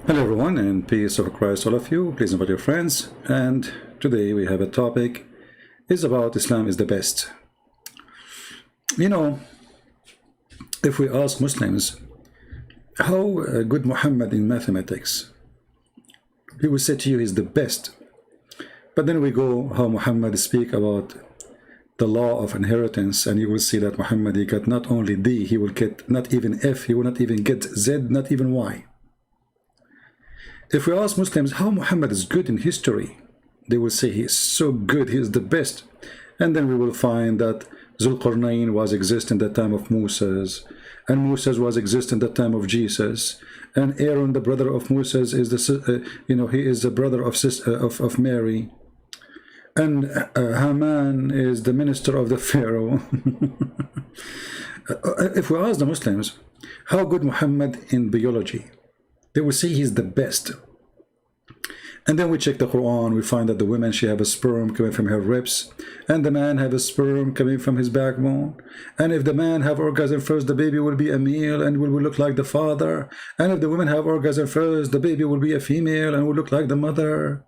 Hello everyone, and peace of Christ all of you. Please invite your friends. And today we have a topic is about Islam is the best. You know, if we ask Muslims how good Muhammad in mathematics, he will say to you he's the best. But then we go how Muhammad speak about the law of inheritance, and you will see that Muhammad, he got not only D, he will get not even F, he will not even get Z, not even Y. If we ask Muslims how Muhammad is good in history, they will say he is so good, he is the best. And then we will find that Zulqarnain was exist in the time of Moses, and Moses was exist in the time of Jesus, and Aaron, the brother of Moses, is the he is the brother of Mary, and Haman is the minister of the Pharaoh. If we ask the Muslims how good Muhammad in biology, they will say he's the best. And then we check the Quran, we find that the woman, she have a sperm coming from her ribs, and the man have a sperm coming from his backbone. And if the man have orgasm first, the baby will be a male and will look like the father. And if the woman have orgasm first, the baby will be a female and will look like the mother.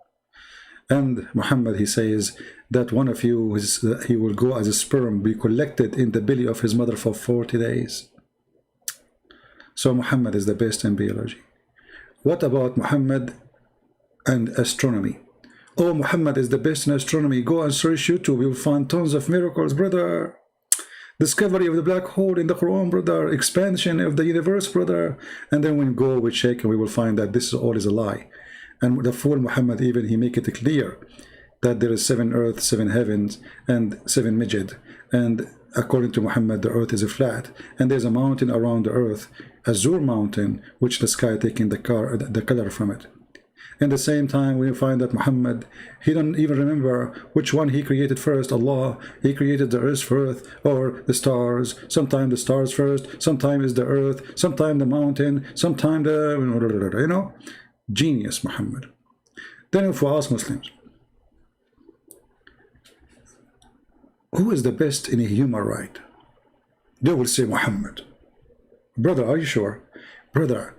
And Muhammad, he says that one of you, he will go as a sperm, be collected in the belly of his mother for 40 days. So Muhammad is the best in biology. What about Muhammad and astronomy? Oh, Muhammad is the best in astronomy. Go and search YouTube, you'll find tons of miracles, brother. Discovery of the black hole in the Quran, brother. Expansion of the universe, brother. And then when we go, we check, and we will find that this all is a lie. And the fool Muhammad, even he make it clear that there is 7 earths, 7 heavens, and 7 midget. And according to Muhammad, the earth is a flat, and there's a mountain around the earth, Azure mountain, which the sky taking the color from it. At the same time, we find that Muhammad, he don't even remember which one he created first. Allah, he created the earth first, or the stars. Sometimes the stars first, sometimes the earth, sometimes the mountain, sometimes the, genius Muhammad. Then if we ask Muslims, who is the best in a human right? They will say Muhammad. Brother, are you sure? Brother,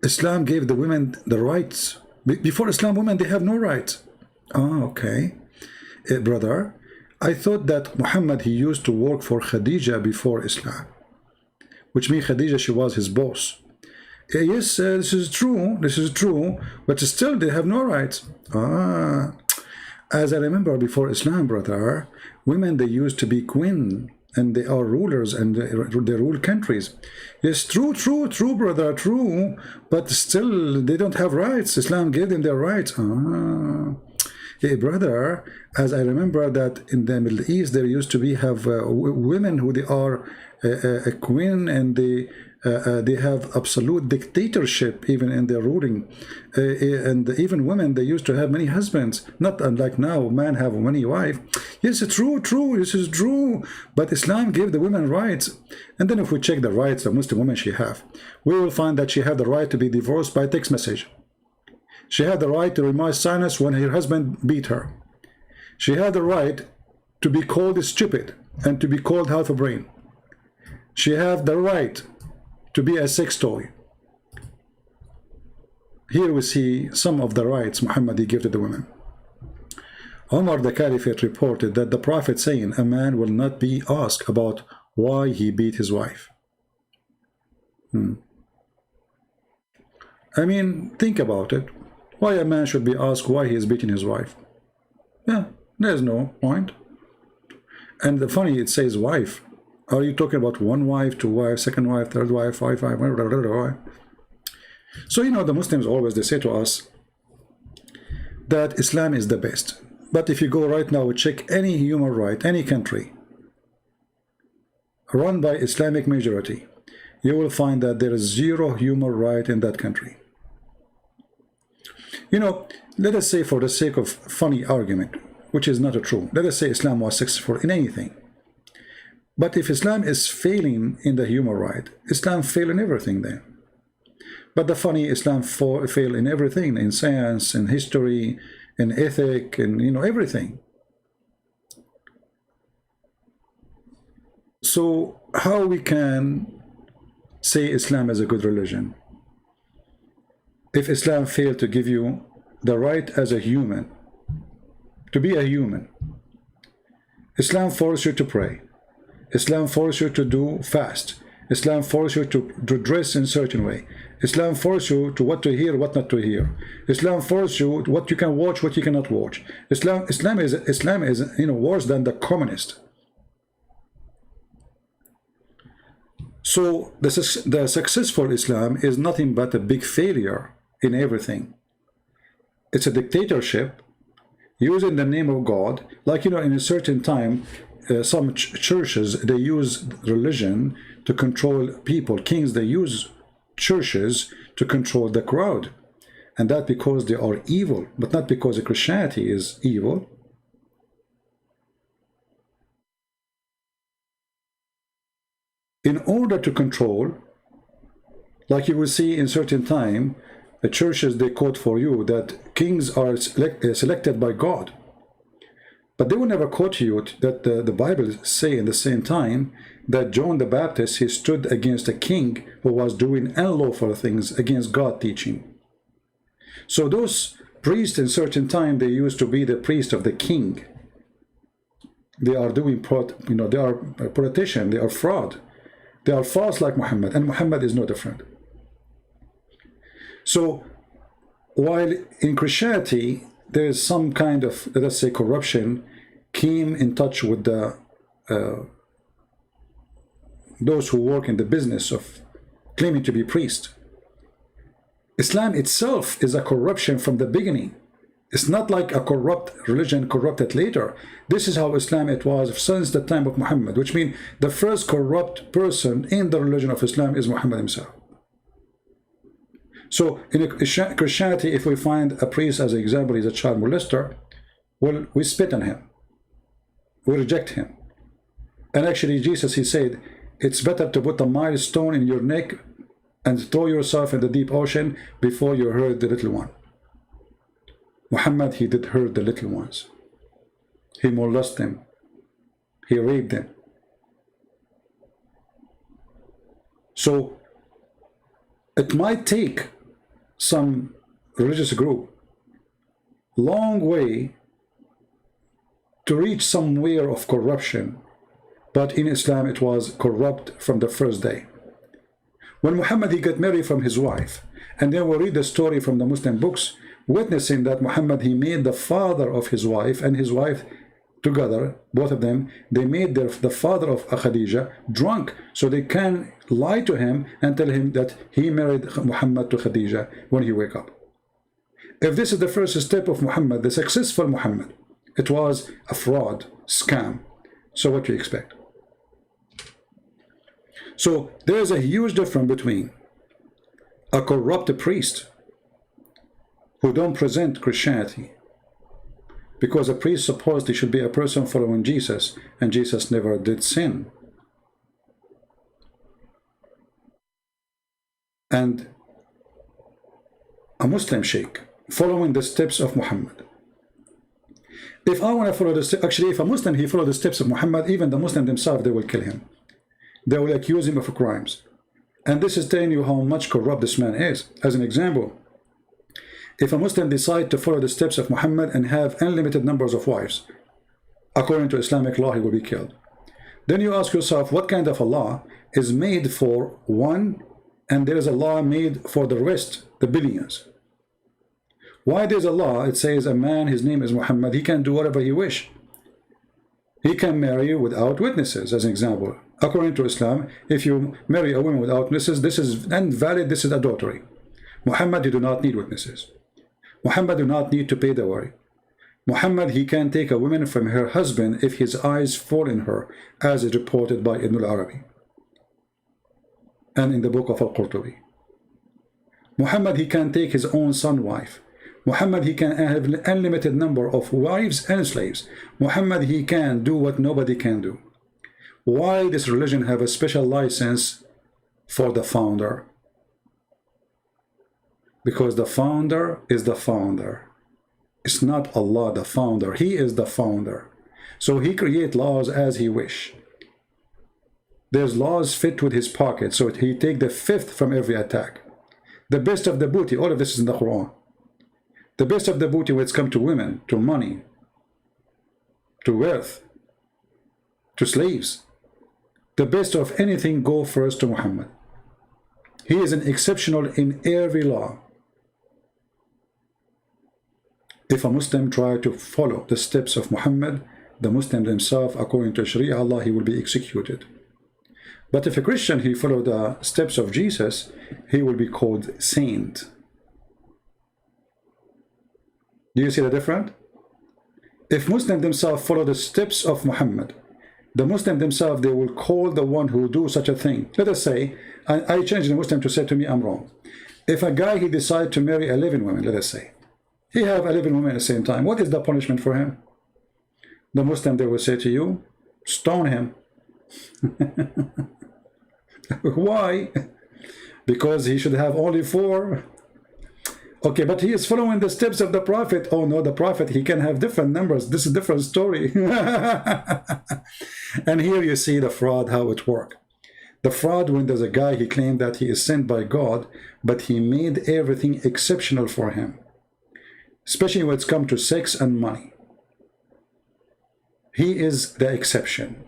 Islam gave the women the rights. Before Islam, women, they have no rights. Ah, okay. Brother, I thought that Muhammad, he used to work for Khadija before Islam, which means Khadija, she was his boss. Yes, this is true, but still they have no rights. Ah, as I remember before Islam, brother, women, they used to be queen, and they are rulers, and they rule countries. Yes, true, brother, true. But still, they don't have rights. Islam gave them their rights. Ah. Hey, brother, as I remember that in the Middle East, there used to be women who they are a queen, and they have absolute dictatorship even in their ruling, and even women, they used to have many husbands, not unlike now, man have many wives. Yes, it's true, this is true, but Islam gave the women rights. And then if we check the rights the Muslim woman she have, we will find that she had the right to be divorced by text message. She had the right to remain silent when her husband beat her. She had the right to be called stupid and to be called half a brain. She had the right to be a sex toy. Here we see some of the rights Muhammad gave to the women. Omar the Caliphate reported that the Prophet saying, a man will not be asked about why he beat his wife. I mean, think about it. Why a man should be asked why he is beating his wife? Yeah, there's no point. And the funny, it says wife. Are you talking about one wife, two wives, second wife, third wife, five wife? So, the Muslims always, they say to us that Islam is the best. But if you go right now, check any human right, any country run by Islamic majority, you will find that there is zero human right in that country. Let us say, for the sake of funny argument, which is not true, let us say Islam was successful in anything. But if Islam is failing in the human right, Islam fail in everything then. But the funny, Islam fail in everything, in science, in history, in ethic, and everything. So how we can say Islam is a good religion? if Islam failed to give you the right as a human, to be a human. Islam forces you to pray. Islam forces you to do fast. Islam forces you to dress in a certain way. Islam forces you to what to hear, what not to hear. Islam forces you what you can watch, what you cannot watch. Islam is worse than the communist. So the successful Islam is nothing but a big failure in everything. It's a dictatorship using the name of God, like, in a certain time, some churches, they use religion to control people. Kings, they use churches to control the crowd, and that because they are evil, but not because Christianity is evil. In order to control, like you will see in certain time, the churches, they quote for you that kings are selected by God. But they will never quote you that the Bible say in the same time that John the Baptist, he stood against a king who was doing unlawful things against God teaching. So those priests in certain time, they used to be the priest of the king. They are doing, they are politician, they are fraud. They are false like Muhammad, and Muhammad is no different. So while in Christianity, there is some kind of, let's say, corruption came in touch with the those who work in the business of claiming to be priest. Islam itself is a corruption from the beginning. It's not like a corrupt religion corrupted later. This is how Islam it was since the time of Muhammad, which means the first corrupt person in the religion of Islam is Muhammad himself. So in Christianity, if we find a priest, as an example, he's a child molester, well, we spit on him. We reject him. And actually, Jesus, he said, it's better to put a milestone in your neck and throw yourself in the deep ocean before you hurt the little one. Muhammad, he did hurt the little ones. He molested them. He raped them. So it might take some religious group long way to reach somewhere of corruption, but in Islam it was corrupt from the first day. When Muhammad, he got married from his wife, and then we read the story from the Muslim books, witnessing that Muhammad, he made the father of his wife and his wife together, both of them, they made the father of Khadija drunk, so they can lie to him and tell him that he married Muhammad to Khadija when he wake up. If this is the first step of Muhammad, the successful Muhammad, it was a fraud, scam. So what do you expect? So there is a huge difference between a corrupt priest who don't present Christianity, because a priest supposed he should be a person following Jesus, and Jesus never did sin. And a Muslim sheikh following the steps of Muhammad. If I want to follow the steps, actually, if a Muslim, he follow the steps of Muhammad, even the Muslim themselves, they will kill him. They will accuse him of crimes. And this is telling you how much corrupt this man is. As an example, if a Muslim decide to follow the steps of Muhammad and have unlimited numbers of wives, according to Islamic law, he will be killed. Then you ask yourself, what kind of a law is made for one, and there is a law made for the rest, the billions? Why there's a law, it says a man, his name is Muhammad, he can do whatever he wish. He can marry without witnesses, as an example. According to Islam, if you marry a woman without witnesses, this is invalid, this is adultery. Muhammad, you do not need witnesses. Muhammad do not need to pay dowry. Muhammad, he can take a woman from her husband if his eyes fall in her, as is reported by Ibn al-Arabi and in the book of Al-Qurtubi. Muhammad, he can take his own son wife. Muhammad, he can have an unlimited number of wives and slaves. Muhammad, he can do what nobody can do. Why this religion have a special license for the founder? Because the founder is the founder. It's not Allah, the founder. He is the founder. So he create laws as he wish. There's laws fit with his pocket, so he take the fifth from every attack. The best of the booty, all of this is in the Quran. The best of the booty when it's come to women, to money, to wealth, to slaves. The best of anything go first to Muhammad. He is an exceptional in every law. If a Muslim try to follow the steps of Muhammad, the Muslim himself, according to Sharia Allah, he will be executed. But if a Christian, he follow the steps of Jesus, he will be called saint. Do you see the difference? If Muslims themselves follow the steps of Muhammad, the Muslim themselves, they will call the one who do such a thing. Let us say, I change the Muslim to say to me, I'm wrong. If a guy, he decide to marry 11 women, let us say, he have 11 women at the same time, what is the punishment for him? The Muslim, they will say to you, stone him. Why? Because he should have only 4. Okay, but he is following the steps of the Prophet. Oh no, the Prophet, he can have different numbers. This is a different story. And here you see the fraud, how it works. The fraud, when there's a guy, he claimed that he is sent by God, but he made everything exceptional for him. Especially when it's come to sex and money. He is the exception.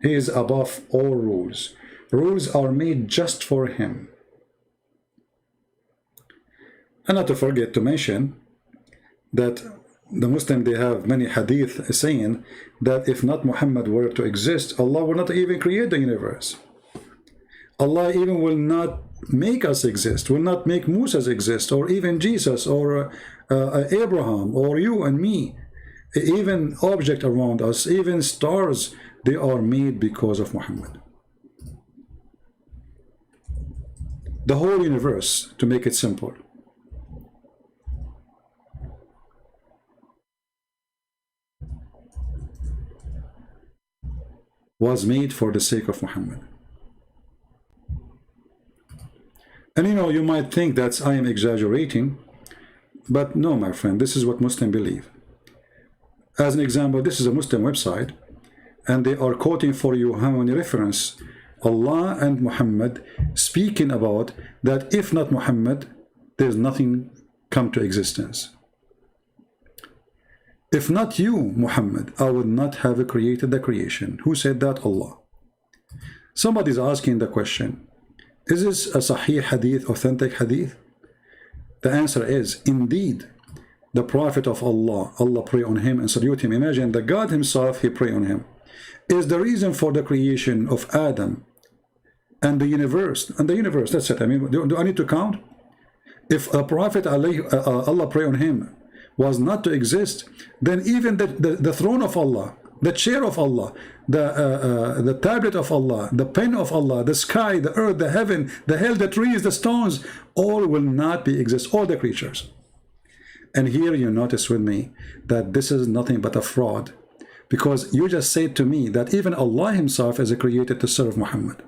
He is above all rules. Rules are made just for him. And not to forget to mention that the Muslim, they have many hadith saying that if not Muhammad were to exist, Allah will not even create the universe. Allah even will not make us exist, will not make Musa exist, or even Jesus, or Abraham, or you and me. Even objects around us, even stars, they are made because of Muhammad. The whole universe, to make it simple. Was made for the sake of Muhammad. And you know, you might think that I am exaggerating, but no, my friend, this is what Muslims believe. As an example, this is a Muslim website, and they are quoting for you how many reference Allah and Muhammad speaking about that if not Muhammad, there's nothing come to existence. If not you, Muhammad, I would not have created the creation. Who said that? Allah. Somebody's asking the question, is this a Sahih Hadith, authentic Hadith? The answer is, indeed, the Prophet of Allah, Allah pray on him and salute him. Imagine the God himself, he pray on him. Is the reason for the creation of Adam and the universe. And the universe, that's it. I mean, do I need to count? If a Prophet, Allah pray on him, was not to exist, then even the throne of Allah, the chair of Allah, the tablet of Allah, the pen of Allah, the sky, the earth, the heaven, the hell, the trees, the stones, all will not be exist, all the creatures. And here you notice with me that this is nothing but a fraud, because you just said to me that even Allah himself is created to serve Muhammad.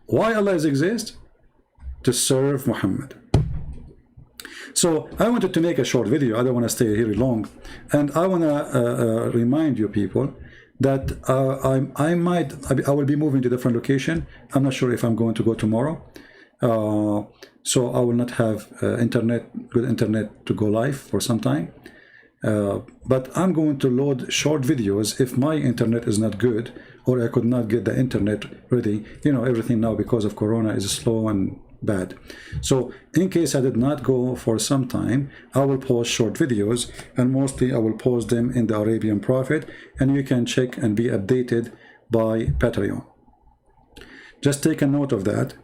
Why Allah exists? To serve Muhammad. So I wanted to make a short video. I don't want to stay here long, and I want to remind you people that I will be moving to a different location. I'm not sure if I'm going to go tomorrow, so I will not have good internet to go live for some time. But I'm going to load short videos if my internet is not good, or I could not get the internet ready. You know, everything now because of Corona is slow and bad. So in case I did not go for some time, I will post short videos, and mostly I will post them in the Arabian Prophet, and you can check and be updated by Patreon. Just take a note of that,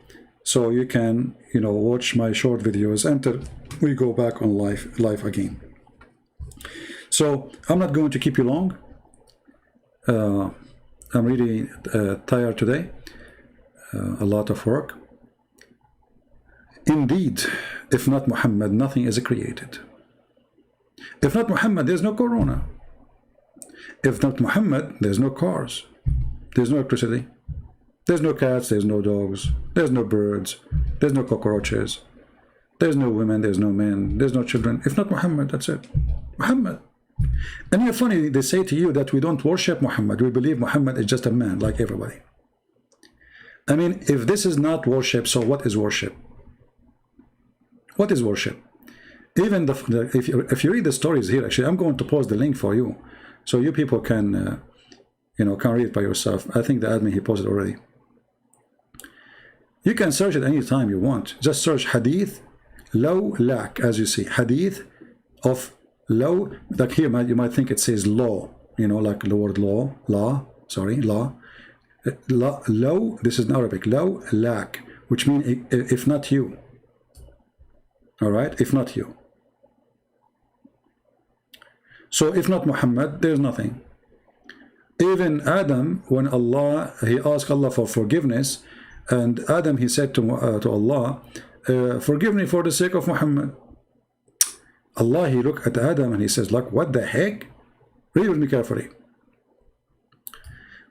so you can, you know, watch my short videos until we go back on live again. So I'm not going to keep you long. I'm really tired today. A lot of work. Indeed, if not Muhammad, nothing is created. If not Muhammad, there's no Corona. If not Muhammad, there's no cars. There's no electricity. There's no cats, there's no dogs. There's no birds. There's no cockroaches. There's no women, there's no men. There's no children. If not Muhammad, that's it. Muhammad. And you're funny, they say to you that we don't worship Muhammad. We believe Muhammad is just a man like everybody. I mean, if this is not worship, so what is worship? What is worship? Even if you read the stories here, actually, I'm going to post the link for you, so you people can, you know, can read it by yourself. I think the admin, he posted already. You can search it anytime you want. Just search hadith law lak, as you see, hadith of law. Like here, you might think it says law, you know, like the word law, law. Law, this is in Arabic, law lak, which means if not you. All right, if not you. So if not Muhammad, there's nothing. Even Adam, when he asked Allah for forgiveness, and Adam, he said to Allah, forgive me for the sake of Muhammad. Allah, he looked at Adam and he says, like, what the heck? Read with me carefully.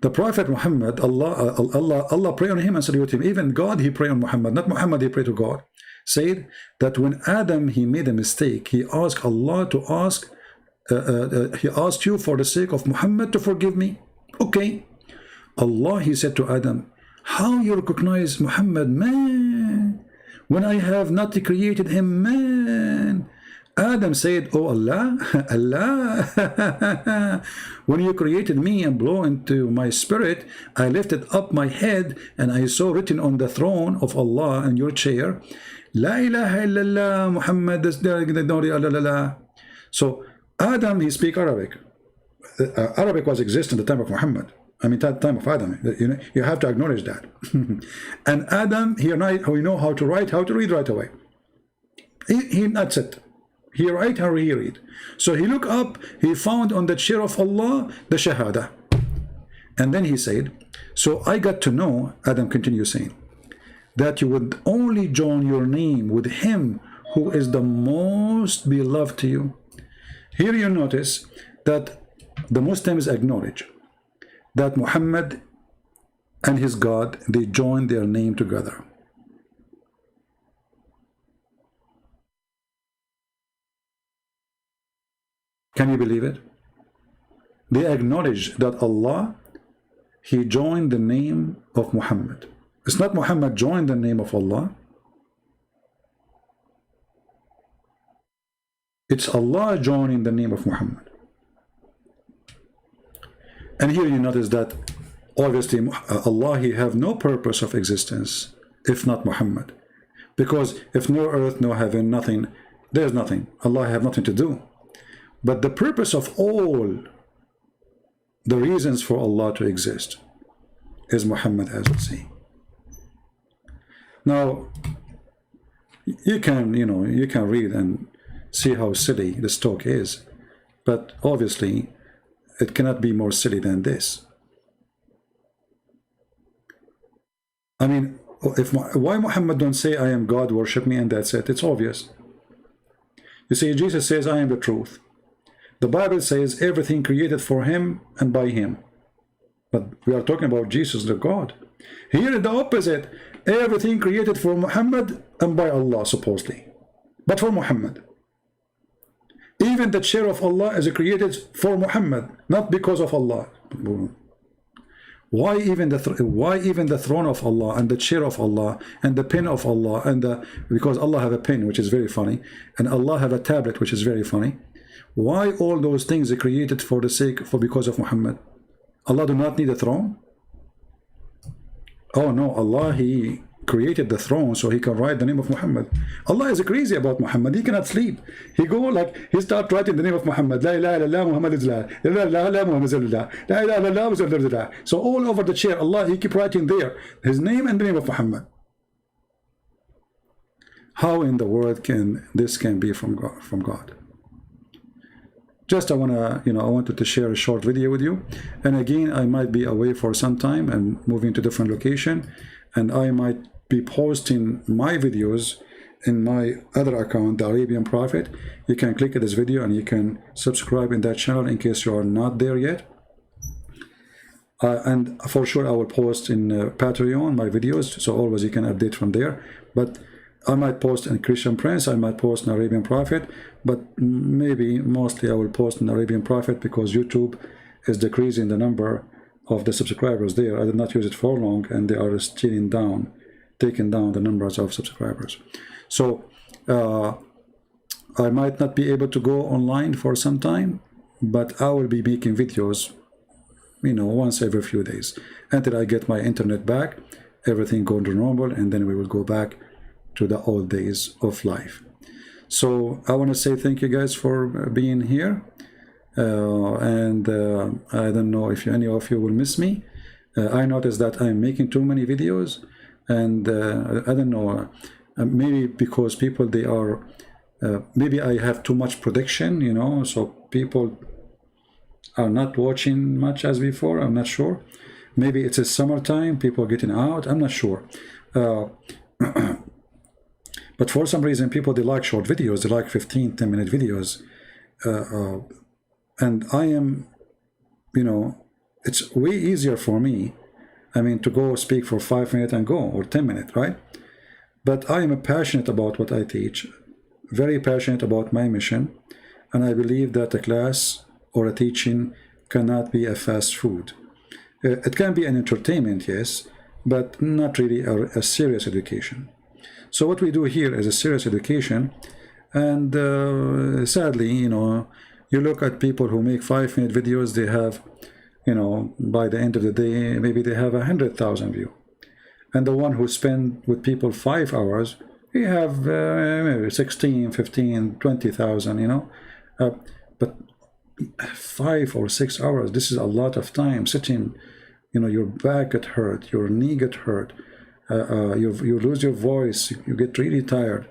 The Prophet Muhammad, Allah prayed on him and saluted him. Even God, he prayed on Muhammad, not Muhammad, he prayed to God. Said that when Adam, he made a mistake, he asked Allah to ask, he asked you for the sake of Muhammad to forgive me. Okay. Allah, he said to Adam, how you recognize Muhammad, man, when I have not created him, man? Adam said, oh Allah, Allah, when you created me and blew into my spirit, I lifted up my head and I saw written on the throne of Allah in your chair, La ilaha illallah, Muhammad. So Adam, he speak Arabic. Arabic was existing at the time of Muhammad. I mean, at the time of Adam. You have to acknowledge that. And Adam, he know how to write, how to read right away. That's it. He write how he read. So he looked up, he found on the chair of Allah the Shahada. And then he said, so I got to know, Adam continues saying, that you would only join your name with him who is the most beloved to you. Here you notice that the Muslims acknowledge that Muhammad and his God, they join their name together. Can you believe it? They acknowledge that Allah, he joined the name of Muhammad. It's not Muhammad joined the name of Allah. It's Allah joining the name of Muhammad. And here you notice that obviously Allah, he have no purpose of existence if not Muhammad. Because if no earth, no heaven, nothing, there's nothing. Allah have nothing to do. But the purpose of all the reasons for Allah to exist is Muhammad, as we see. Now, you can read and see how silly this talk is, but obviously it cannot be more silly than this. I mean, why Muhammad don't say, I am God, worship me, and that's it? It's obvious. You see, Jesus says, I am the truth. The Bible says everything created for him and by him. But we are talking about Jesus, the God. Here the opposite. Everything created for Muhammad and by Allah, supposedly. But for Muhammad. Even the chair of Allah is created for Muhammad, not because of Allah. Why even the throne of Allah and the chair of Allah and the pen of Allah because Allah have a pen, which is very funny, and Allah have a tablet, which is very funny. Why all those things are created because of Muhammad? Allah do not need a throne? Oh no, Allah, he created the throne so he can write the name of Muhammad. Allah is crazy about Muhammad. He cannot sleep. He start writing the name of Muhammad. La ilaha illallah Muhammad is la. La ilaha illallah Muhammad is la. La ilaha illallah Muhammad is la. So all over the chair, Allah, he keep writing there his name and the name of Muhammad. How in the world can this be from God? Just I wanted to share a short video with you. And again, I might be away for some time and moving to different location, and I might be posting my videos in my other account, the Arabian Prophet. You can click at this video and you can subscribe in that channel in case you are not there yet. And for sure I will post in Patreon my videos, so always you can update from there. But I might post in Christian Prince, I might post in Arabian Prophet, but maybe mostly I will post in Arabian Prophet because YouTube is decreasing the number of the subscribers there. I did not use it for long, and they are taking down the numbers of subscribers. So I might not be able to go online for some time, but I will be making videos, you know, once every few days until I get my internet back, everything go to normal, and then we will go back to the old days of life. So I want to say thank you guys for being here. I don't know if any of you will miss me. I noticed that I'm making too many videos, and I don't know, maybe because people, they are maybe I have too much production, you know, so people are not watching much as before. I'm not sure. Maybe it's a summertime, people getting out, I'm not sure. But for some reason, people, they like short videos, they like 15-10-minute videos. And I am, you know, it's way easier for me, I mean, to go speak for 5 minutes and go, or 10 minutes, right? But I am passionate about what I teach, very passionate about my mission, and I believe that a class or a teaching cannot be a fast food. It can be an entertainment, yes, but not really a serious education. So what we do here is a serious education, and sadly, you know, you look at people who make 5-minute videos, they have, you know, by the end of the day, maybe they have 100,000 views. And the one who spend with people 5 hours, we have maybe 16, 15, 20,000, you know. But 5 or 6 hours, this is a lot of time sitting, you know, your back get hurt, your knee get hurt, you lose your voice, you get really tired.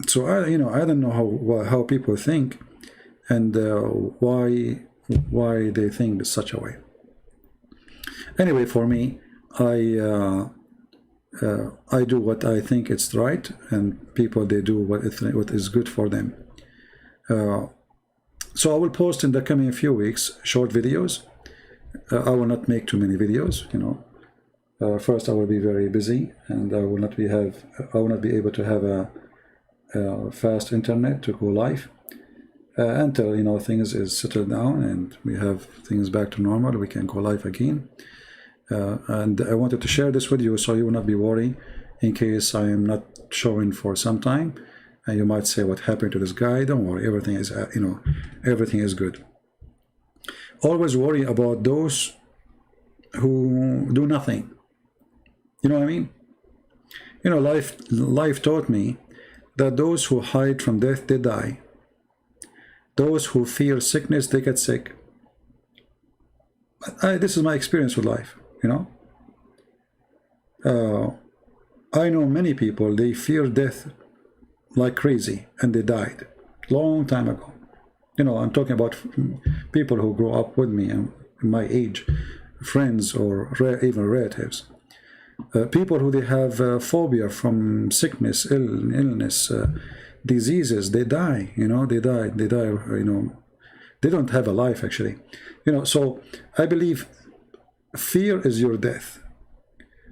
So I don't know how people think, and why they think such a way. Anyway, for me, I do what I think it's right, and people, they do what is good for them. So I will post in the coming few weeks short videos. I will not make too many videos, you know. First, I will be very busy, and I will not be able to have a fast internet to go live until, you know, things is settled down and we have things back to normal. We can go live again. And I wanted to share this with you so you will not be worried in case I am not showing for some time. And you might say, what happened to this guy? Don't worry, everything is, you know, everything is good. Always worry about those who do nothing. You know what I mean? You know, life taught me that those who hide from death, they die. Those who fear sickness, they get sick. This is my experience with life, you know. I know many people, they fear death like crazy, and they died long time ago. You know, I'm talking about people who grew up with me and my age, friends or even relatives. People who they have phobia from sickness, illness, diseases, they die, you know, they die, you know, they don't have a life actually, you know. So I believe fear is your death.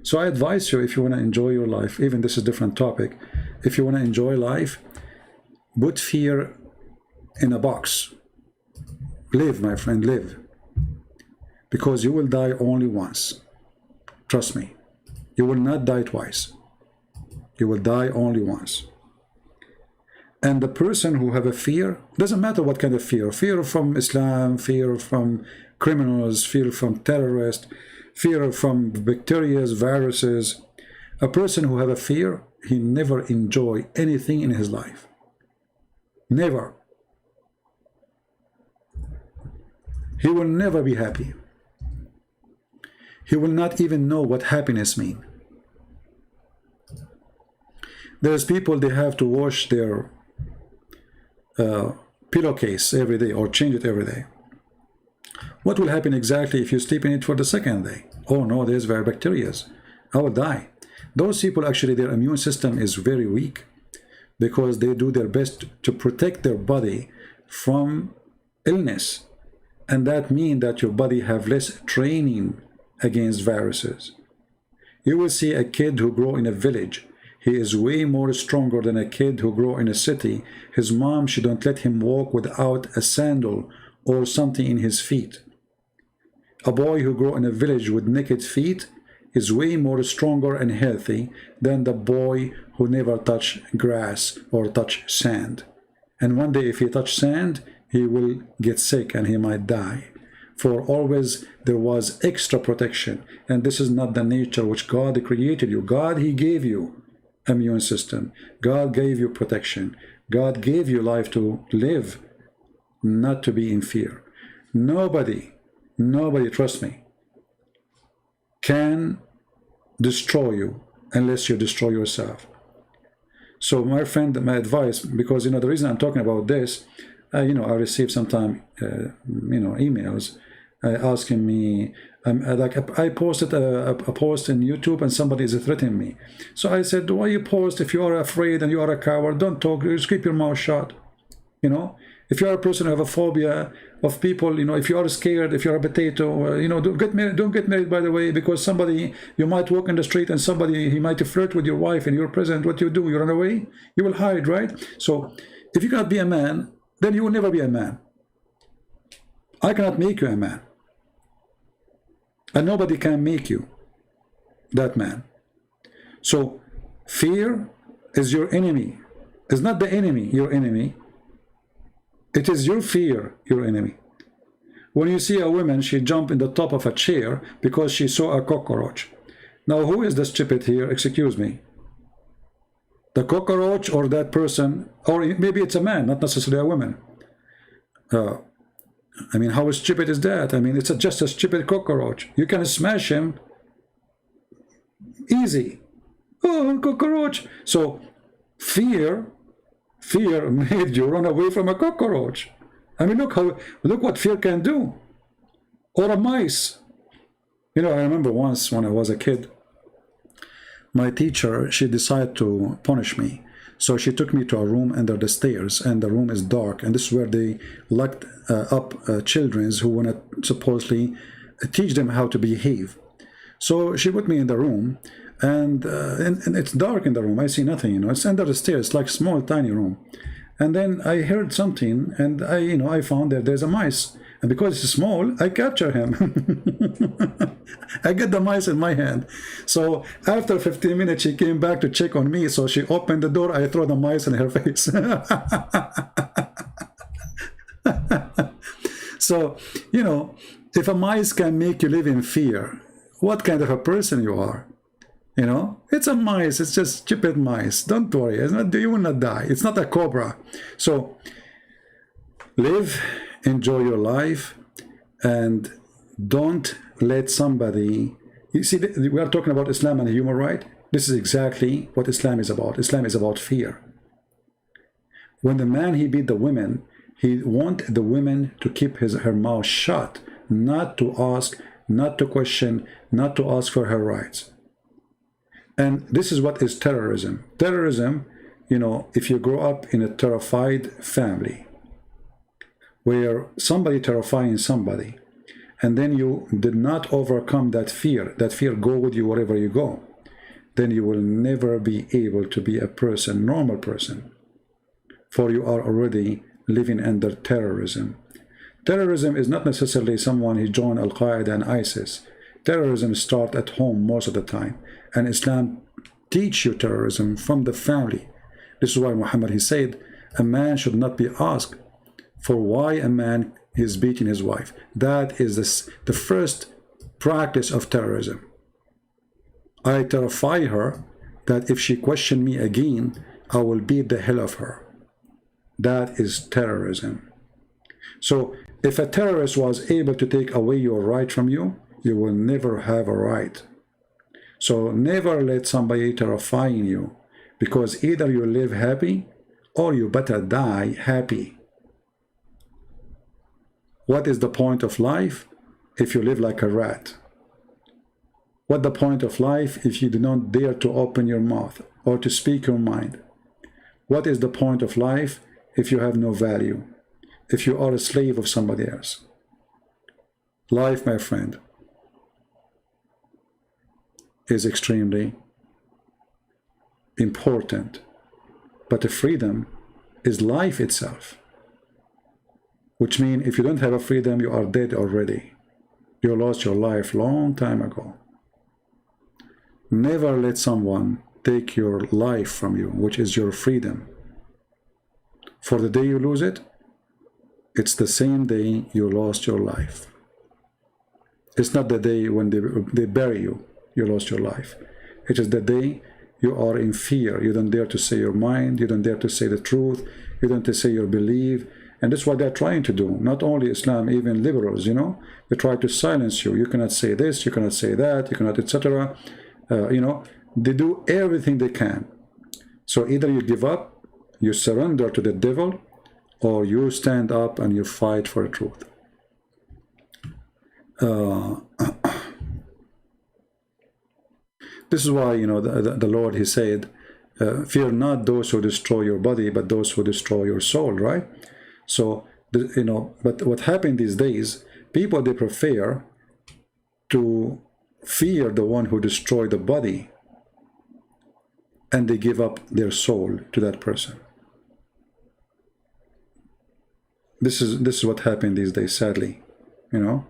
So I advise you, if you want to enjoy your life, even this is a different topic, if you want to enjoy life, put fear in a box. Live, my friend, live, because you will die only once. Trust me. You will not die twice. You will die only once. And the person who have a fear, doesn't matter what kind of fear from Islam, fear from criminals, fear from terrorists, fear from bacteria, viruses. A person who have a fear, he never enjoy anything in his life. Never. He will never be happy. He will not even know what happiness means. There's people, they have to wash their pillowcase every day or change it every day. What will happen exactly if you sleep in it for the second day? Oh no, there's bacteria. I will die. Those people, actually, their immune system is very weak because they do their best to protect their body from illness. And that means that your body have less training against viruses. You will see a kid who grow in a village. He is way more stronger than a kid who grow in a city. His mom, she don't let him walk without a sandal or something in his feet. A boy who grew in a village with naked feet is way more stronger and healthy than the boy who never touched grass or touched sand. And one day if he touched sand, he will get sick and he might die. For always there was extra protection. And this is not the nature which God created you. God, he gave you immune system. God gave you protection. God gave you life to live, not to be in fear. Nobody, trust me, can destroy you unless you destroy yourself. So my friend, my advice, because the reason I'm talking about this, I received sometime emails asking me, like I posted a post in YouTube and somebody is threatening me. So I said, why you post if you are afraid and you are a coward? Don't talk, just keep your mouth shut. If you are a person who have a phobia of people, if you are scared, if you're a potato, don't get married, by the way, because somebody, you might walk in the street and somebody, he might flirt with your wife and you're present. What do? You run away? You will hide, right? So if you cannot be a man, then you will never be a man. I cannot make you a man. And nobody can make you that man. So fear is your enemy. It's not the enemy, your enemy. It is your fear, your enemy. When you see a woman, she jumped in the top of a chair because she saw a cockroach. Now, who is the stupid here? Excuse me. The cockroach or that person, or maybe it's a man, not necessarily a woman. How stupid is that? It's just a stupid cockroach. You can smash him easy. Oh, cockroach. So fear made you run away from a cockroach. Look what fear can do. Or a mice. I remember once when I was a kid, my teacher, she decided to punish me. So she took me to a room under the stairs, and the room is dark, and this is where they locked up children who want to supposedly teach them how to behave. So she put me in the room, and it's dark in the room. I see nothing, it's under the stairs, like a small tiny room. And then I heard something, and I found that there's a mice, and because it's small, I capture him. I get the mice in my hand. So after 15 minutes, she came back to check on me. So she opened the door, I throw the mice in her face. So if a mice can make you live in fear, what kind of a person you are? It's a mice. It's just stupid mice. Don't worry. You will not die. It's not a cobra. So live, enjoy your life, and don't let somebody... You see, we are talking about Islam and human right. This is exactly what Islam is about. Islam is about fear. When the man, he beat the women, he want the women to keep her mouth shut, not to ask, not to question, not to ask for her rights. And this is what is terrorism. Terrorism, if you grow up in a terrified family, where somebody terrifying somebody, and then you did not overcome that fear go with you wherever you go, then you will never be able to be a person, normal person, for you are already living under terrorism. Terrorism is not necessarily someone who joined Al-Qaeda and ISIS. Terrorism starts at home most of the time, and Islam teach you terrorism from the family. This is why Muhammad, he said, a man should not be asked for why a man is beating his wife. That is the first practice of terrorism. I terrify her that if she questions me again, I will beat the hell of her. That is terrorism. So if a terrorist was able to take away your right from you, you will never have a right. So never let somebody terrifying you, because either you live happy or you better die happy. What is the point of life if you live like a rat? What the point of life if you do not dare to open your mouth or to speak your mind? What is the point of life if you have no value, if you are a slave of somebody else? Life, my friend, is extremely important, but the freedom is life itself, which means if you don't have a freedom, you are dead already. You lost your life long time ago. Never let someone take your life from you, which is your freedom. For the day you lose it, it's the same day you lost your life. It's not the day when they bury you, you lost your life. It is the day you are in fear. You don't dare to say your mind. You don't dare to say the truth. You don't dare to say your belief. And that's what they're trying to do. Not only Islam, even liberals, you know. They try to silence you. You cannot say this, you cannot say that, you cannot, etc. You know, they do everything they can. So either you give up, you surrender to the devil, or you stand up and you fight for the truth. This is why, you know, the Lord, he said, fear not those who destroy your body, but those who destroy your soul, right? So, you know, but what happened these days, people, they prefer to fear the one who destroyed the body, and they give up their soul to that person. This is what happened these days, sadly, you know.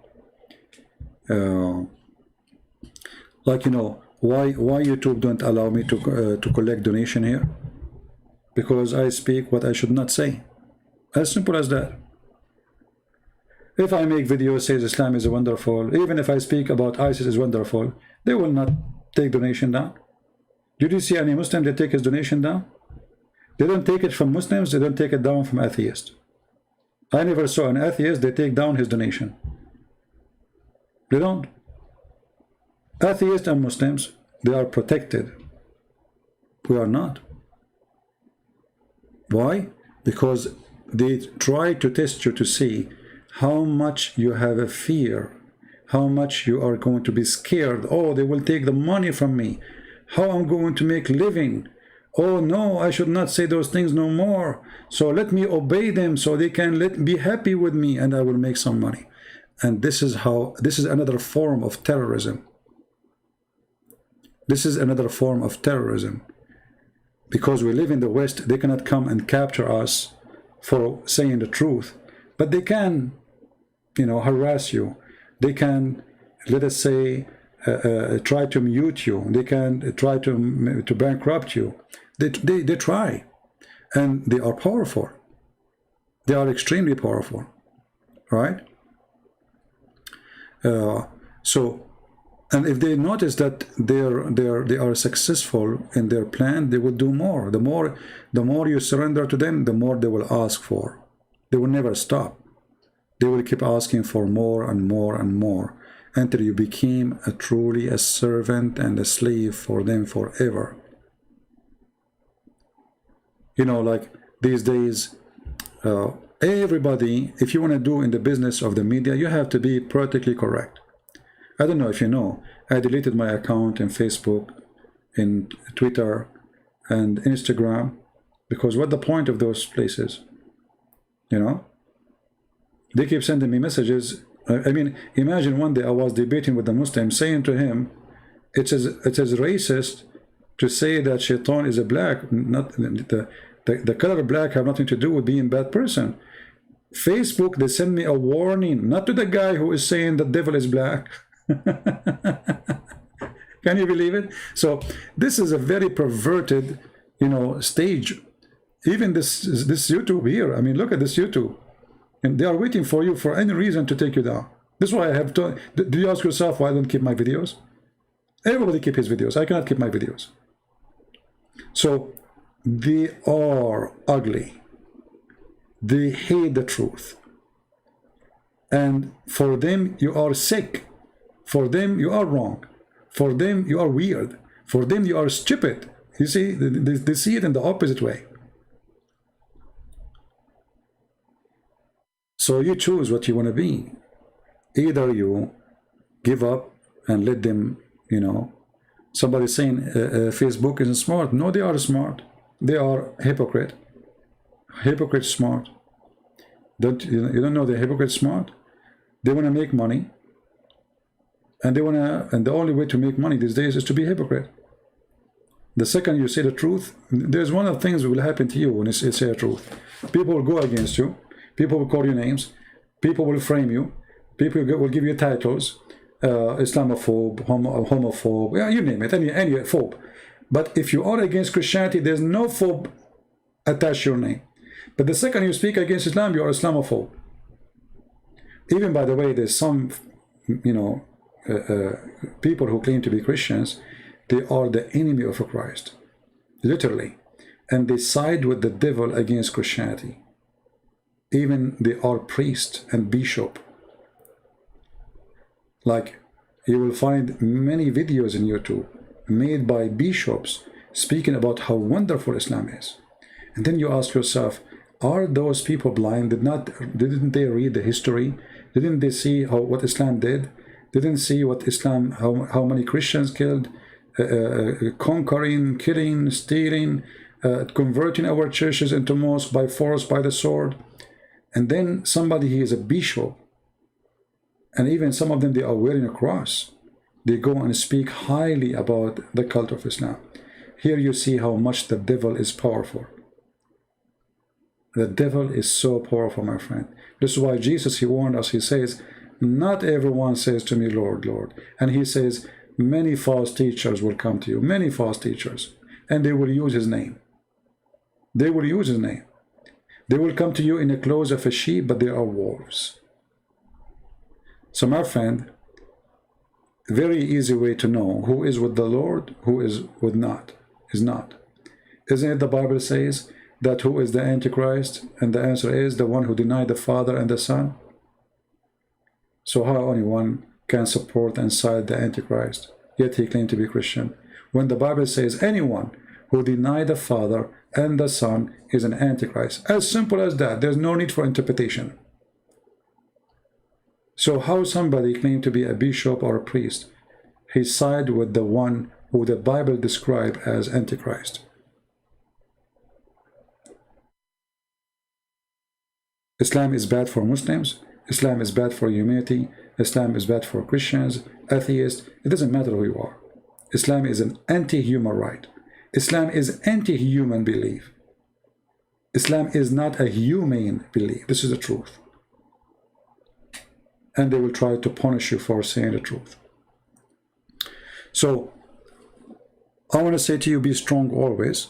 Like, you know, why YouTube don't allow me to collect donation here? Because I speak what I should not say. As simple as that. If I make videos says Islam is wonderful, even if I speak about ISIS is wonderful, they will not take donation down. Did you see any Muslim that take his donation down? They don't take it from Muslims, they don't take it down from atheists. I never saw an atheist they take down his donation. They don't. Atheists and Muslims, they are protected. We are not. Why? Because they try to test you to see how much you have a fear, how much you are going to be scared. Oh, they will take the money from me. How I'm going to make living. Oh no, I should not say those things no more. So let me obey them so they can be happy with me and I will make some money. And this is another form of terrorism. This is another form of terrorism. Because we live in the West, they cannot come and capture us for saying the truth. But they can, you know, harass you. They can, let us say, try to mute you. They can try to bankrupt you. They try. And they are powerful. They are extremely powerful. Right? And if they notice that they are successful in their plan, they will do more. The more you surrender to them, the more they will ask for. They will never stop. They will keep asking for more and more and more until you became truly a servant and a slave for them forever. You know, like these days, everybody, if you want to do in the business of the media, you have to be politically correct. I don't know if you know, I deleted my account in Facebook, in Twitter, and Instagram, because what the point of those places? You know? They keep sending me messages. I mean, imagine one day I was debating with a Muslim, saying to him, it is racist to say that Shaitan is a black, not the color black have nothing to do with being a bad person. Facebook, they send me a warning, not to the guy who is saying the devil is black. Can you believe it? So this is a very perverted, you know, stage. Even this YouTube here, I mean, look at this YouTube, and they are waiting for you for any reason to take you down. This is why I have to. Do you ask yourself why I don't keep my videos? Everybody keep his videos. I cannot keep my videos. So they are ugly. They hate the truth, and for them you are sick. For them, you are wrong. For them, you are weird. For them, you are stupid. You see, they see it in the opposite way. So you choose what you want to be. Either you give up and let them, you know, somebody saying Facebook isn't smart. No, they are smart. They are hypocrite. Hypocrite smart. You don't know the hypocrite smart? They want to make money. And the only way to make money these days is to be a hypocrite. The second you say the truth, there's one of the things that will happen to you when you say the truth. People will go against you. People will call you names. People will frame you. People will give you titles, Islamophobe, homophobe, yeah, you name it, any phobe. But if you are against Christianity, there's no phobe attached to your name. But the second you speak against Islam, you are Islamophobe. Even, by the way, there's some, you know, people who claim to be Christians, they are the enemy of Christ, literally, and they side with the devil against Christianity. Even they are priest and bishop. Like, you will find many videos in YouTube made by bishops speaking about how wonderful Islam is. And then you ask yourself, are those people blind? Didn't they read the history? Didn't they see what Islam did? Didn't see what Islam, how many Christians killed, conquering, killing, stealing, converting our churches into mosques by force, by the sword? And then somebody, he is a bishop, and even some of them, they are wearing a cross. They go and speak highly about the cult of Islam. Here you see how much the devil is powerful. The devil is so powerful, my friend. This is why Jesus, he warned us. He says, not everyone says to me, Lord, Lord. And he says, many false teachers will come to you, many false teachers, and they will use his name. They will use his name. They will come to you in the clothes of a sheep, but they are wolves. So, my friend, very easy way to know who is with the Lord, who is not. Isn't it the Bible says that who is the Antichrist? And the answer is the one who denied the Father and the Son. So how anyone can support and side the Antichrist, yet he claimed to be Christian, when the Bible says anyone who denied the Father and the Son is an Antichrist? As simple as that. There's no need for interpretation. So how somebody claimed to be a bishop or a priest, he sided with the one who the Bible described as Antichrist? Islam is bad for Muslims. Islam is bad for humanity. Islam is bad for Christians, atheists. It doesn't matter who you are. Islam is an anti-human right. Islam is anti-human belief. Islam is not a humane belief. This is the truth. And they will try to punish you for saying the truth. So I want to say to you, be strong always,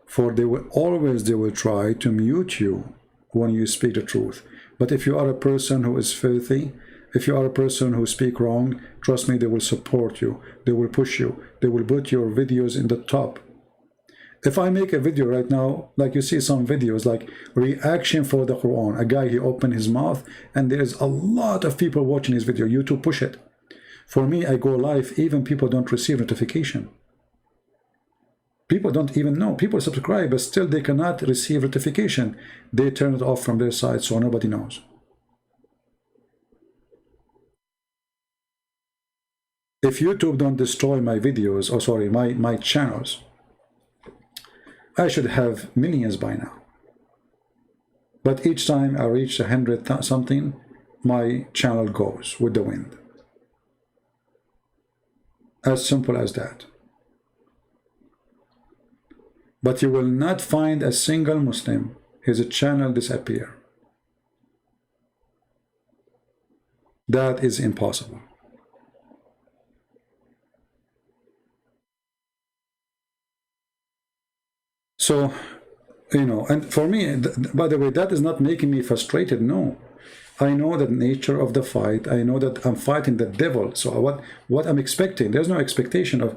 for they will try to mute you when you speak the truth. But if you are a person who is filthy, if you are a person who speak wrong, trust me, they will support you. They will push you. They will put your videos in the top. If I make a video right now, like you see some videos like reaction for the Quran, a guy, he opened his mouth and there's a lot of people watching his video, YouTube push it. For me, I go live, even people don't receive notification. People don't even know. People subscribe, but still they cannot receive notification. They turn it off from their side so nobody knows. If YouTube don't destroy my videos, or sorry, my channels, I should have millions by now. But each time I reach 100 something, my channel goes with the wind. As simple as that. But you will not find a single Muslim, his channel disappear. That is impossible. So, you know, and for me, by the way, that is not making me frustrated. No, I know the nature of the fight. I know that I'm fighting the devil. So what I'm expecting, there's no expectation of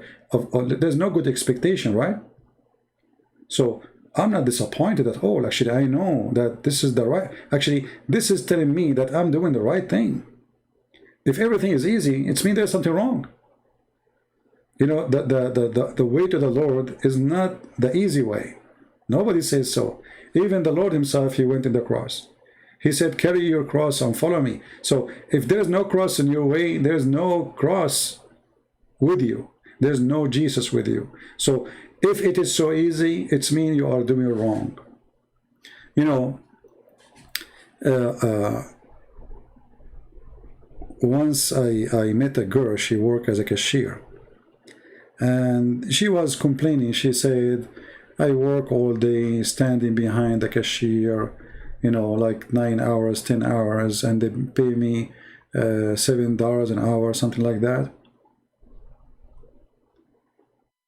there's no good expectation, right? So I'm not disappointed at all. Actually, I know that this is the right, actually, this is telling me that I'm doing the right thing. If everything is easy, it's mean there's something wrong. You know, the way to the Lord is not the easy way. Nobody says so. Even the Lord himself, he went in the cross. He said, carry your cross and follow me. So if there's no cross in your way, there's no cross with you. There's no Jesus with you. So if it is so easy, it's mean you are doing wrong. You know, once I met a girl, she worked as a cashier. And she was complaining. She said, I work all day standing behind the cashier, you know, like 9 hours, 10 hours, and they pay me $7 an hour, something like that.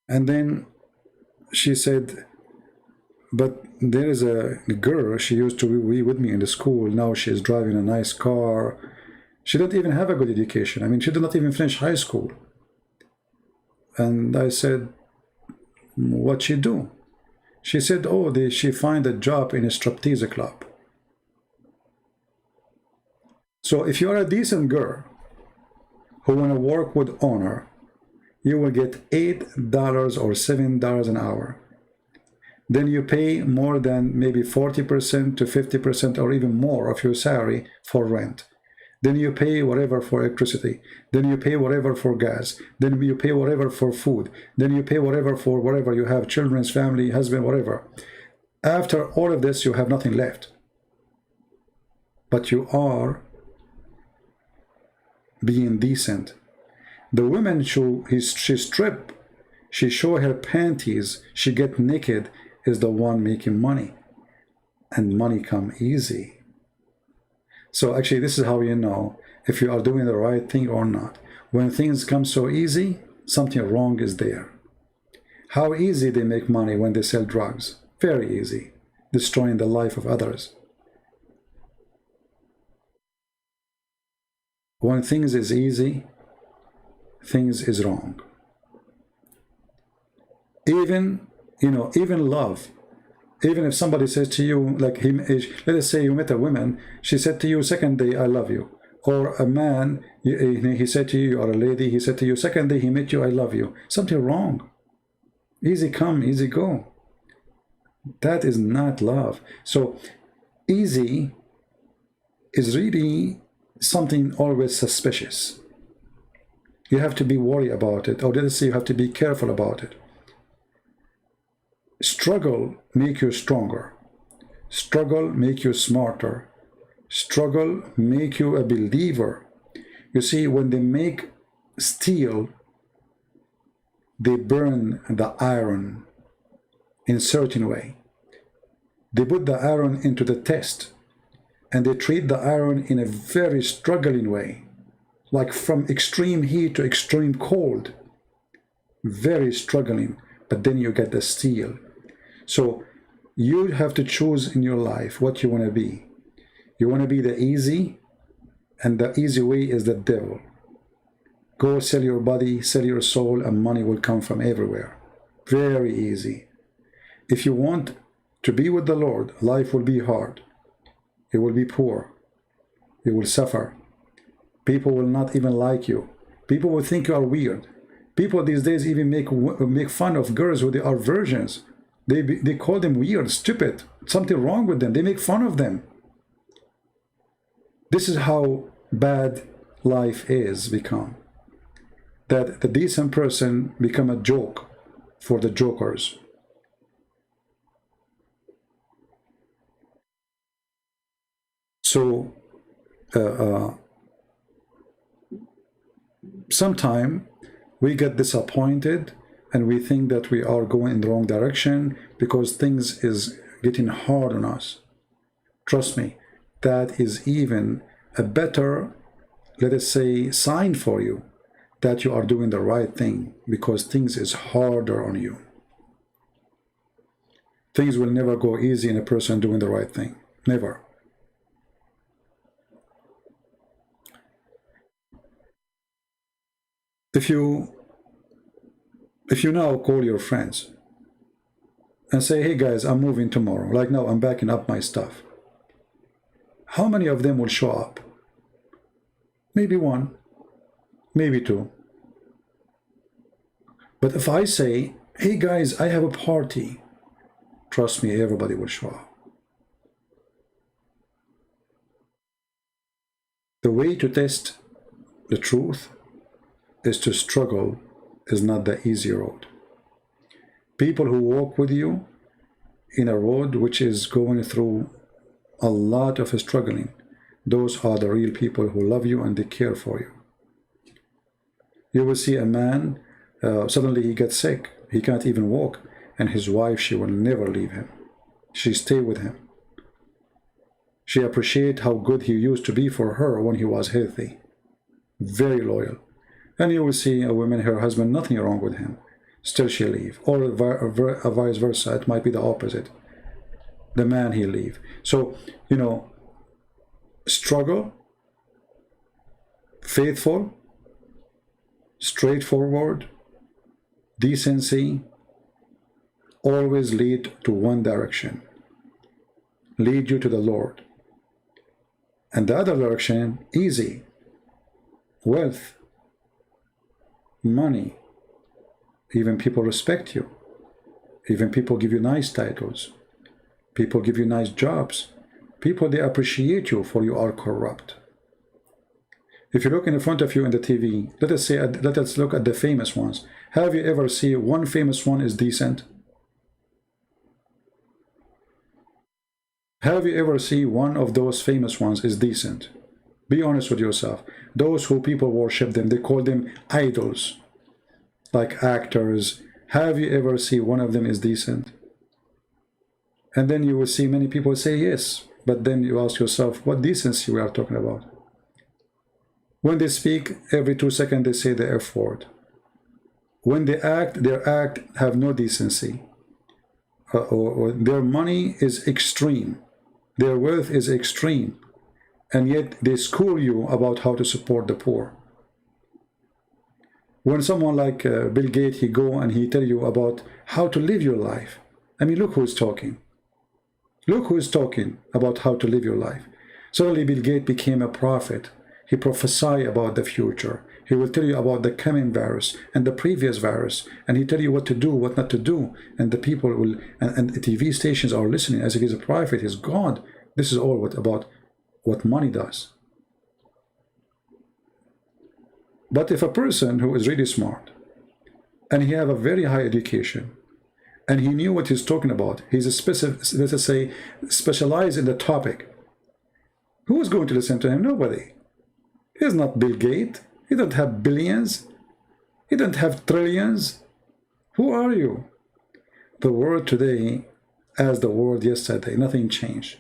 And then she said, but there is a girl, she used to be with me in the school, now she's driving a nice car. She didn't even have a good education. I mean, she did not even finish high school. And I said, what'd she do? She said, oh, she find a job in a striptease club. So if you are a decent girl who want to work with honor, you will get $8 or $7 an hour. Then you pay more than maybe 40% to 50% or even more of your salary for rent. Then you pay whatever for electricity. Then you pay whatever for gas. Then you pay whatever for food. Then you pay whatever for whatever you have, children's, family, husband, whatever. After all of this, you have nothing left. But you are being decent. The woman, she strip, she show her panties, she get naked, is the one making money. And money come easy. So actually, this is how you know if you are doing the right thing or not. When things come so easy, something wrong is there. How easy they make money when they sell drugs. Very easy. Destroying the life of others. When things is easy, things is wrong. Even, even love. Even if somebody says to you, like let us say you met a woman, she said to you, second day, I love you. Or a man, he said to you, or a lady, he said to you, second day he met you, I love you. Something wrong. Easy come, easy go. That is not love. So easy is really something always suspicious. You have to be worried about it, or let us say you have to be careful about it. Struggle make you stronger. Struggle make you smarter. Struggle make you a believer. You see, when they make steel, they burn the iron in a certain way. They put the iron into the test, and they treat the iron in a very struggling way, like from extreme heat to extreme cold. Very struggling, but then you get the steel. So you have to choose in your life what you want to be. You want to be the easy, and the easy way is the devil. Go sell your body, sell your soul, and money will come from everywhere. Very easy. If you want to be with the Lord, life will be hard. You will be poor. You will suffer. People will not even like you. People will think you are weird. People these days even make fun of girls who they are virgins. They call them weird, stupid, something wrong with them. They make fun of them. This is how bad life is become. That the decent person become a joke for the jokers. So, sometime we get disappointed and we think that we are going in the wrong direction because things is getting hard on us. Trust me, that is even a better, let us say, sign for you that you are doing the right thing, because things is harder on you. Things will never go easy in a person doing the right thing. Never. If you now call your friends and say, hey guys, I'm moving tomorrow. Like now, I'm backing up my stuff. How many of them will show up? Maybe one, maybe two. But if I say, hey guys, I have a party, trust me, everybody will show up. The way to test the truth is to struggle, is not the easy road. People who walk with you in a road which is going through a lot of struggling, those are the real people who love you and they care for you. You will see a man, suddenly he gets sick, he can't even walk, and his wife, she will never leave him. She stay with him. She appreciates how good he used to be for her when he was healthy. very loyal. And you will see a woman, her husband, nothing wrong with him, still she leave. Or vice versa, it might be the opposite. The man, he leave. So, you know, struggle, faithful, straightforward, decency, always lead to one direction. Lead you to the Lord. And the other direction, easy. Wealth, money, even people respect you. Even people give you nice titles. People give you nice jobs. People, they appreciate you for you are corrupt. If you look in front of you in the TV, let us look at the famous ones. Have you ever seen one famous one is decent? Have you ever seen one of those famous ones is decent? Be honest with yourself. Those who people worship them, they call them idols, like actors. Have you ever seen one of them is decent? And then you will see many people say yes, but then you ask yourself, what decency we are talking about? When they speak, every 2 seconds they say the F word. When they act, their act have no decency. Or their money is extreme. Their wealth is extreme. And yet they school you about how to support the poor. When someone like Bill Gates, he go and he tell you about how to live your life. I mean, look who is talking. Look who is talking about how to live your life. Suddenly Bill Gates became a prophet. He prophesied about the future. He will tell you about the coming virus and the previous virus, and he tell you what to do, what not to do. And the people will, and the TV stations are listening as if he's a prophet, he's God. This is all about what money does. But if a person who is really smart, and he have a very high education, and he knew what he's talking about, he's a let's just say, specialized in the topic, who is going to listen to him? Nobody. He's not Bill Gates. He don't have billions. He don't have trillions. Who are you? The world today, as the world yesterday, nothing changed.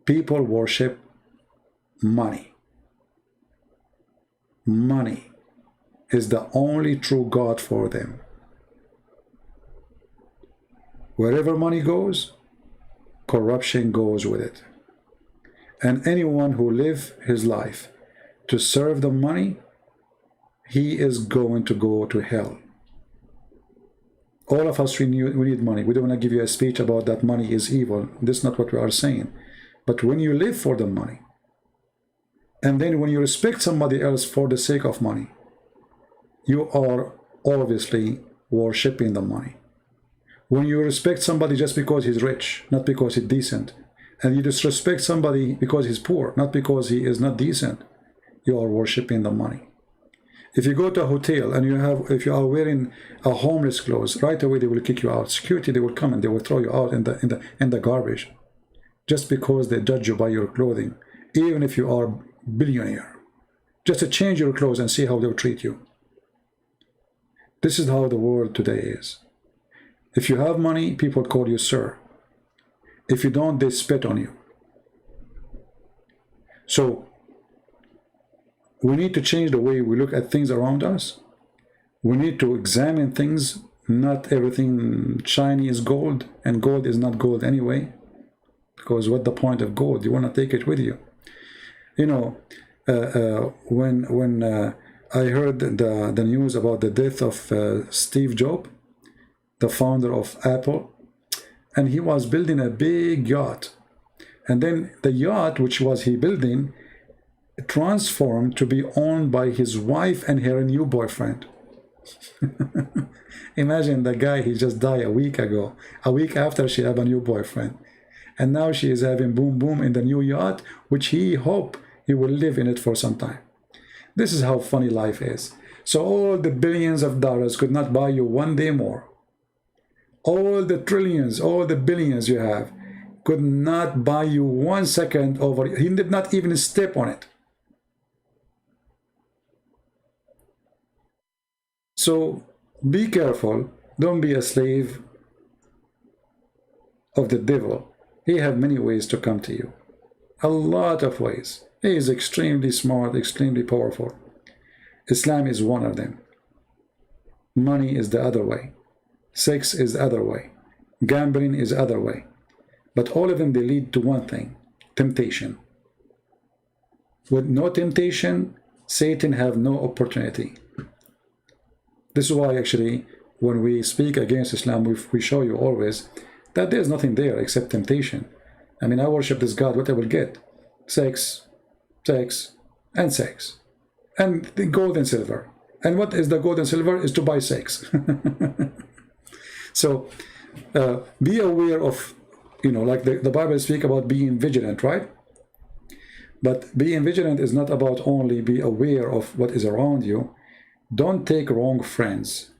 People worship money. Money is the only true God for them. Wherever money goes, corruption goes with it. And anyone who lives his life to serve the money, he is going to go to hell. All of us, we need money. We don't want to give you a speech about that money is evil. This is not what we are saying. But when you live for the money, and then when you respect somebody else for the sake of money, you are obviously worshipping the money. When you respect somebody just because he's rich, not because he's decent, and you disrespect somebody because he's poor, not because he is not decent, you are worshipping the money. If you go to a hotel and if you are wearing a homeless clothes, right away they will kick you out. Security, they will come and they will throw you out in the garbage, just because they judge you by your clothing, even if you are billionaire. Just to change your clothes and see how they'll treat you. This is how the world today is. If you have money, people call you sir. If you don't, they spit on you. So we need to change the way we look at things around us. We need to examine things. Not everything shiny is gold, and gold is not gold anyway. Because what the point of gold? You want to take it with you. You know, when I heard the news about the death of Steve Jobs, the founder of Apple, and he was building a big yacht, and then the yacht which was he building transformed to be owned by his wife and her new boyfriend. Imagine the guy, he just died a week ago, a week after she had a new boyfriend, and now she is having boom boom in the new yacht, which he hope he will live in it for some time. This is how funny life is. So all the billions of dollars could not buy you one day more. All the trillions, all the billions you have could not buy you 1 second over. He did not even step on it. So be careful. Don't be a slave of the devil. He have many ways to come to you. A lot of ways. He is extremely smart, extremely powerful. Islam is one of them. Money is the other way. Sex is the other way. Gambling is the other way. But all of them, they lead to one thing: temptation. With no temptation, Satan have no opportunity. This is why actually when we speak against Islam, we show you always that there's nothing there except temptation. I mean, I worship this God, what I will get? Sex, sex, and sex. And the gold and silver. And what is the gold and silver? Is to buy sex. So be aware of, like the Bible speaks about being vigilant, right? But being vigilant is not about only be aware of what is around you. Don't take wrong friends.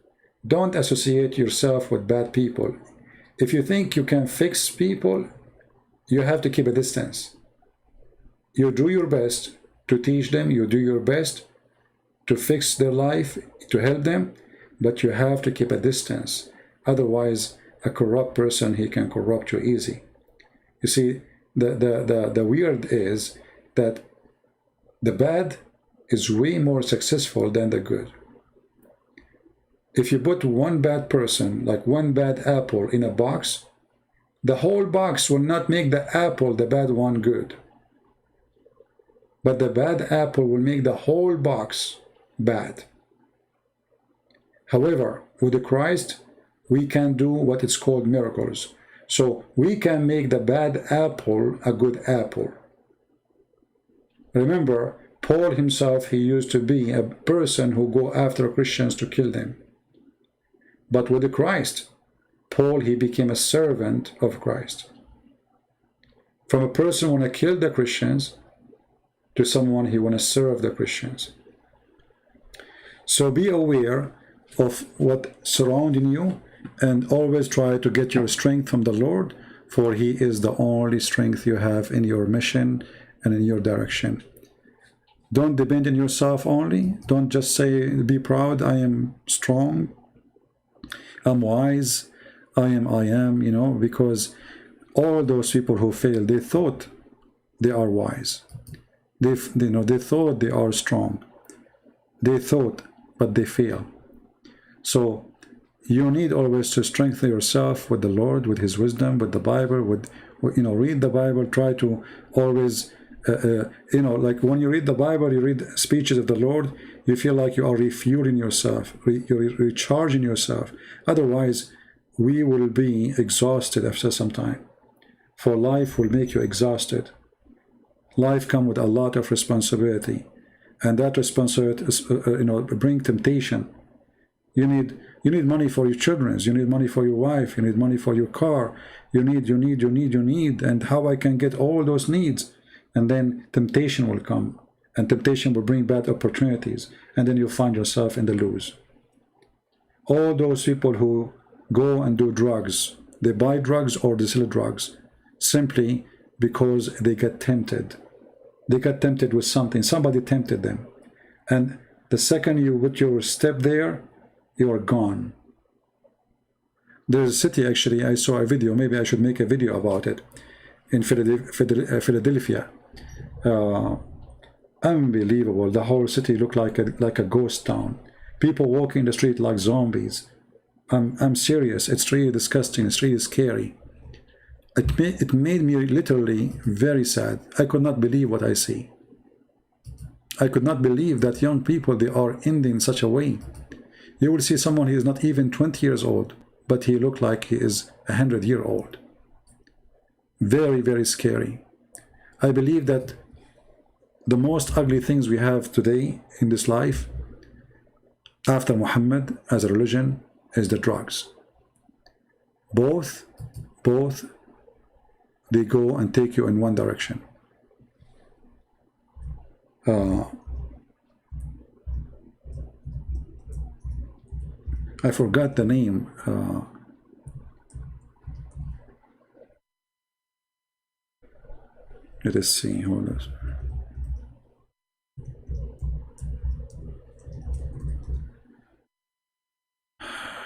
Don't associate yourself with bad people. If you think you can fix people, you have to keep a distance. You do your best to teach them. You do your best to fix their life, to help them, but you have to keep a distance. Otherwise, a corrupt person, he can corrupt you easy. You see, the weird is that the bad is way more successful than the good. If you put one bad person, like one bad apple, in a box, the whole box will not make the apple, the bad one, good. But the bad apple will make the whole box bad. However, with the Christ, we can do what is called miracles. So we can make the bad apple a good apple. Remember, Paul himself, he used to be a person who go after Christians to kill them. But with the Christ, Paul, he became a servant of Christ. From a person who want to kill the Christians to someone he want to serve the Christians. So be aware of what surrounding you, and always try to get your strength from the Lord, for he is the only strength you have in your mission and in your direction. Don't depend on yourself only. Don't just say, be proud, I am strong, I'm wise, I am, because all those people who failed, they thought they are wise. They thought they are strong. They thought, but they fail. So you need always to strengthen yourself with the Lord, with his wisdom, with the Bible, read the Bible, try to always, like when you read the Bible, you read speeches of the Lord, you feel like you are refueling yourself, you're recharging yourself. Otherwise, we will be exhausted after some time. For life will make you exhausted. Life comes with a lot of responsibility, and that responsibility is, bring temptation. You need money for your children, you need money for your wife, you need money for your car, you need, and how I can get all those needs. And then temptation will come, and temptation will bring bad opportunities, and then you'll find yourself in the lose. All those people who go and do drugs, they buy drugs or they sell drugs, simply because they get tempted. They got tempted with something, somebody tempted them. And the second you put your step there, you are gone. There's a city, actually, I saw a video, maybe I should make a video about it, in Philadelphia. Unbelievable. The whole city looked like a ghost town. People walking the street like zombies. I'm serious. It's really disgusting. It's really scary. It made me literally very sad. I could not believe what I see. I could not believe that young people, they are ending in such a way. You will see someone who is not even 20 years old, but he looked like he is 100-year-old. Very, very scary. I believe that the most ugly things we have today in this life, after Muhammad as a religion, is the drugs. Both, they go and take you in one direction. I forgot the name. Let us see. Hold on.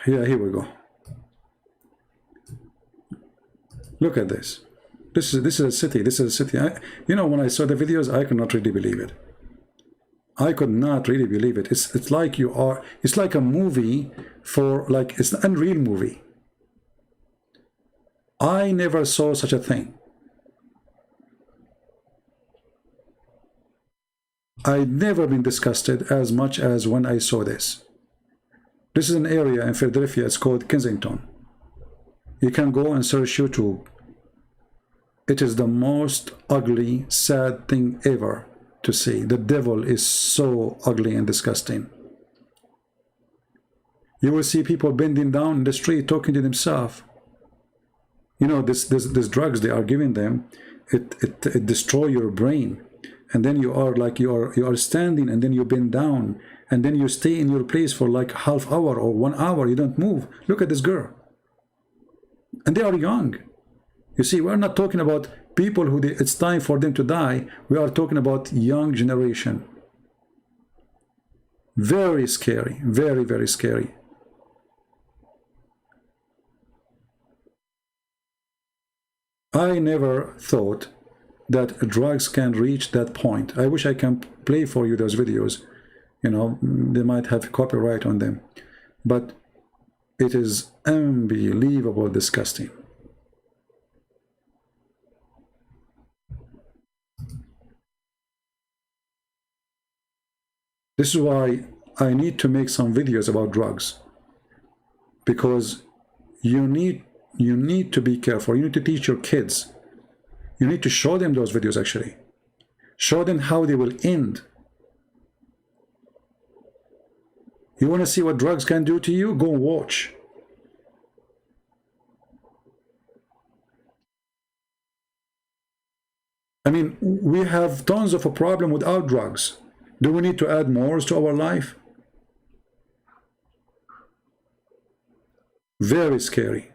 Yeah, here we go. Look at this. This is a city. This is a city. You know, when I saw the videos, I could not really believe it. I could not really believe it. It's like you are. It's like a movie for like it's an unreal movie. I never saw such a thing. I'd never been disgusted as much as when I saw this. This is an area in Philadelphia. It's called Kensington. You can go and search YouTube. It is the most ugly, sad thing ever to see. The devil is so ugly and disgusting. You will see people bending down in the street talking to themselves. You know, this drugs they are giving them, it destroys your brain. And then you are like you are standing, and then you bend down, and then you stay in your place for like half hour or 1 hour. You don't move. Look at this girl. And they are young. You see, we're not talking about people who it's time for them to die. We are talking about young generation. Very scary. Very, very scary. I never thought that drugs can reach that point. I wish I can play for you those videos. You know, they might have copyright on them. But it is unbelievable disgusting. This is why I need to make some videos about drugs. Because you need to be careful. You need to teach your kids. You need to show them those videos actually. Show them how they will end. You want to see what drugs can do to you? Go and watch. I mean, we have tons of a problem without drugs. Do we need to add more to our life? Very scary.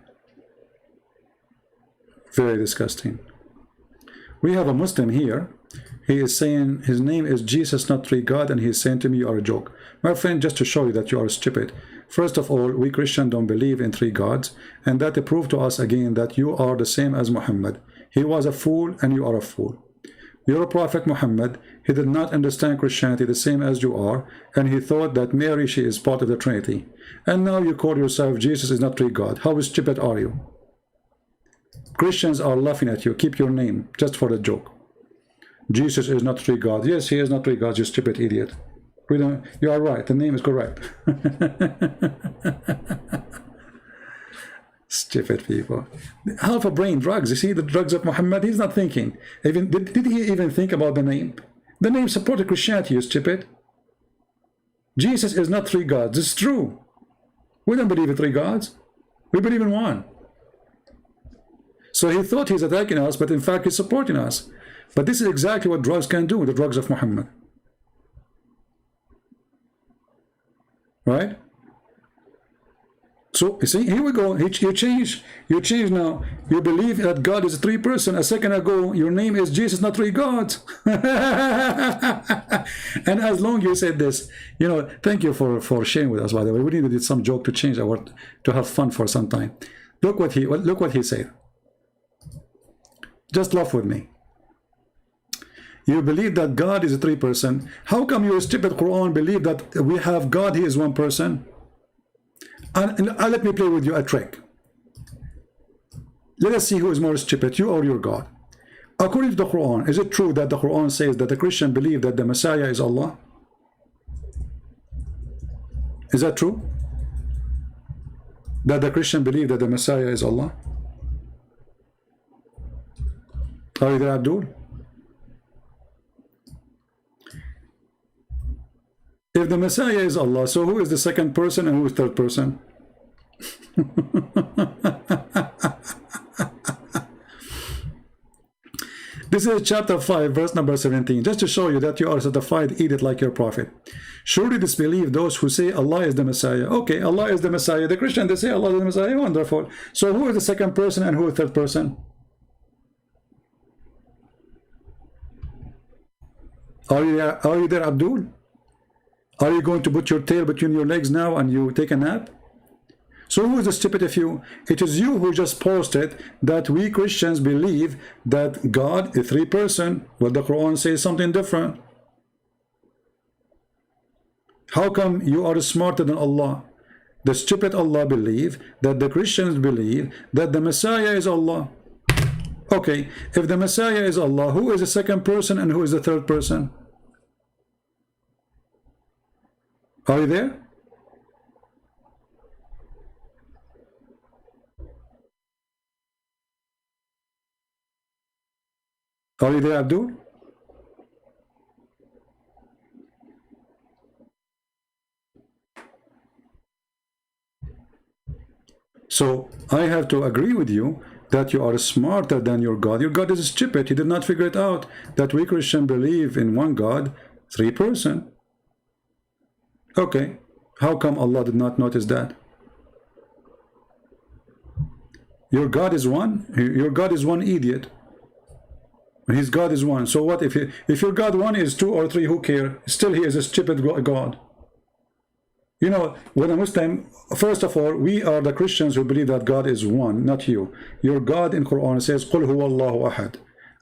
Very disgusting. We have a Muslim here. He is saying his name is Jesus, not three God, and he is saying to me, you are a joke. My friend, just to show you that you are stupid. First of all, we Christians don't believe in three gods, and that proved to us again that you are the same as Muhammad. He was a fool, and you are a fool. Your prophet Muhammad, he did not understand Christianity the same as you are, and he thought that Mary, she is part of the Trinity. And now you call yourself Jesus is not three God. How stupid are you? Christians are laughing at you. Keep your name, just for the joke. Jesus is not three gods. Yes, he is not three gods, you stupid idiot. You are right, the name is correct. Stupid people. Half a brain, drugs. You see the drugs of Muhammad, he's not thinking. Did he even think about the name? The name supported Christianity, you stupid. Jesus is not three gods. It's true. We don't believe in three gods. We believe in one. So he thought he's attacking us, but in fact he's supporting us. But this is exactly what drugs can do, the drugs of Muhammad. Right? So, you see, here we go. You change now. You believe that God is a three person. A second ago, your name is Jesus, not three gods. And as long you said this, you know, thank you for sharing with us, by the way. We needed some joke to change to have fun for some time. Look what he said. Just laugh with me. You believe that God is a three person. How come your stupid Quran believe that we have God, he is one person? And let me play with you a trick. Let us see who is more stupid, you or your God. According to the Quran, is it true that the Quran says that the Christian believe that the Messiah is Allah? Is that true? That the Christian believe that the Messiah is Allah? Are you there, Abdul? If the Messiah is Allah, so who is the second person and who is the third person? This is chapter 5, verse number 17, just to show you that you are a certified idiot like your prophet. Surely disbelieve those who say Allah is the Messiah. Okay, Allah is the Messiah. The Christian, they say Allah is the Messiah. Wonderful. So who is the second person and who is the third person? Are you there, Abdul? Are you going to put your tail between your legs now and you take a nap? So who is the stupid of you? It is you who just posted that we Christians believe that God is three person, but the Quran says something different. How come you are smarter than Allah? The stupid Allah believe that the Christians believe that the Messiah is Allah. Okay, if the Messiah is Allah, who is the second person and who is the third person? Are you there? Are you there, Abdul? So I have to agree with you that you are smarter than your God. Your God is stupid. He did not figure it out that we Christians believe in one God, three person. Okay, how come Allah did not notice that? Your God is one. Your God is one idiot. His God is one. So what if your God one is two or three? Who care? Still, he is a stupid God. You know, when a Muslim, first of all, we are the Christians who believe that God is one, not you. Your God in Quran says, "Qul huwa Allahu ahad."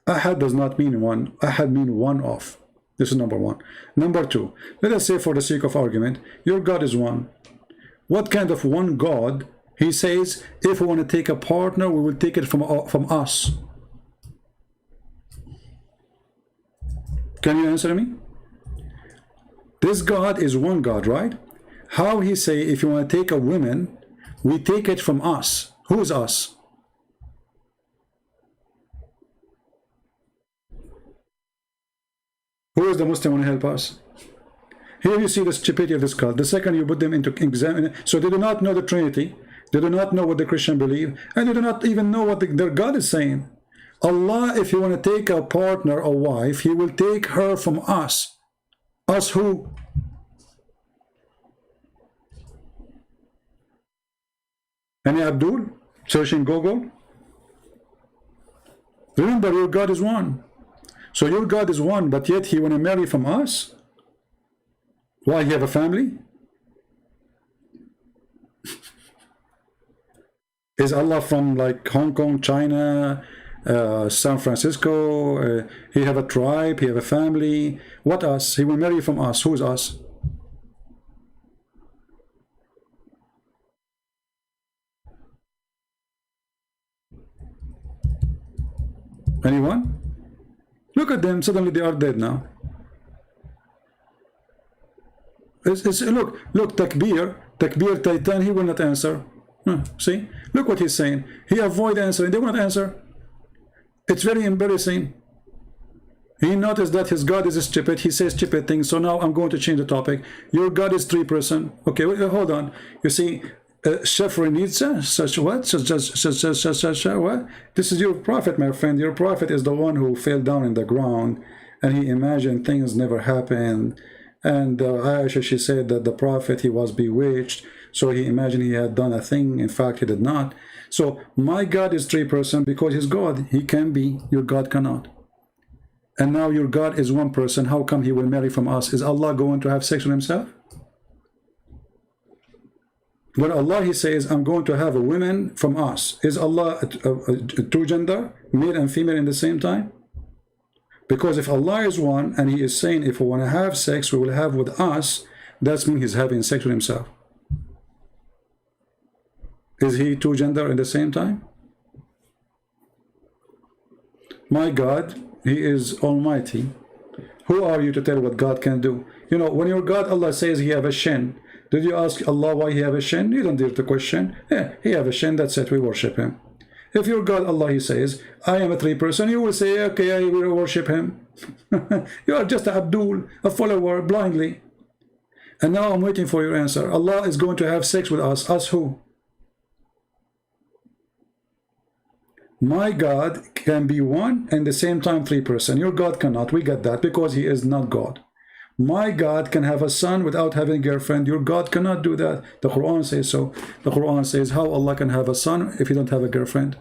Ahad does not mean one. Ahad means one of. This is number one. Number two, let us say for the sake of argument, your God is one. What kind of one God? He says, if we want to take a partner, we will take it from us. Can you answer me? This God is one God, right? How he say, if you want to take a woman, we take it from us. Who is us? Who is the Muslim want to help us? Here you see the stupidity of this God. The second you put them into examine, so they do not know the Trinity, they do not know what the Christian believe, and they do not even know what their God is saying. Allah, if you want to take a partner, a wife, he will take her from us. Us who? Any Abdul? Searching Google? Remember, your God is one. So your God is one, but yet he want to marry from us? Why, he have a family? Is Allah from like Hong Kong, China, San Francisco? He have a tribe, he have a family. What us? He will marry from us. Who's us? Anyone? Look at them, suddenly they are dead now. Look, Takbir Titan, he will not answer. See? Look what he's saying. He avoid answering, they will not answer. It's very embarrassing. He noticed that his God is stupid, he says stupid things, so now I'm going to change the topic. Your God is three person. Okay, wait, hold on. You see, Shefrenitza, such what? Such what? This is your prophet, my friend. Your prophet is the one who fell down in the ground and he imagined things never happened. And Aisha, she said that the prophet, he was bewitched, so he imagined he had done a thing. In fact, he did not. So my God is three person because he's God. He can be, your God cannot. And now your God is one person. How come he will marry from us? Is Allah going to have sex with himself? When Allah, he says, I'm going to have a woman from us. Is Allah a two gender, male and female in the same time? Because if Allah is one and he is saying if we want to have sex, we will have with us, that means he's having sex with himself. Is he two gender in the same time? My God, he is almighty. Who are you to tell what God can do? You know, when your God, Allah says he have a shin, did you ask Allah why he have a shin? You don't dare to question. Yeah, he have a shin, that's it, we worship him. If your God, Allah, he says, I am a three person, you will say, okay, I will worship him. You are just a Abdul, a follower, blindly. And now I'm waiting for your answer. Allah is going to have sex with us. Us who? My God can be one and the same time three person. Your God cannot. We get that because he is not God. My God can have a son without having a girlfriend. Your God cannot do that. The Quran says so. The Quran says how Allah can have a son if he don't have a girlfriend.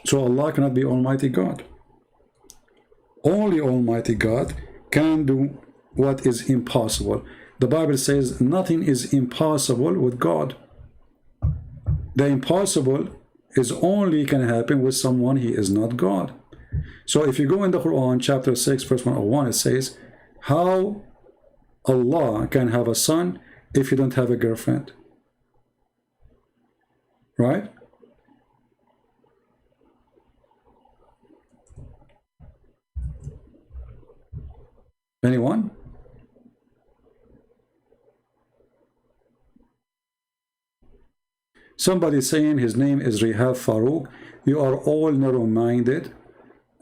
So Allah cannot be Almighty God. Only Almighty God can do what is impossible. The Bible says nothing is impossible with God. The impossible is only can happen with someone he is not God. So if you go in the Quran, chapter 6, verse 101, it says, how Allah can have a son if you don't have a girlfriend? Right? Anyone? Somebody saying his name is Rihab Farouk. You are all narrow-minded,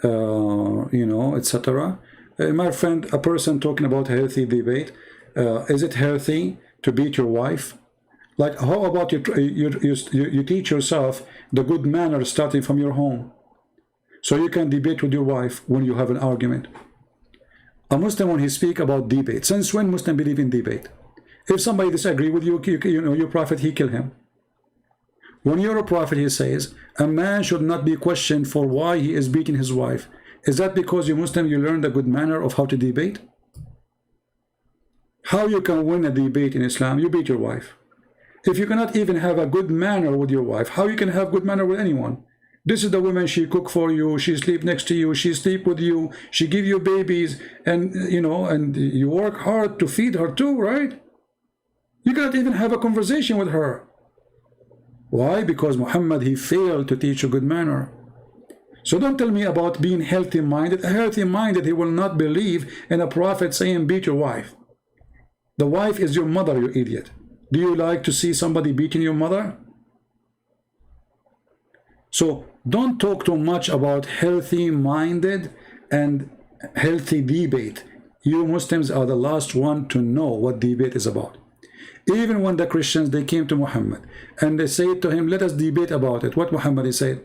you know, etc. My friend, a person talking about healthy debate. Is it healthy to beat your wife? Like, how about you teach yourself the good manners starting from your home, so you can debate with your wife when you have an argument. A Muslim, when he speak about debate, since when Muslim believe in debate? If somebody disagree with you, you know, your prophet, he kill him. When you're a prophet, he says, a man should not be questioned for why he is beating his wife. Is that because you Muslim, you learned a good manner of how to debate? How you can win a debate in Islam? You beat your wife. If you cannot even have a good manner with your wife, how you can have good manner with anyone? This is the woman, she cook for you, she sleep next to you, she sleep with you, she give you babies, and you know, and you work hard to feed her too, right? You cannot even have a conversation with her. Why? Because Muhammad, he failed to teach a good manner. So don't tell me about being healthy-minded. Healthy-minded, he will not believe in a prophet saying beat your wife. The wife is your mother, you idiot. Do you like to see somebody beating your mother? So don't talk too much about healthy-minded and healthy debate. You Muslims are the last one to know what debate is about. Even when the Christians, they came to Muhammad and they said to him, let us debate about it. What Muhammad, he said,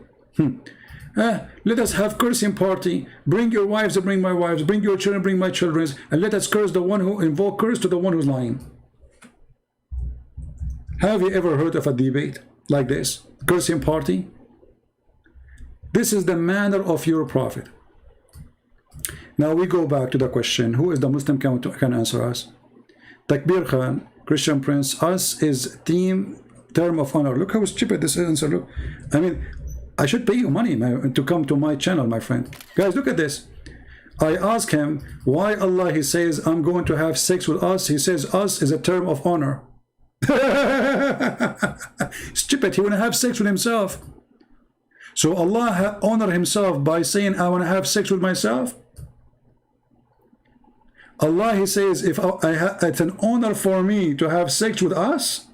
let us have cursing party. Bring your wives and bring my wives. Bring your children, bring my children. And let us curse the one who invoke curse to the one who's lying. Have you ever heard of a debate like this? Cursing party? This is the manner of your prophet. Now we go back to the question, who is the Muslim can answer us? Takbir Khan, Christian Prince, us is term of honor. Look how stupid this is. Look, I mean, I should pay you money to come to my channel, my friend. Guys, look at this. I ask him why Allah, he says, I'm going to have sex with us. He says us is a term of honor. Stupid, he want to have sex with himself. So Allah honor himself by saying, I want to have sex with myself. Allah, he says, if it's an honor for me to have sex with us,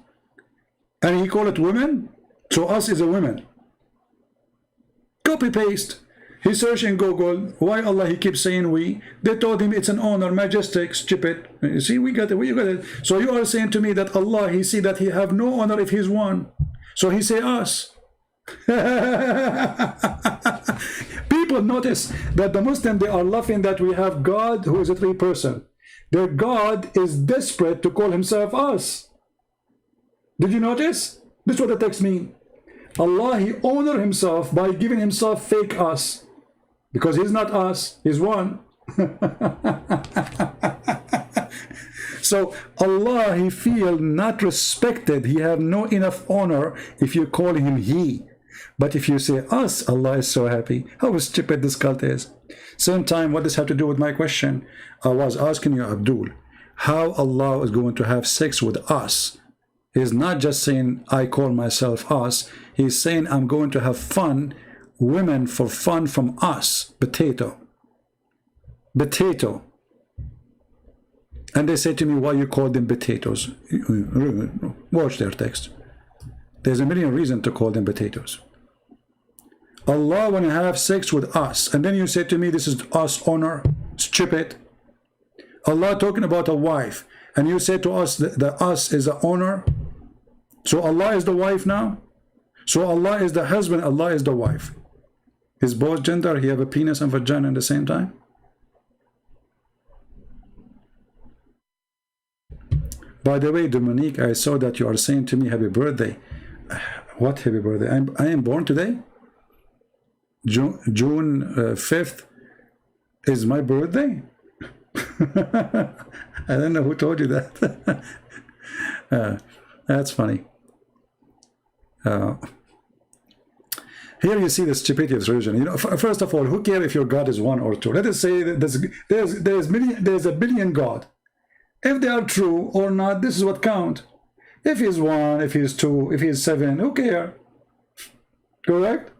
and he call it women, so us is a woman. Copy paste. He searched in Google, why Allah he keeps saying we? They told him it's an honor, majestic, stupid. You see, we got it, we got it. So you are saying to me that Allah, he see that he have no honor if he's one. So he say us. People notice that the Muslim, they are laughing that we have God who is a three-person. Their God is desperate to call himself us. Did you notice? This is what the text means. Allah, he honor himself by giving himself fake us. Because he's not us, he's one. So Allah, he feel not respected. He have no enough honor if you call him he. But if you say us, Allah is so happy. How stupid this cult is. Same time, what does have to do with my question? I was asking you, Abdul, how Allah is going to have sex with us. He's not just saying, I call myself us. He's saying, I'm going to have fun, women for fun from us. Potato. Potato. And they say to me, why you call them potatoes? Watch their text. There's a million reasons to call them potatoes. Allah want to have sex with us. And then you say to me, this is us honor. Stupid. Allah talking about a wife. And you say to us that the us is an honor. So Allah is the wife now. So Allah is the husband. Allah is the wife. Is both gender. He have a penis and vagina at the same time. By the way, Dominique, I saw that you are saying to me happy birthday. What happy birthday? I am born today? June 5th is my birthday? I don't know who told you that. That's funny. Here you see the stupidity of religion. You know, first of all, who cares if your God is one or two? Let us say that there's a billion God. If they are true or not, this is what counts. If he's one, if he's two, if he's seven, who cares? Correct?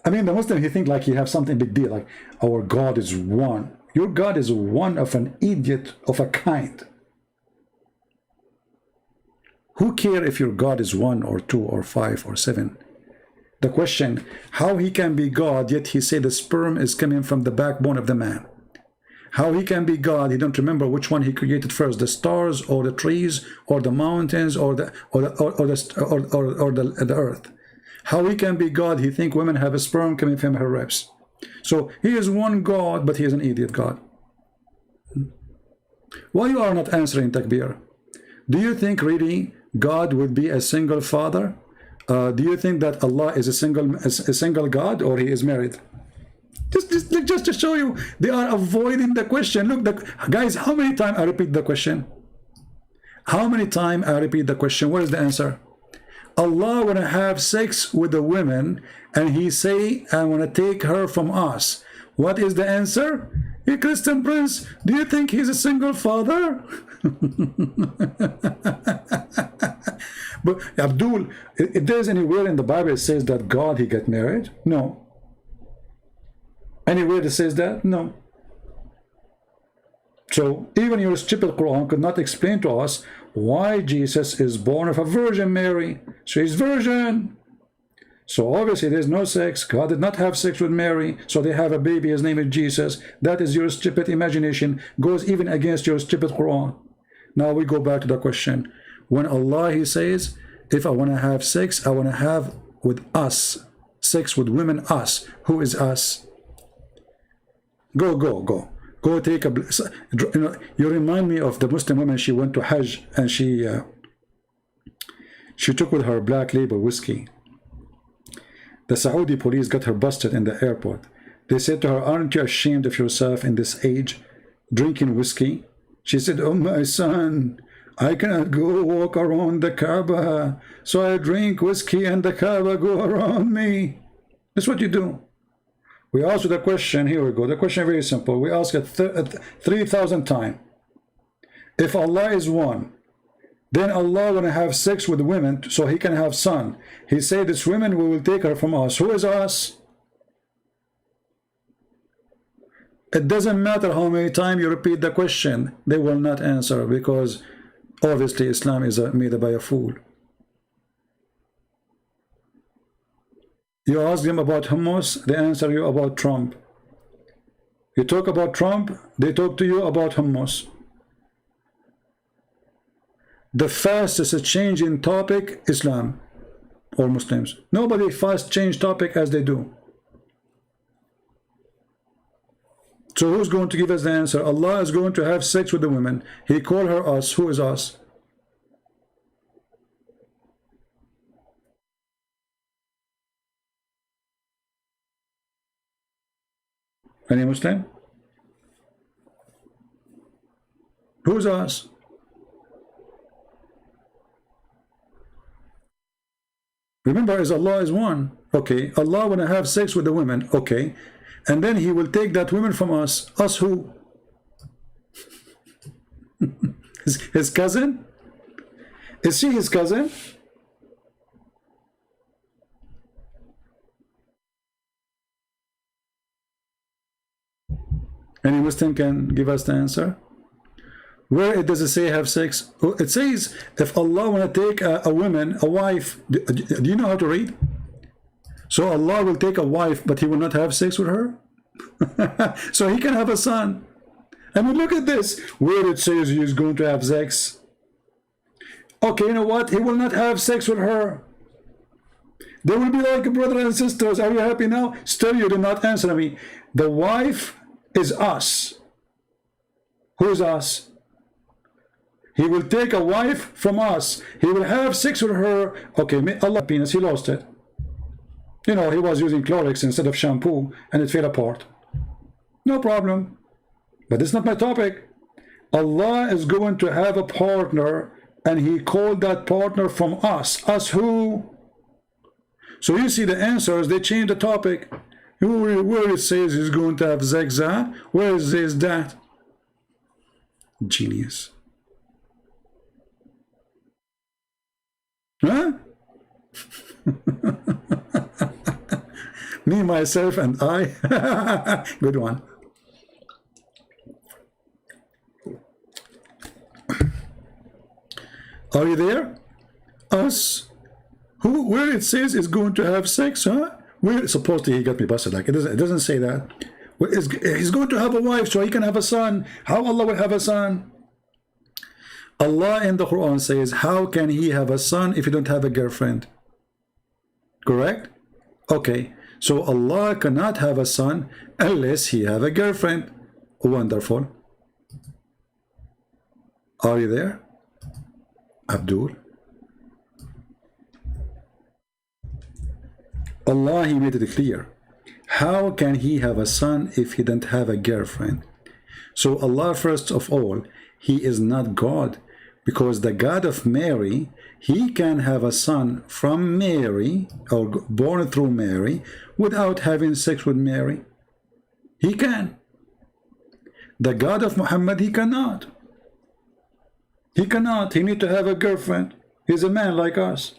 I mean, the Muslim, he think like he have something big deal, like our God is one. Your God is one of an idiot of a kind. Who cares if your God is one or two or five or seven? The question, how he can be God, yet he said the sperm is coming from the backbone of the man. How he can be God, he don't remember which one he created first, the stars or the trees or the mountains or the earth. How he can be God, he think women have a sperm coming from her ribs. So he is one God, but he is an idiot God. Why you are not answering, Takbir? Do you think really God would be a single father? Do you think that Allah is a single God, or he is married? Just to show you, they are avoiding the question. Look, guys, how many times I repeat the question? How many times I repeat the question? What is the answer? Allah want to have sex with the women, and he say, I want to take her from us. What is the answer? Hey, Christian Prince, do you think he's a single father? But Abdul, if there's anywhere in the Bible it says that God, he got married? No. Anywhere that says that? No. So even your stupid Quran could not explain to us why Jesus is born of a Virgin Mary. She's virgin. So obviously there's no sex. God did not have sex with Mary. So they have a baby. His name is Jesus. That is your stupid imagination. Goes even against your stupid Quran. Now we go back to the question. When Allah, he says, if I want to have sex, I want to have with us. Sex with women, us. Who is us? Go take a, you know, you remind me of the Muslim woman. She went to Hajj and she took with her black label whiskey. The Saudi police got her busted in the airport. They said to her, aren't you ashamed of yourself in this age drinking whiskey? She said, oh my son, I cannot go walk around the Kaaba, so I drink whiskey and the Kaaba go around me. That's what you do. We ask the question, here we go. The question is very simple. We ask it 3,000 times. If Allah is one, then Allah want to have sex with women so he can have son. He said, this women, we will take her from us. Who is us? It doesn't matter how many times you repeat the question, they will not answer, because obviously Islam is made by a fool. You ask them about hummus, they answer you about Trump. You talk about Trump, they talk to you about hummus. The fastest change in topic, Islam or Muslims. Nobody fast change topic as they do. So who's going to give us the answer? Allah is going to have sex with the women. He called her us. Who is us? Any Muslim? Who's us? Remember, as Allah is one. Okay, Allah want to have sex with the women. Okay, and then he will take that woman from us. Us who? His cousin? Is she his cousin? Any Muslim can give us the answer? Where it does it say have sex? It says if Allah want to take a woman, a wife. Do you know how to read? So Allah will take a wife, but he will not have sex with her. So he can have a son. I mean, look at this. Where it says he is going to have sex. Okay, you know what? He will not have sex with her. They will be like brothers and sisters. Are you happy now? Still, you did not answer me. The wife is us. Who is us? He will take a wife from us. He will have sex with her. Okay, may Allah penis, he lost it. You know, he was using Clorox instead of shampoo and it fell apart. No problem. But it's not my topic. Allah is going to have a partner and he called that partner from us. Us who? So you see the answers, they change the topic. Where it says he's going to have sex, where it says that? Genius. Huh? Me, myself, and I. Good one. Are you there? Us. Who? Where it says is going to have sex, huh? Where? Supposedly he got me busted. Like it doesn't say that. Well, he's going to have a wife so he can have a son. How Allah will have a son? Allah in the Quran says, how can he have a son if he don't have a girlfriend? Correct? Okay. So Allah cannot have a son unless he have a girlfriend. Wonderful. Are you there? Abdul? Allah, he made it clear. How can he have a son if he doesn't have a girlfriend? So Allah, first of all, he is not God, because the God of Mary, he can have a son from Mary, or born through Mary, without having sex with Mary. He can. The God of Muhammad, he cannot. He cannot. He need to have a girlfriend. He's a man like us.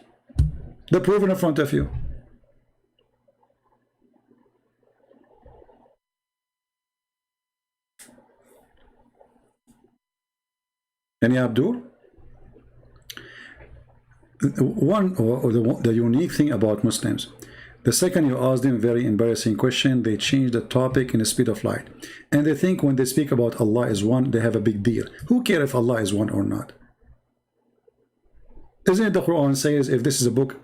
The proof in front of you. Any Abdul? The unique thing about Muslims, the second you ask them a very embarrassing question, they change the topic in the speed of light, and they think when they speak about Allah is one, they have a big deal. Who cares if Allah is one or not? Isn't it the Quran says if this is a book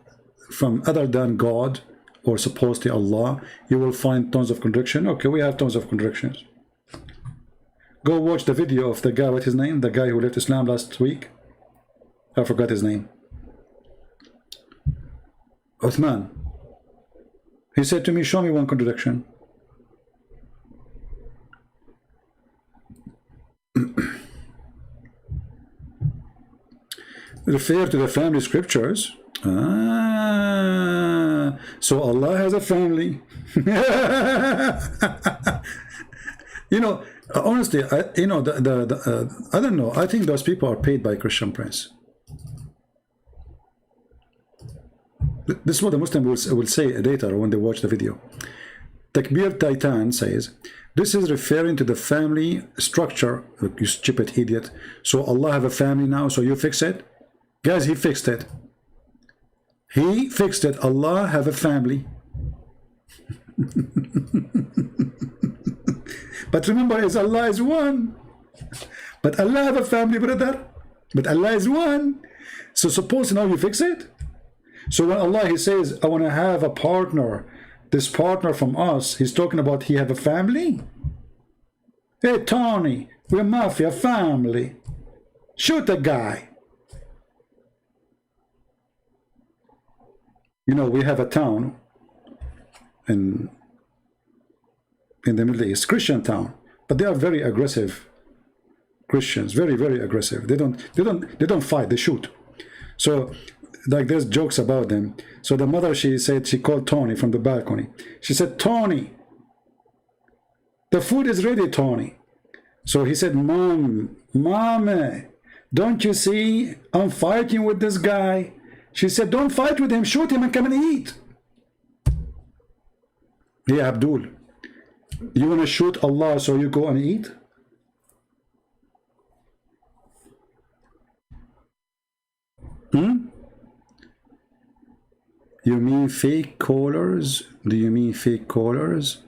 from other than God or supposed to Allah, you will find tons of contradiction? Okay, we have tons of contradictions. Go watch the video of the guy, what's his name? The guy who left Islam last week. I forgot his name. Uthman. He said to me, show me one contradiction. Refer to the family scriptures. Ah, so Allah has a family. You know, honestly, I don't know. I think those people are paid by Christian Prince. This is what the Muslim will say later when they watch the video. Takbir Titan says, this is referring to the family structure. Look, you stupid idiot. So Allah have a family now, so you fix it? Guys, he fixed it. He fixed it. Allah have a family. But remember, Allah is one. But Allah have a family, brother. But Allah is one. So suppose now you fix it. So when Allah, he says, I want to have a partner, this partner from us, he's talking about he have a family. Hey, Tony, we're mafia family. Shoot the guy. You know, we have a town in the Middle East, Christian town, but they are very aggressive Christians, very, very aggressive. They don't fight, they shoot. So like there's jokes about them. So the mother, she said, she called Tony from the balcony. She said, Tony, the food is ready, Tony. So he said, Mommy, don't you see I'm fighting with this guy? She said, don't fight with him, shoot him and come and eat. Yeah, Abdul, you want to shoot Allah so you go and eat? You mean fake callers? Do you mean fake callers?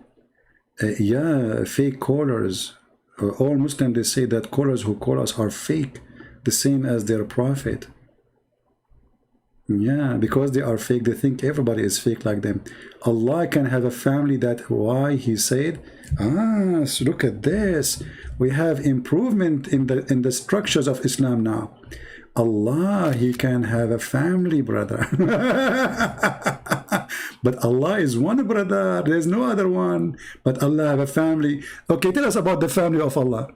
Yeah, fake callers. All Muslims, they say that callers who call us are fake, the same as their prophet. Yeah, because they are fake, they think everybody is fake like them. Allah can have a family. That why he said, so look at this. We have improvement in the structures of Islam now. Allah, he can have a family, brother. But Allah is one, brother. There's no other one. But Allah have a family. Okay, tell us about the family of Allah.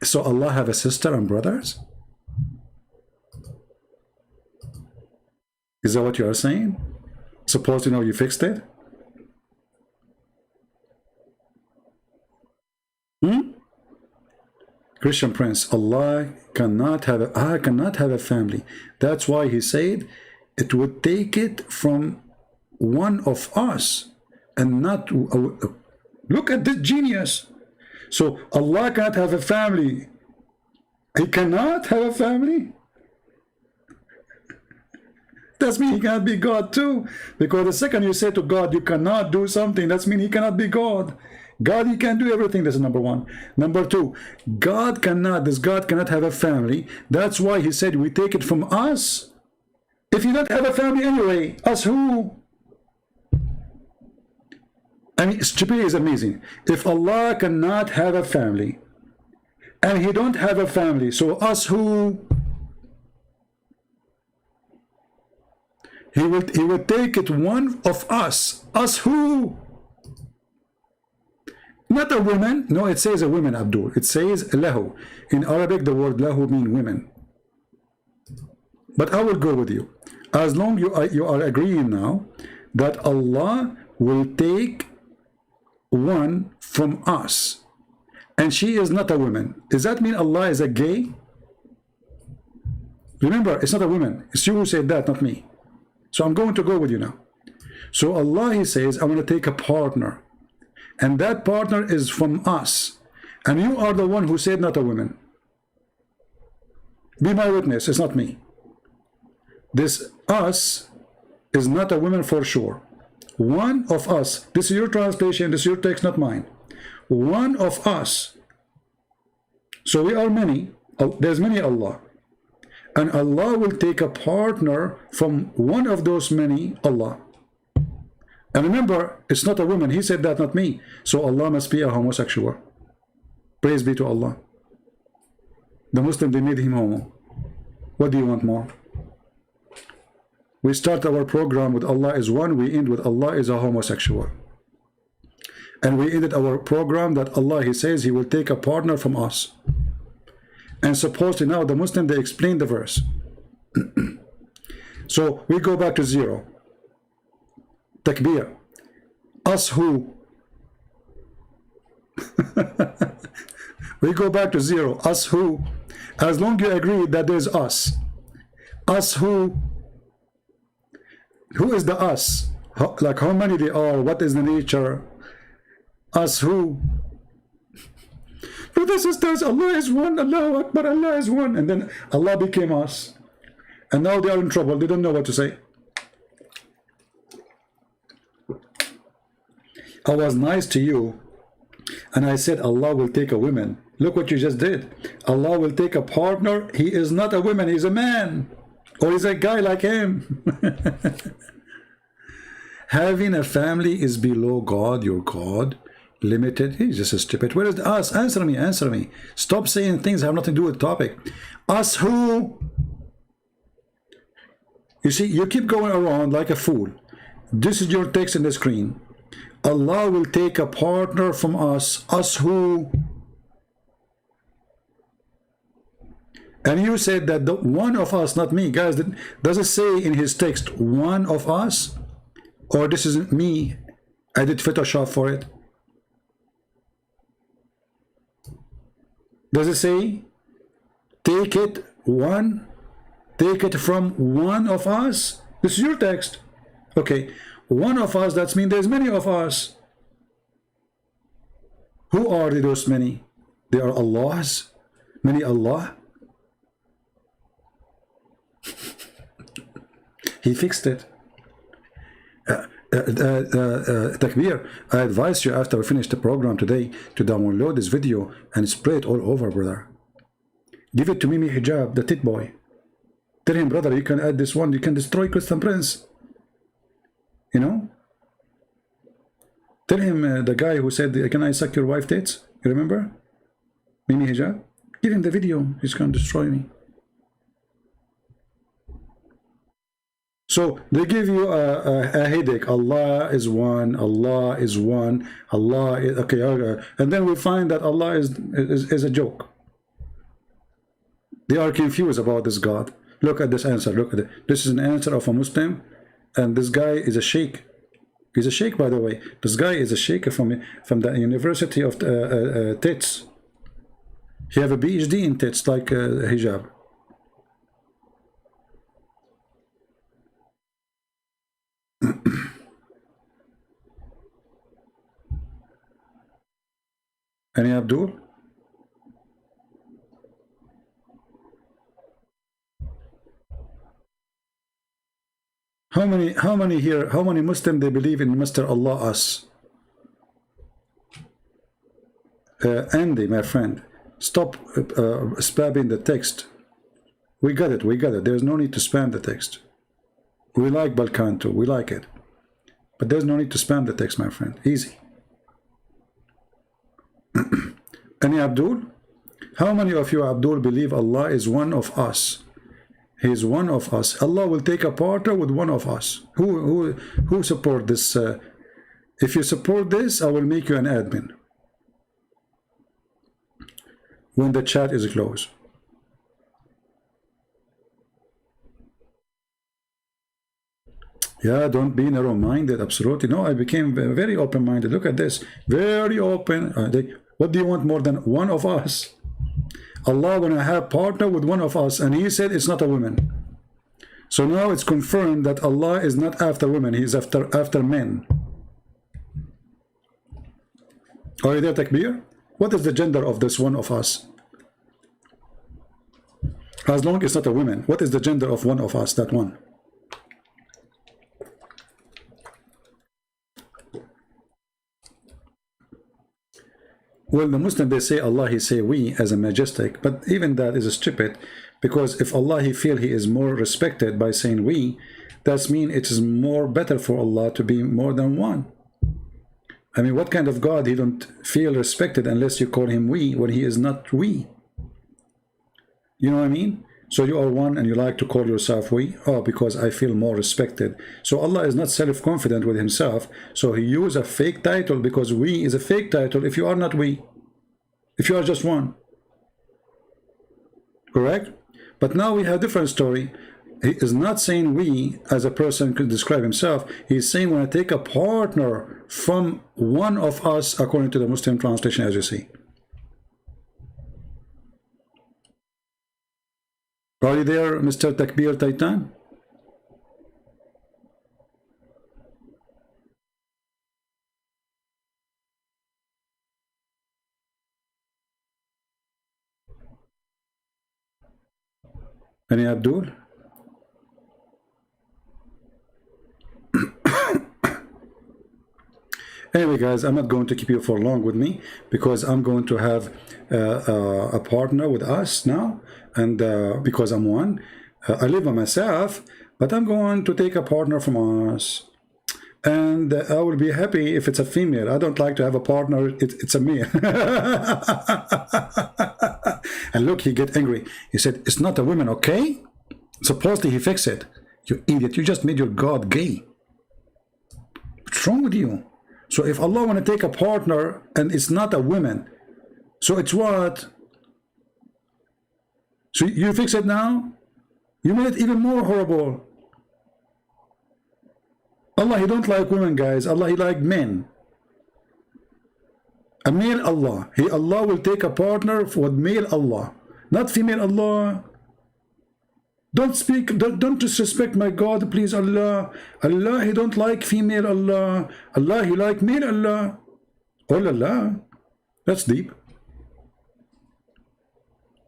So Allah have a sister and brothers? Is that what you are saying? Suppose you fixed it? Christian Prince, I cannot have a family. That's why he said it would take it from one of us and not look at this genius. So Allah cannot have a family. He cannot have a family. That means he cannot be God too. Because the second you say to God, you cannot do something, that means he cannot be God. God, he can do everything. That's number one. Number two, God cannot have a family. That's why he said we take it from us. If you don't have a family anyway, us who? I mean, stupidity is amazing. If Allah cannot have a family, and he don't have a family, so us who? He will take it one of us. Us who? Not a woman. No, it says a woman, Abdul. It says lahu. In Arabic, the word lahu means women. But I will go with you. As long you are agreeing now that Allah will take one from us. And she is not a woman. Does that mean Allah is a gay? Remember, it's not a woman. It's you who said that, not me. So I'm going to go with you now. So Allah, he says, I'm going to take a partner. And that partner is from us. And you are the one who said not a woman. Be my witness, it's not me. This us is not a woman for sure. One of us. This is your translation, this is your text, not mine. One of us. So we are many. There's many Allah. And Allah will take a partner from one of those many Allah. And remember, it's not a woman. He said that, not me. So Allah must be a homosexual. Praise be to Allah. The Muslim, they made him homo. What do you want more? We start our program with Allah is one. We end with Allah is a homosexual. And we ended our program that Allah, he says, he will take a partner from us. And supposedly now the Muslim, they explain the verse. So we go back to zero. Takbir. Us who? We go back to zero. Us who? As long as you agree that there's us. Us who? Who is the us? Like how many they are? What is the nature? Us who? Brothers and sisters, Allah is one, Allahu Akbar, Allah is one. And then Allah became us. And now they are in trouble. They don't know what to say. I was nice to you. And I said, Allah will take a woman. Look what you just did. Allah will take a partner. He is not a woman, he's a man. Or he's a guy like him. Having a family is below God, your God. Limited. He's just a stupid. Where is the us? Answer me, answer me. Stop saying things that have nothing to do with the topic. Us who? You see, you keep going around like a fool. This is your text in the screen. Allah will take a partner from us. Us who? And you said that the one of us, not me. Guys, does it say in his text one of us? Or this isn't me? I did Photoshop for it. Does it say take it one? Take it from one of us? This is your text. Okay. One of us, that means there's many of us. Who are those many? They are Allahs. Many Allah. He fixed it. Takbir, I advise you after we finish the program today to download this video and spray it all over, brother. Give it to Mimi Hijab, the tit boy. Tell him, brother, you can add this one, you can destroy Christian Prince. You know? Tell him, the guy who said, can I suck your wife tits? You remember? Mimi Hijab? Give him the video, he's going to destroy me. So they give you a headache. Allah is one. Allah is one. Allah is okay. And then we find that Allah is a joke. They are confused about this God. Look at this answer. Look at it. This is an answer of a Muslim, and this guy is a sheikh. He's a sheikh, by the way. This guy is a sheikh from the University of Tits. He have a PhD in Tits, like hijab. Any Abdul? How many here, how many Muslims they believe in Mr. Allah us? Andy, my friend, stop spamming the text. We got it, we got it. There's no need to spam the text. We like Balkan too, we like it. But there's no need to spam the text, my friend. Easy. Any Abdul? How many of you, Abdul, believe Allah is one of us? He is one of us. Allah will take a partner with one of us. Who support this? If you support this, I will make you an admin when the chat is closed. Yeah, don't be narrow-minded. Absolutely. No, I became very open-minded. Look at this. Very open. What do you want more than one of us? Allah gonna have partner with one of us, and he said it's not a woman. So now it's confirmed that Allah is not after women, he's after men. Are you there, Takbir? What is the gender of this one of us? As long as it's not a woman, what is the gender of one of us, that one? Well, the Muslim, they say Allah, he say we as a majestic, but even that is stupid, because if Allah, he feel he is more respected by saying we, that means it is more better for Allah to be more than one. I mean, what kind of God he don't feel respected unless you call him we when he is not we? You know what I mean? So you are one and you like to call yourself we? Oh, because I feel more respected. So Allah is not self-confident with himself. So he used a fake title, because we is a fake title if you are not we. If you are just one. Correct? But now we have a different story. He is not saying we as a person could describe himself. He's saying when I take a partner from one of us, according to the Muslim translation, as you see. Are you there, Mr. Takbir Titan? Any Abdul? Anyway, guys, I'm not going to keep you for long with me, because I'm going to have a partner with us now, and because I'm one, I live by myself, but I'm going to take a partner from us, and I will be happy if it's a female. I don't like to have a partner, it's a male. And look, he get angry. He said, it's not a woman, okay? Supposedly he fixed it. You idiot, you just made your God gay. What's wrong with you? So if Allah want to take a partner and it's not a woman, so it's what? So you fix it now? You made it even more horrible. Allah, he don't like women, guys. Allah, he like men. A male Allah. Allah will take a partner with male Allah, not female Allah. Don't speak, don't disrespect my God, please, Allah. Allah, he don't like female Allah. Allah, he like male Allah. Oh la la. That's deep.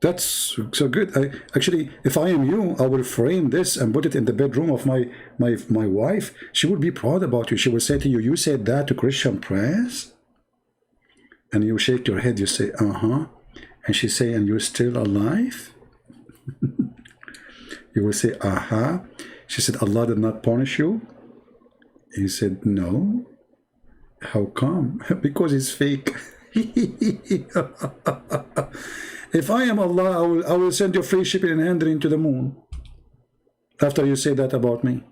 That's so good. Actually, if I am you, I will frame this and put it in the bedroom of my wife. She would be proud about you. She will say to you, you said that to Christian prayers? And you shake your head, you say, uh-huh. And she say, and you're still alive? You will say, aha. She said, Allah did not punish you? He said, no. How come? Because he's fake. If I am Allah, I will send you free shipping and handling to the moon. After you say that about me.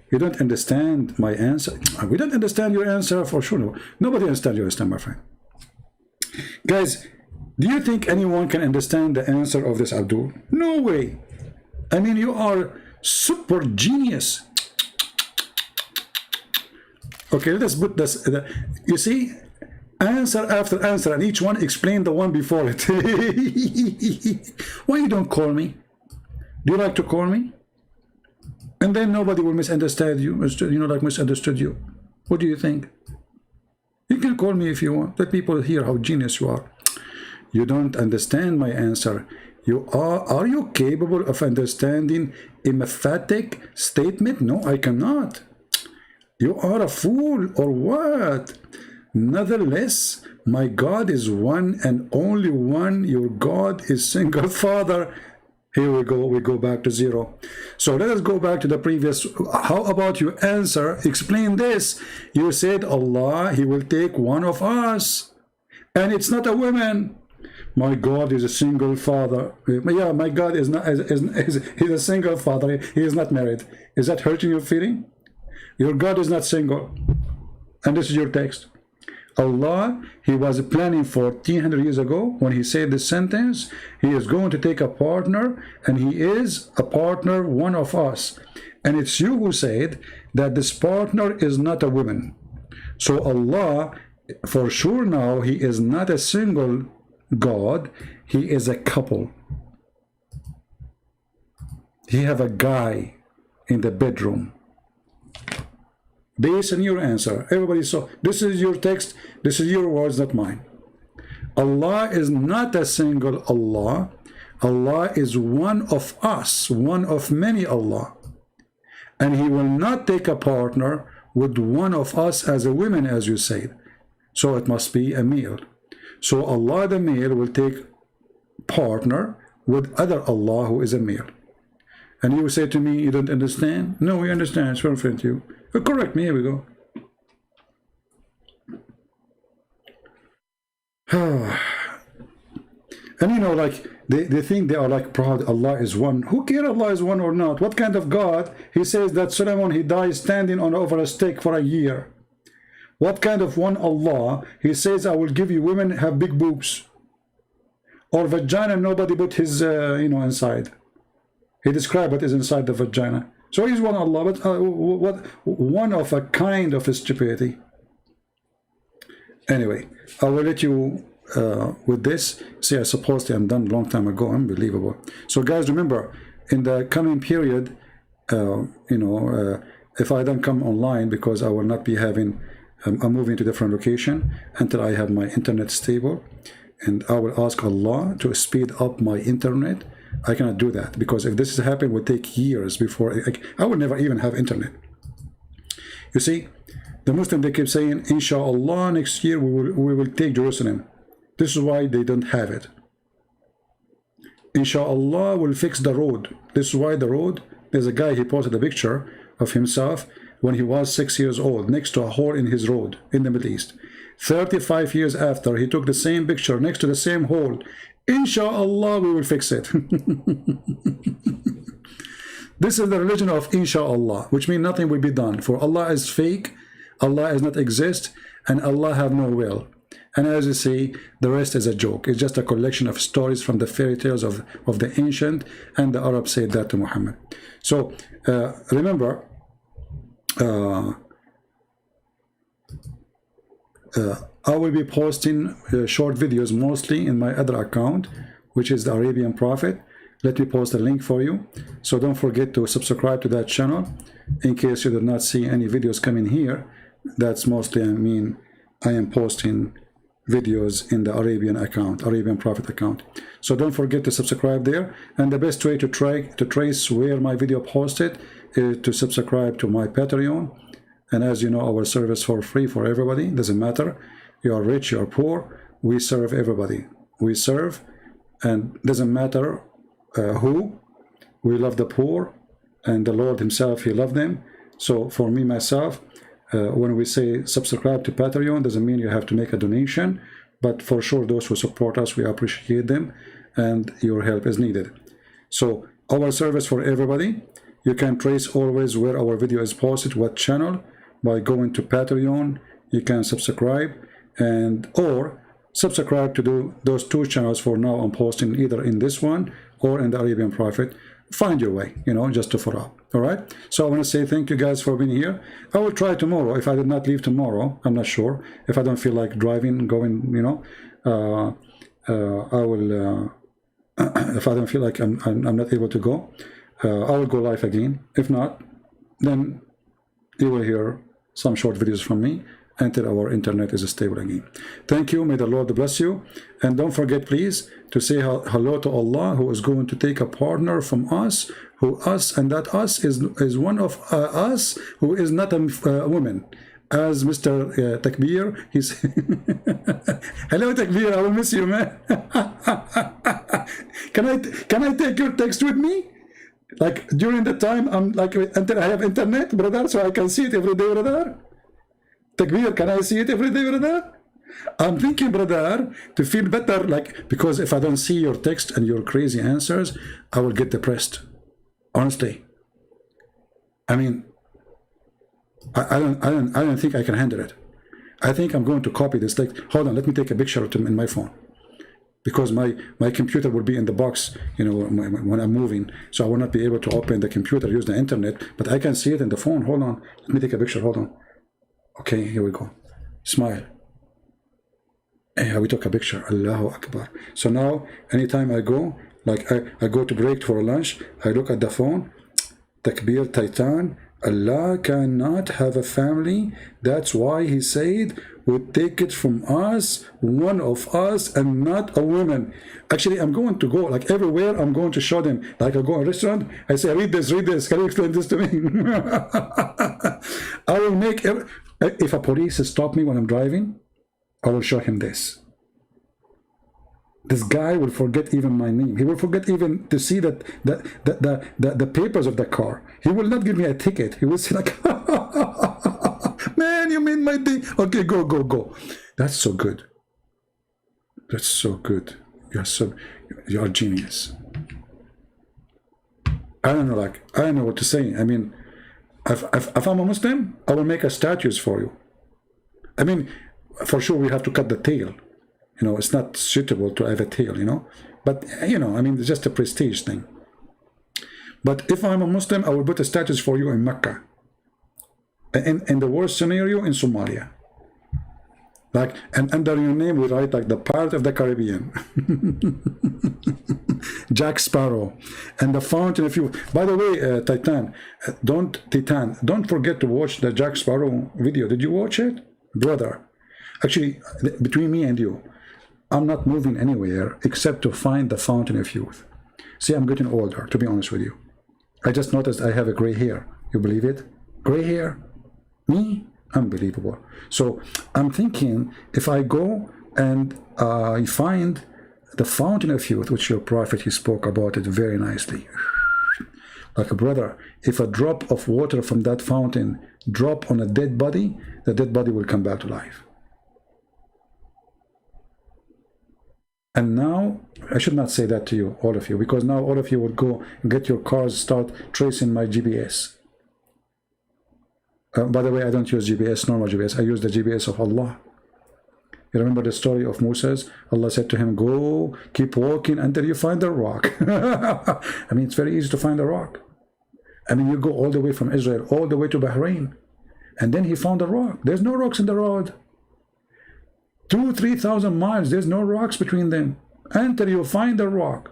You don't understand my answer. We don't understand your answer for sure. Nobody understands your answer, my friend. Guys, Do you think anyone can understand the answer of this, Abdul? No way. I mean, you are super genius. Okay, let us put this. You see, answer after answer, and each one explain the one before it. Why you don't call me? Do you like to call me? And then nobody will misunderstand you, like misunderstood you. What do you think? You can call me if you want. Let people hear how genius you are. You don't understand my answer. Are you capable of understanding a emphatic statement? No, I cannot. You are a fool or what? Nevertheless, my God is one and only one. Your God is single Father. Here we go back to zero. So let us go back to the previous. How about you answer, explain this? You said Allah, he will take one of us, and it's not a woman. My God is a single father. Yeah, my God is not. He's a single father. He is not married. Is that hurting your feeling? Your God is not single, and this is your text. Allah, he was planning 1400 years ago when he said this sentence. He is going to take a partner, and he is a partner, one of us. And it's you who said that this partner is not a woman. So Allah, for sure now, he is not a single God. He is a couple. He have a guy in the bedroom. Based on your answer, everybody saw. This is your text. This is your words, not mine. Allah is not a single Allah. Allah is one of us, one of many Allah. And he will not take a partner with one of us as a woman, as you said. So it must be a male. So Allah the male will take partner with other Allah who is a male. And you say to me, you don't understand? No, we understand. It's very friend to you. Correct me. Here we go. And you know, like they think they are like proud Allah is one. Who cares Allah is one or not? What kind of God? He says that Solomon, he dies standing on over a stake for a year. What kind of one Allah? He says, I will give you women have big boobs or vagina, nobody put his inside. He described what is inside the vagina. So he's one Allah, but what one of a kind of stupidity. Anyway, I will let you with this. See, I supposedly I'm done a long time ago. Unbelievable. So guys, remember, in the coming period, if I don't come online, because I will not be having, I'm moving to different location until I have my internet stable, and I will ask Allah to speed up my internet. I cannot do that, because if this is happening, it will take years before I will never even have internet. You see, the Muslims, they keep saying, Inshallah, next year we will take Jerusalem. This is why they don't have it. Inshallah, we'll fix the road. This is why the road, there's a guy, he posted a picture of himself when he was 6 years old, next to a hole in his road in the Middle East. 35 years after, he took the same picture next to the same hole. Inshallah, we will fix it. This is the religion of Inshallah, which means nothing will be done. For Allah is fake, Allah does not exist, and Allah have no will. And as you see, the rest is a joke. It's just a collection of stories from the fairy tales of the ancient, and the Arabs said that to Muhammad. So remember, I will be posting short videos mostly in my other account, which is the Arabian Prophet. Let me post a link for you. So don't forget to subscribe to that channel in case you did not see any videos coming here. That's mostly, I am posting videos in the Arabian account, Arabian Prophet account. So don't forget to subscribe there. And the best way to trace where my video posted is to subscribe to my Patreon. And as you know, our service for free for everybody. Doesn't matter. You are rich, you are poor. We serve everybody. We serve, and doesn't matter who. We love the poor, and the Lord himself, he loved them. So for me, myself, when we say subscribe to Patreon, doesn't mean you have to make a donation, but for sure those who support us, we appreciate them, and your help is needed. So our service for everybody, you can trace always where our video is posted, what channel, by going to Patreon. You can subscribe, and or subscribe to those two channels. For now I'm posting either in this one or in the Arabian Prophet. Find your way, you know, just to follow up. All right, so I want to say thank you guys for being here. I will try tomorrow. If I did not leave tomorrow, I'm not sure. If I don't feel like driving, going, you know, I will if I don't feel like I'm not able to go, I will go live again. If not, then you will hear some short videos from me until our internet is stable again. Thank you. May the Lord bless you. And don't forget, please, to say hello to Allah, who is going to take a partner from us, and that us is one of us who is not a woman. As Mr. Takbir, he's hello Takbir, I will miss you, man. Can I take your text with me? Like during the time I'm like until I have internet, brother, so I can see it every day, brother. Takbir, can I see it every day, brother? I'm thinking, brother, to feel better, like, because if I don't see your text and your crazy answers, I will get depressed. Honestly. I mean, I don't think I can handle it. I think I'm going to copy this text. Hold on, let me take a picture of it in my phone. Because my computer will be in the box, you know, when I'm moving. So I will not be able to open the computer, use the internet, but I can see it in the phone. Hold on, let me take a picture, hold on. Okay, here we go. Smile. We took a picture. Allahu Akbar. So now, anytime I go, like I go to break for lunch, I look at the phone. Takbir Titan. Allah cannot have a family. That's why He said, would take it from us, one of us, and not a woman. Actually, I'm going to go, like everywhere, I'm going to show them. Like I go to a restaurant, I say, read this, can you explain this to me? I will make, if a police stop me when I'm driving, I will show him this. This guy will forget even my name. He will forget even to see that the papers of the car. He will not give me a ticket. He will say like, man, you mean my thing? Okay, go. That's so good. That's so good. You're a genius. I don't know what to say. I mean, if I'm a Muslim, I will make a statues for you. I mean, for sure we have to cut the tail. You know, it's not suitable to have a tail, you know. But, you know, I mean, it's just a prestige thing. But if I'm a Muslim, I will put a status for you in Mecca. In the worst scenario, in Somalia. Like, and under your name, we write like the Pirate of the Caribbean. Jack Sparrow. And the fountain, if you... By the way, Titan, don't forget to watch the Jack Sparrow video. Did you watch it? Brother. Actually, between me and you, I'm not moving anywhere except to find the fountain of youth. See, I'm getting older, to be honest with you. I just noticed I have a gray hair. You believe it? Gray hair? Me? Unbelievable. So I'm thinking, if I go and I find the fountain of youth, which your prophet, he spoke about it very nicely. Like a brother, if a drop of water from that fountain drop on a dead body, the dead body will come back to life. And now, I should not say that to you, all of you, because now all of you will go and get your cars, start tracing my GPS. By the way, I don't use GPS, normal GPS. I use the GPS of Allah. You remember the story of Moses? Allah said to him, go, keep walking until you find a rock. I mean, it's very easy to find a rock. I mean, you go all the way from Israel, all the way to Bahrain. And then he found a rock. There's no rocks in the road. 2,000-3,000 miles, there's no rocks between them until you find a rock.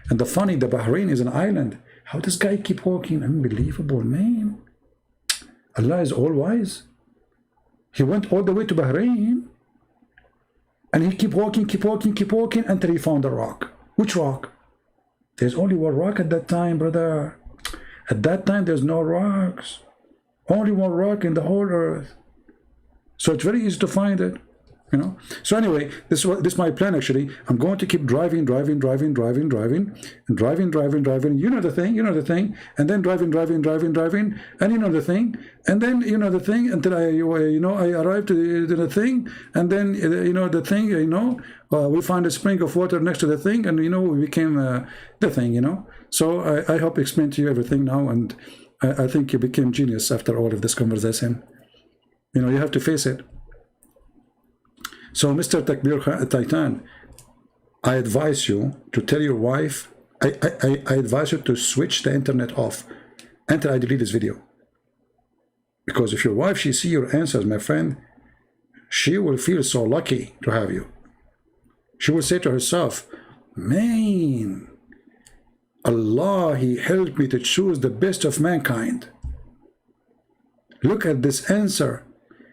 And the Bahrain is an island. How does this guy keep walking? Unbelievable, man. Allah is all wise. He went all the way to Bahrain and he keep walking until he found a rock. Which rock? There's only one rock at that time, brother. At that time, there's no rocks. Only one rock in the whole earth. So it's very easy to find it. You know, so anyway, this is my plan. Actually, I'm going to keep driving, and driving. You know the thing, and then driving, and you know the thing, and then you know the thing until I arrive to the thing, and then the thing. We find a spring of water next to the thing, and we became the thing. So I hope I explained to you everything now, and I think you became genius after all of this conversation. You have to face it. So, Mr. Takbir Titan, I advise you to tell your wife, I advise you to switch the internet off until I delete this video. Because if your wife, she see your answers, my friend, she will feel so lucky to have you. She will say to herself, man, Allah, He helped me to choose the best of mankind. Look at this answer.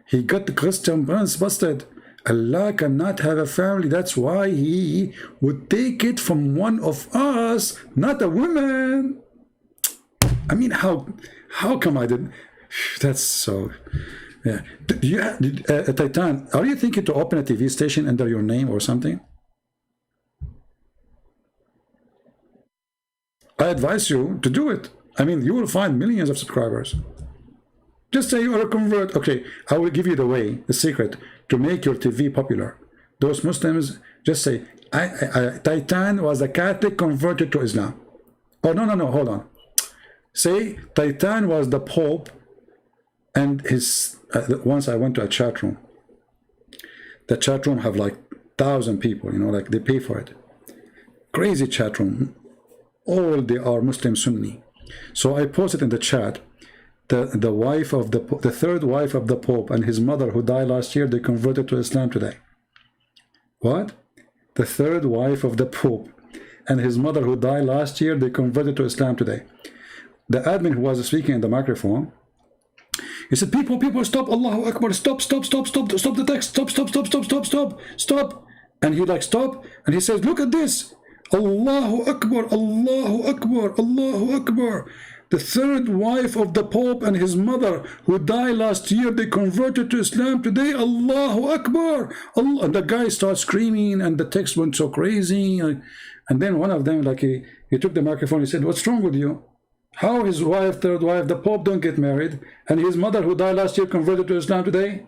He got the Christian prince busted. Allah cannot have a family. That's why He would take it from one of us, not a woman. I mean, how come I didn't? That's so... Yeah. Titan, are you thinking to open a TV station under your name or something? I advise you to do it. I mean, you will find millions of subscribers. Just say you are a convert. Okay, I will give you the way, the secret to make your TV popular. Those Muslims, just say, Titan was a Catholic converted to Islam. Oh, no, hold on. Say, Titan was the Pope and his... once I went to a chat room. The chat room have like 1,000 people, you know, like they pay for it. Crazy chat room. All they are Muslim Sunni. So I posted in the chat, the wife of the third wife of the Pope and his mother who died last year, they converted to Islam today. What? The third wife of the Pope and his mother who died last year, they converted to Islam today. The admin who was speaking in the microphone, he said, people, stop, Allahu Akbar, stop the text, stop. And he like, stop, and he says, look at this. Allahu Akbar, Allahu Akbar, Allahu Akbar. The third wife of the Pope and his mother who died last year, they converted to Islam today. Allahu Akbar. Allah. And the guy starts screaming and the text went so crazy. And then one of them, like he took the microphone, he said, what's wrong with you? How his wife, third wife, the Pope don't get married, and his mother who died last year converted to Islam today?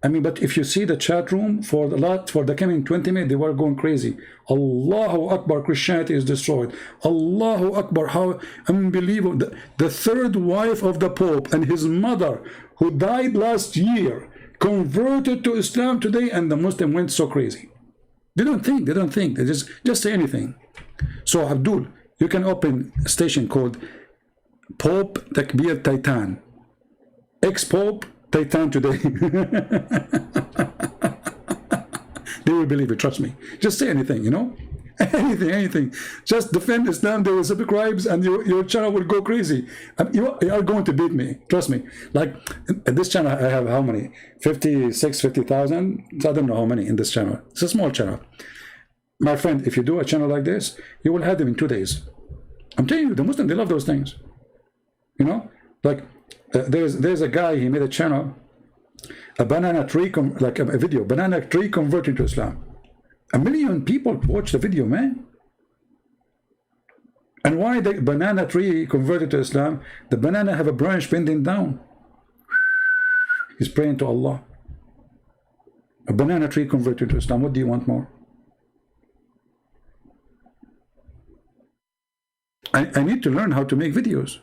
I mean, but if you see the chat room for the coming 20 minutes, they were going crazy. Allahu Akbar, Christianity is destroyed. Allahu Akbar, how unbelievable. The third wife of the Pope and his mother who died last year converted to Islam today, and the Muslim went so crazy. They don't think, they just say anything. So Abdul, you can open a station called Pope Takbir Titan. Ex-Pope Titan today. They will believe it, trust me. Just say anything, you know? Anything. Just defend Islam, they will subscribe and your channel will go crazy. You are going to beat me, trust me. Like, in this channel, I have how many? 50,000? I don't know how many in this channel. It's a small channel. My friend, if you do a channel like this, you will have them in 2 days. I'm telling you, the Muslims, they love those things. You know? Like, there's a guy, he made a channel, a banana tree, like a video, banana tree converting to Islam. 1 million people watch the video, man. And why the banana tree converted to Islam? The banana have a branch bending down. He's praying to Allah. A banana tree converted to Islam. What do you want more? I need to learn how to make videos.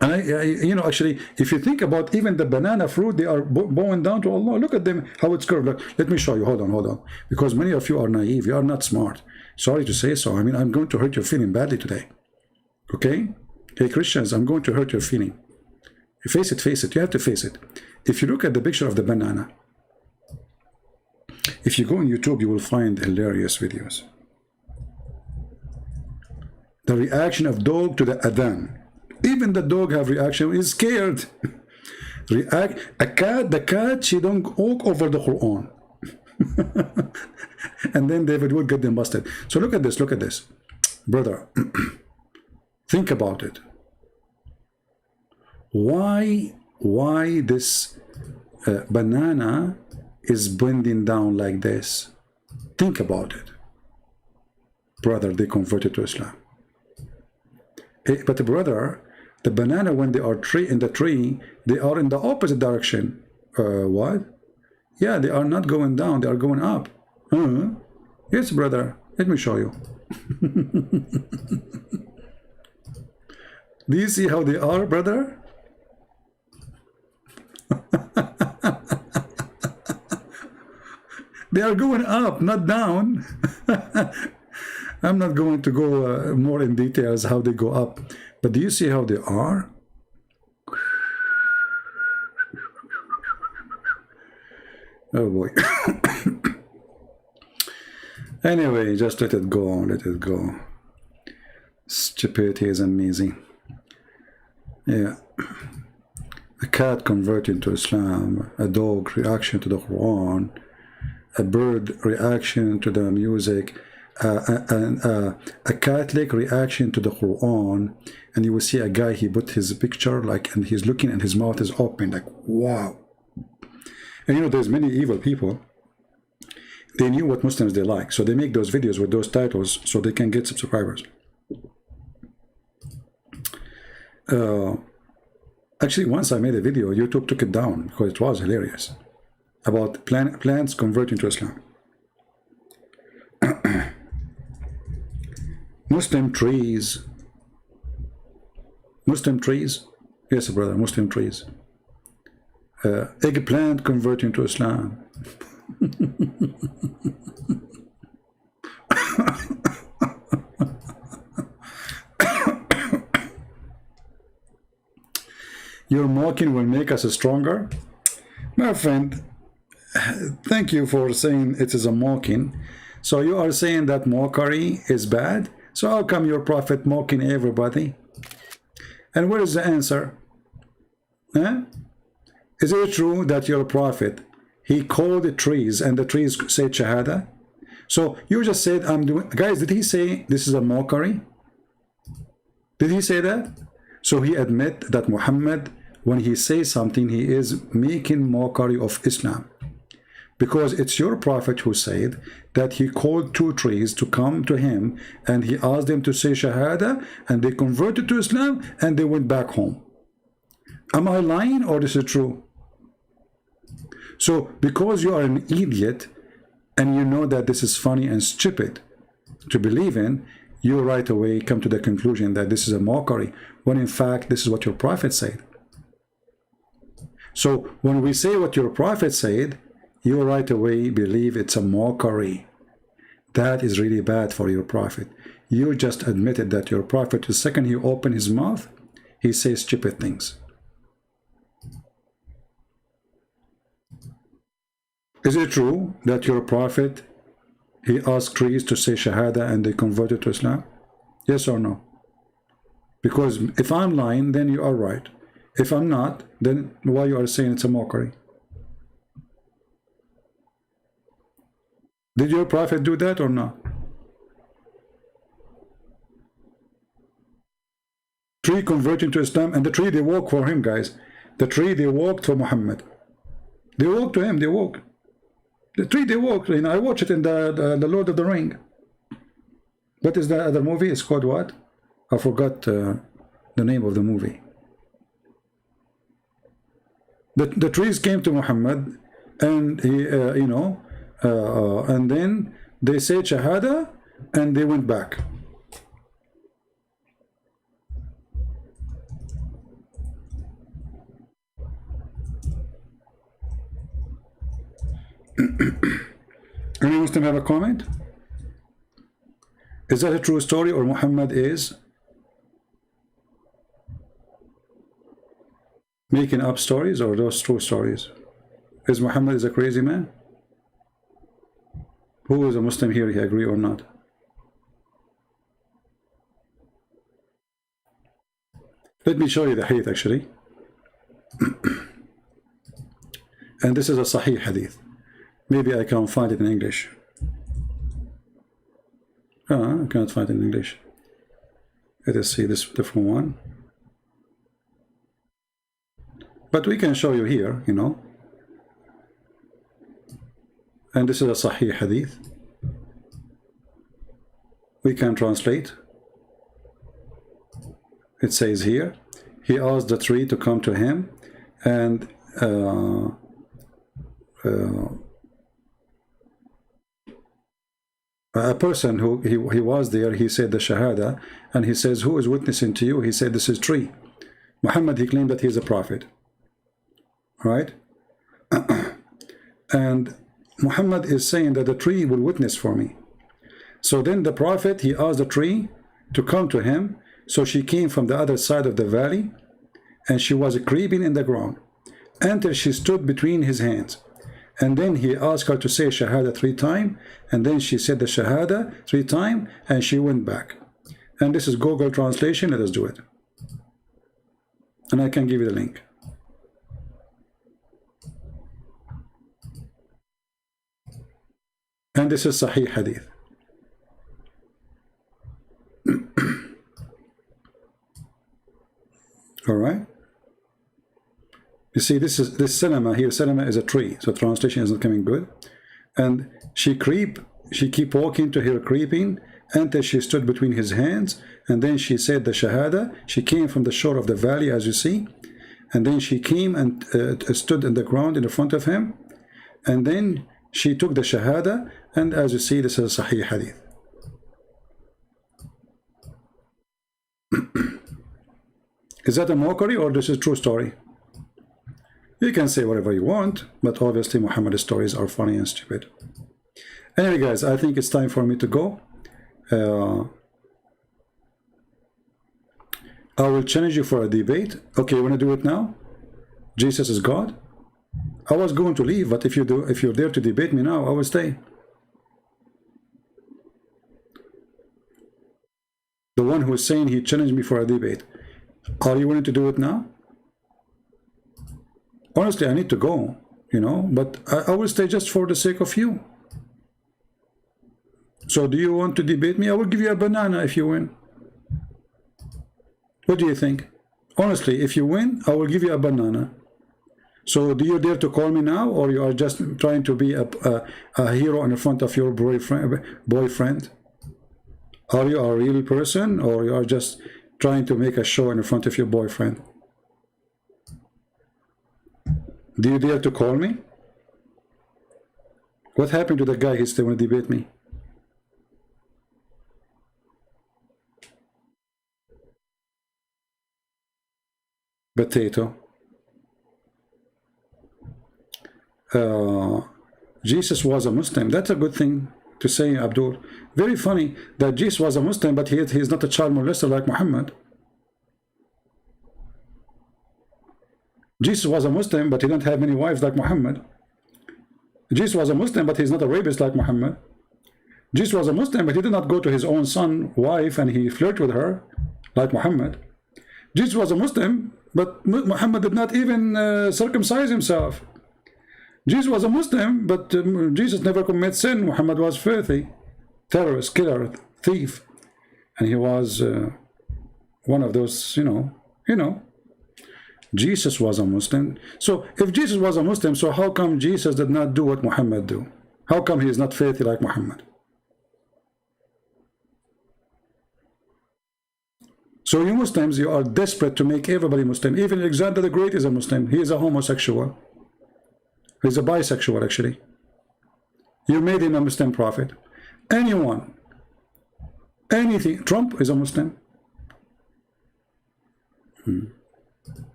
And you know, actually, if you think about even the banana fruit, they are bowing down to Allah. Look at them, how it's curved. Look, let me show you. Hold on. Because many of you are naive. You are not smart. Sorry to say so. I mean, I'm going to hurt your feeling badly today. Okay? Hey, Christians, I'm going to hurt your feeling. You face it. You have to face it. If you look at the picture of the banana, if you go on YouTube, you will find hilarious videos. The reaction of dog to the adhan. Even the dog have reaction. He's scared. The cat, she don't walk over the Quran. And then David would get them busted. So look at this. Brother, think about it. Why this banana is bending down like this? Think about it. Brother, they converted to Islam. But brother, the banana, when they are in the tree, they are in the opposite direction. What? Yeah, they are not going down, they are going up. Yes, brother, let me show you. Do you see how they are, brother? They are going up, not down. I'm not going to go more in details how they go up, but do you see how they are? Oh boy. Anyway, just let it go, let it go. Stupidity is amazing. Yeah. A cat converting to Islam, a dog reaction to the Quran, a bird reaction to the music, a Catholic reaction to the Quran, and you will see a guy, he put his picture like, and he's looking and his mouth is open like, wow. And you know, there's many evil people. They knew what Muslims they like, so they make those videos with those titles so they can get subscribers. Actually, once I made a video, YouTube took it down because it was hilarious about plants converting to Islam. Muslim trees. Muslim trees? Yes, brother, Muslim trees. Eggplant converting to Islam. Your mocking will make us stronger. My friend, thank you for saying it is a mocking. So you are saying that mockery is bad? So how come your prophet mocking everybody? And where is the answer? Huh? Is it true that your prophet, he called the trees and the trees said Shahada? So you just said, I'm doing, guys, did he say this is a mockery? Did he say that? So he admit that Muhammad, when he says something, he is making mockery of Islam. Because it's your prophet who said that he called two trees to come to him and he asked them to say Shahada and they converted to Islam and they went back home. Am I lying or is it true? So because you are an idiot and you know that this is funny and stupid to believe in, you right away come to the conclusion that this is a mockery, when in fact this is what your prophet said. So when we say what your prophet said, you right away believe it's a mockery. That is really bad for your prophet. You just admitted that your prophet, the second he opened his mouth, he says stupid things. Is it true that your prophet, he asked trees to say Shahada and they converted to Islam? Yes or no? Because if I'm lying, then you are right. If I'm not, then why you are saying it's a mockery? Did your prophet do that or not? Tree converting to Islam, and the tree they walk for him, guys. The tree they walked for Muhammad. They walked to him, they walked. The tree they walked, you know, I watched it in the Lord of the Ring. What is the other movie? It's called what? I forgot the name of the movie. The trees came to Muhammad and he, you know, and then they said Shahada and they went back. Any Muslim have a comment? Is that a true story or Muhammad is making up stories, or those true stories? Is Muhammad is a crazy man? Who is a Muslim here, he agree or not? Let me show you the hadith actually. And this is a Sahih hadith. Maybe I can find it in English. I cannot find it in English. Let us see this different one. But we can show you here, you know. And this is a Sahih hadith. We can translate. It says here, he asked the tree to come to him, and a person who he was there, he said the Shahada, and he says, who is witnessing to you? He said, this is tree. Muhammad, he claimed that he is a prophet. Right? And Muhammad is saying that the tree will witness for me. So then the Prophet, he asked the tree to come to him. So she came from the other side of the valley, and she was creeping in the ground until she stood between his hands. And then he asked her to say Shahada 3 times, and then she said the Shahada 3 times, and she went back. And this is Google translation. Let us do it. And I can give you the link. And this is Sahih Hadith. All right. You see, this cinema here. Cinema is a tree, so translation isn't coming good. And she keep walking to her creeping until she stood between his hands, and then she said the Shahada. She came from the shore of the valley, as you see, and then she came and stood in the ground in front of him, and then she took the Shahada, and as you see, this is a Sahih Hadith. Is that a mockery or this is a true story? You can say whatever you want, but obviously Muhammad's stories are funny and stupid. Anyway, guys, I think it's time for me to go. I will challenge you for a debate. Okay, you want to do it now? Jesus is God? I was going to leave, but if you're there to debate me now, I will stay. The one who is saying he challenged me for a debate. Are you willing to do it now? Honestly, I need to go, you know, but I will stay just for the sake of you. So do you want to debate me? I will give you a banana if you win. What do you think? Honestly, if you win, I will give you a banana. So do you dare to call me now, or you are just trying to be a hero in front of your boyfriend? Are you a real person, or you are just trying to make a show in front of your boyfriend? Do you dare to call me? What happened to the guy who still want to debate me? Potato. Jesus was a Muslim. That's a good thing to say, Abdul. Very funny that Jesus was a Muslim, but he is not a child molester like Muhammad. Jesus was a Muslim, but he didn't have many wives like Muhammad. Jesus was a Muslim, but he's not a rapist like Muhammad. Jesus was a Muslim, but he did not go to his own son's wife and he flirted with her like Muhammad. Jesus was a Muslim, but Muhammad did not even circumcise himself. Jesus was a Muslim, but Jesus never committed sin. Muhammad was filthy, terrorist, killer, thief, and he was one of those, you know. Jesus was a Muslim. So if Jesus was a Muslim, so how come Jesus did not do what Muhammad do? How come he is not filthy like Muhammad? So you Muslims, you are desperate to make everybody Muslim. Even Alexander the Great is a Muslim. He is a homosexual. He's a bisexual, actually. You made him a Muslim prophet. Anyone, anything. Trump is a Muslim.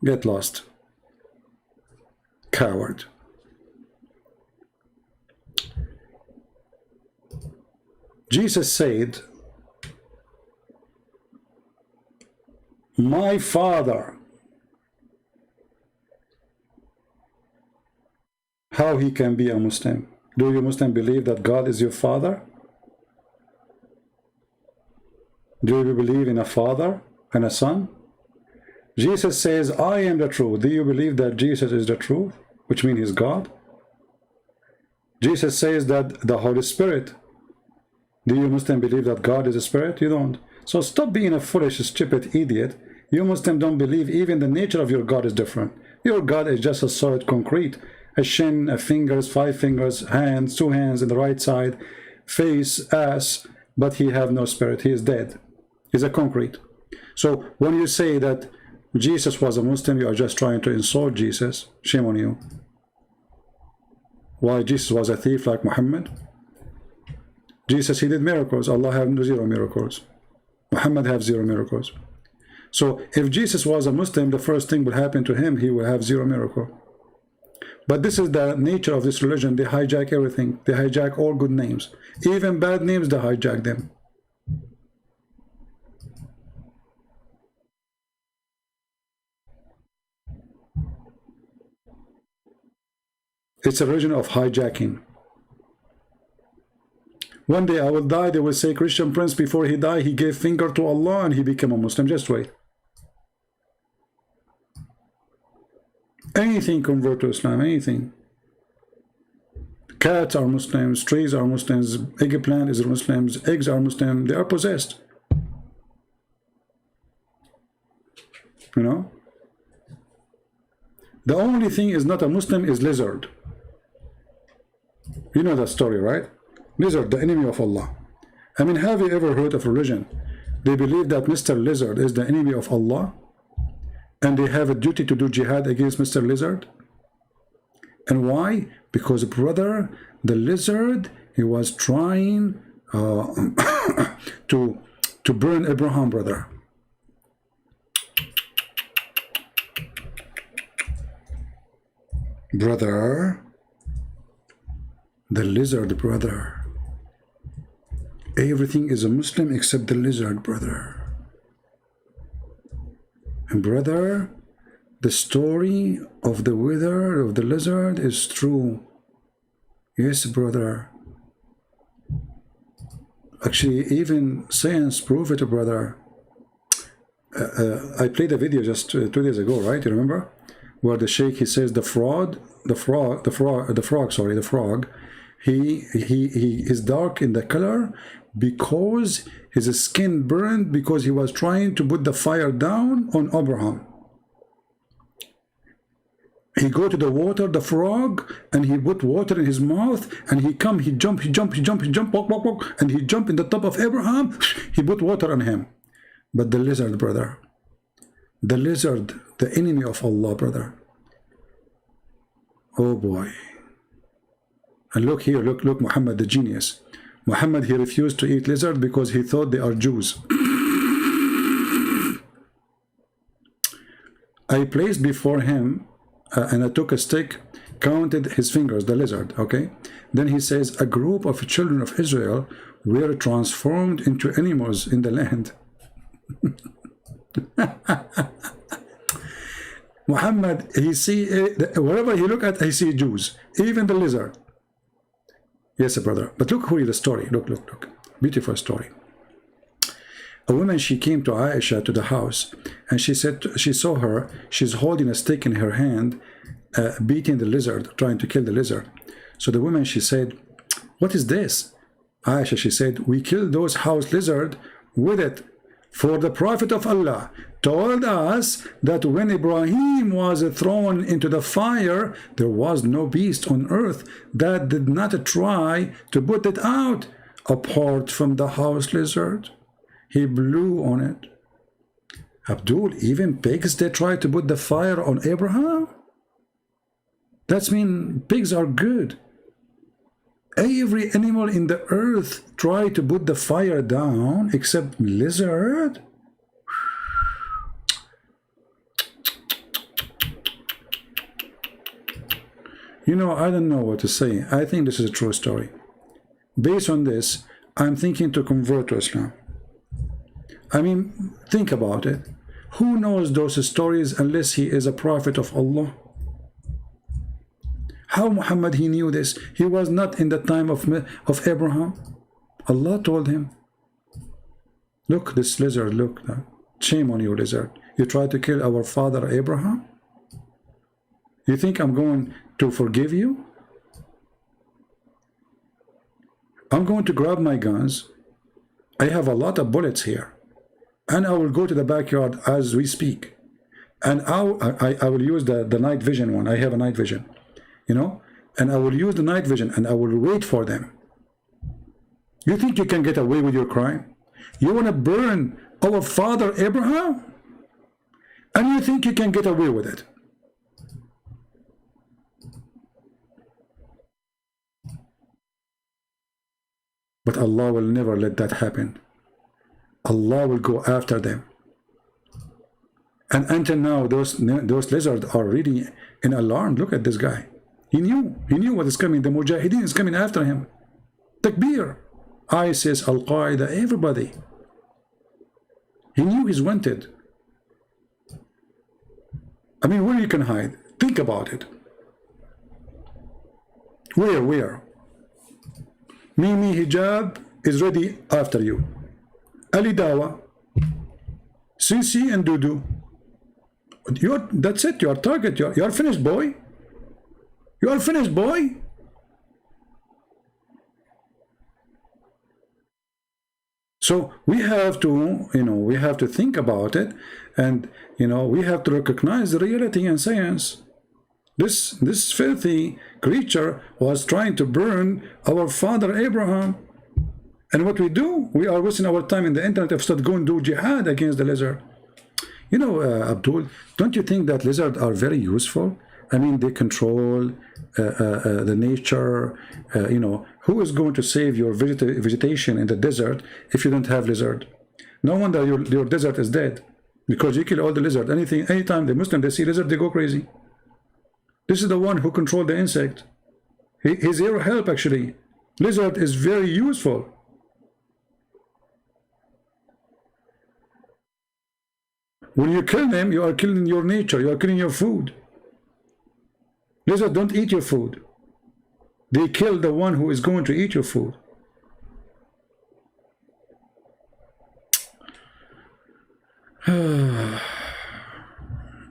Get lost. Coward. Jesus said, my Father. How he can be a Muslim? Do you Muslim believe that God is your father? Do you believe in a father and a son? Jesus says, I am the truth. Do you believe that Jesus is the truth, which means he's God? Jesus says that the Holy Spirit. Do you Muslim believe that God is a spirit? You don't. So stop being a foolish, stupid idiot. You Muslim don't believe even the nature of your God is different. Your God is just a solid concrete. A shin, a fingers, 5 fingers, hands, 2 hands in the right side, face, ass, but he have no spirit. He is dead. He's a concrete. So when you say that Jesus was a Muslim, you are just trying to insult Jesus. Shame on you. Why Jesus was a thief like Muhammad? Jesus, he did miracles. Allah have 0 miracles. Muhammad have 0 miracles. So if Jesus was a Muslim, the first thing will happen to him, he will have 0 miracle. But this is the nature of this religion. They hijack everything. They hijack all good names. Even bad names, they hijack them. It's a religion of hijacking. One day I will die, they will say Christian Prince, before he died, he gave finger to Allah and he became a Muslim. Just wait. Anything convert to Islam, anything. Cats are Muslims, trees are Muslims, eggplant is Muslims, eggs are Muslim, they are possessed. You know? The only thing is not a Muslim is lizard. You know that story, right? Lizard, the enemy of Allah. I mean, have you ever heard of religion? They believe that Mr. Lizard is the enemy of Allah, and they have a duty to do jihad against Mr. Lizard. And why? Because, brother, the lizard, he was trying to burn Abraham, brother. Brother, the lizard, brother. Everything is a Muslim except the lizard, brother. And brother, the story of the wither of the lizard is true. Yes, brother. Actually, even science prove it, brother. I played a video just 2 days ago, right? You remember? Where the sheikh, he says the frog, he is dark in the color because his skin burned because he was trying to put the fire down on Abraham. He go to the water, the frog, and he put water in his mouth, and he jump, walk, and he jump in the top of Abraham. He put water on him. But the lizard, brother, the lizard, the enemy of Allah, brother. Oh boy. And look here, look, Muhammad, the genius. Muhammad, he refused to eat lizard because he thought they are Jews. I placed before him, and I took a stick, counted his fingers, the lizard, okay? Then he says, a group of children of Israel were transformed into animals in the land. Muhammad, he see, wherever he look at, he see Jews, even the lizard. Yes, brother. But look who is the story. Look. Beautiful story. A woman, she came to Aisha to the house, and she said, she saw her, she's holding a stick in her hand, beating the lizard, trying to kill the lizard. So the woman, she said, what is this? Aisha, she said, we killed those house lizard with it. For the Prophet of Allah told us that when Ibrahim was thrown into the fire, there was no beast on earth that did not try to put it out, apart from the house lizard. He blew on it. Abdul, even pigs, they try to put the fire on Abraham? That means pigs are good. Every animal in the earth try to put the fire down except lizard. You know, I don't know what to say. I think this is a true story. Based on this, I'm thinking to convert to Islam. I mean, think about it. Who knows those stories unless he is a prophet of Allah? How Muhammad, he knew this? He was not in the time of Abraham. Allah told him. Look, this lizard, look. Shame on you, lizard. You tried to kill our father Abraham? You think I'm going to forgive you? I'm going to grab my guns. I have a lot of bullets here. And I will go to the backyard as we speak. And I will use the night vision one. I have a night vision. You know, and I will use the night vision and I will wait for them. You think you can get away with your crime? You want to burn our father Abraham? And you think you can get away with it? But Allah will never let that happen. Allah will go after them. And until now, those lizards are really in alarm. Look at this guy. He knew what is coming. The Mujahideen is coming after him. Takbir. ISIS, Al-Qaeda, everybody. He knew he's wanted. I mean, where you can hide? Think about it. Where? Mimi Hijab is ready after you. Ali Dawa, Sisi and Dudu. That's it. You are target. You are finished, boy. You are finished, boy. So we have to, we have to think about it, and we have to recognize the reality and science. This filthy creature was trying to burn our father Abraham, and what we do, we are wasting our time in the internet instead of going to do jihad against the lizard. Abdul, don't you think that lizards are very useful? I mean, they control the nature. Who is going to save your vegetation in the desert if you don't have lizard? No wonder your desert is dead, because you kill all the lizard. Anytime the Muslim, they see lizard, they go crazy. This is the one who controls the insect. He's here to help, actually. Lizard is very useful. When you kill them, you are killing your nature. You are killing your food. Lizards don't eat your food. They kill the one who is going to eat your food.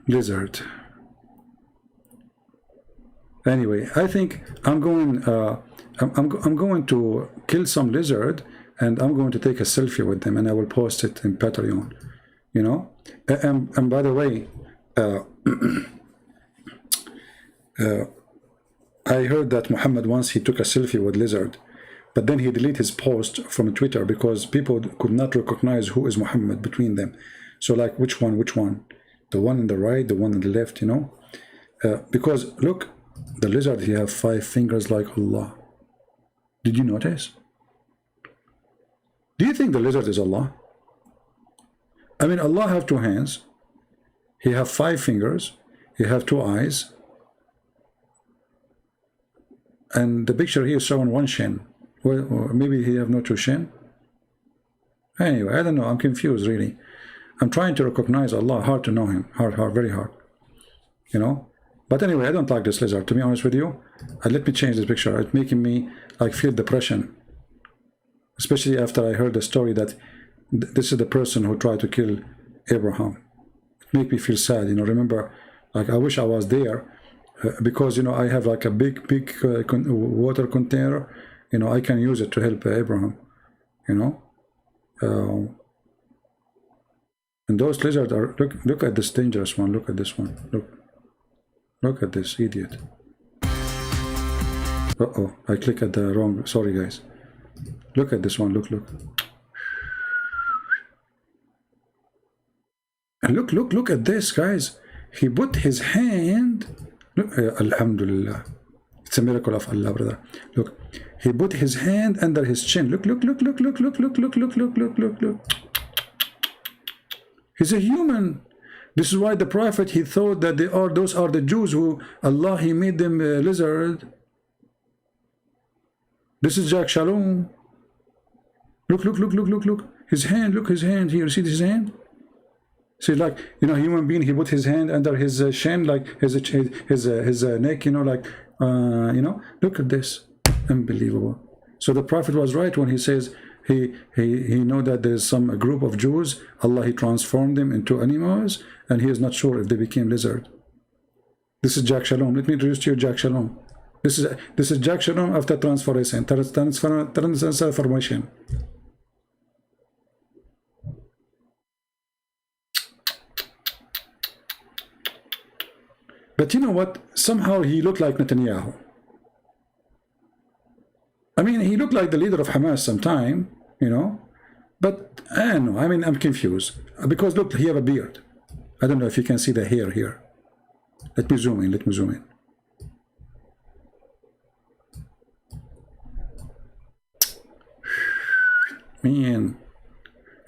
Lizard. Anyway, I think I'm going to kill some lizard, and I'm going to take a selfie with them, and I will post it in Patreon. And by the way, I heard that Muhammad once he took a selfie with lizard, but then he deleted his post from Twitter because people could not recognize who is Muhammad between them. So like, which one? The one on the right, the one on the left, because look, the lizard, he have 5 fingers like Allah. Did you notice? Do you think the lizard is Allah? I mean, Allah have 2 hands. He have 5 fingers. He have 2 eyes. And the picture here is showing 1 shin. Well, or maybe he have no 2 shin. Anyway, I don't know. I'm confused, really. I'm trying to recognize Allah. Hard to know him. Hard, very hard. But anyway, I don't like this lizard, to be honest with you. Let me change this picture. It's making me like feel depression. Especially after I heard the story that this is the person who tried to kill Abraham. It made me feel sad, remember, like I wish I was there, because, I have like a big water container, I can use it to help Abraham, and those lizards are, look at this dangerous one, look at this one, look at this idiot. Uh-oh, I clicked at the wrong, sorry guys. Look at this one, look. And look at this, guys. He put his hand, look, Alhamdulillah. It's a miracle of Allah, brother. Look, he put his hand under his chin. Look. He's a human. This is why the Prophet, he thought that those are the Jews who Allah, he made them a lizard. This is Jack Shalom. Look. His hand, look, his hand here. See his hand? See, like, human being, he put his hand under his shin, like his neck, like, look at this. Unbelievable. So the Prophet was right when he says he know that there is some group of Jews, Allah, he transformed them into animals, and he is not sure if they became lizard. This is Jack Shalom. Let me introduce to you Jack Shalom. This is Jack Shalom after transformation. But you know what? Somehow he looked like Netanyahu. I mean, he looked like the leader of Hamas sometime, But I don't know. I mean, I'm confused. Because look, he have a beard. I don't know if you can see the hair here. Let me zoom in. Man.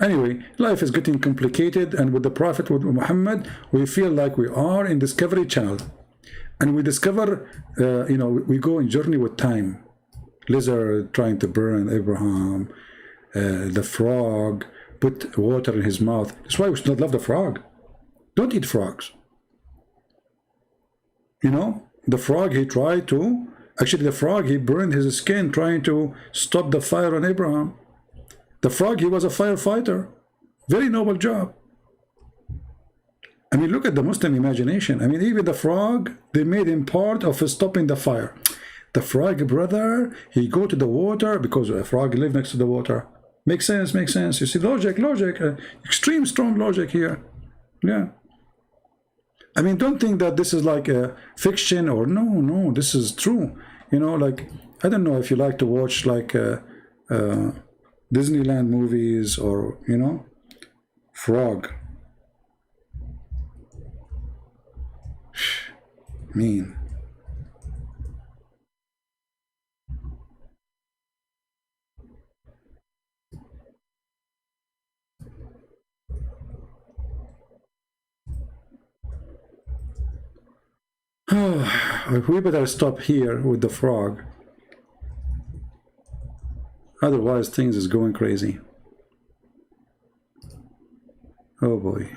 Anyway, life is getting complicated, and with the Prophet, with Muhammad, we feel like we are in Discovery Channel. And we discover, we go in journey with time. Lizard trying to burn Abraham, the frog put water in his mouth. That's why we should not love the frog. Don't eat frogs. The frog, he tried to, actually the frog, he burned his skin trying to stop the fire on Abraham. The frog, he was a firefighter. Very noble job. I mean, look at the Muslim imagination. I mean, even the frog, they made him part of stopping the fire. The frog, brother, he go to the water because a frog live next to the water. Makes sense, makes sense. You see, logic, extreme strong logic here. Yeah. I mean, don't think that this is like a fiction or no, this is true. Like, I don't know if you like to watch like Disneyland movies or, frog. Mean. We better stop here with the frog. Otherwise, things is going crazy. Oh boy.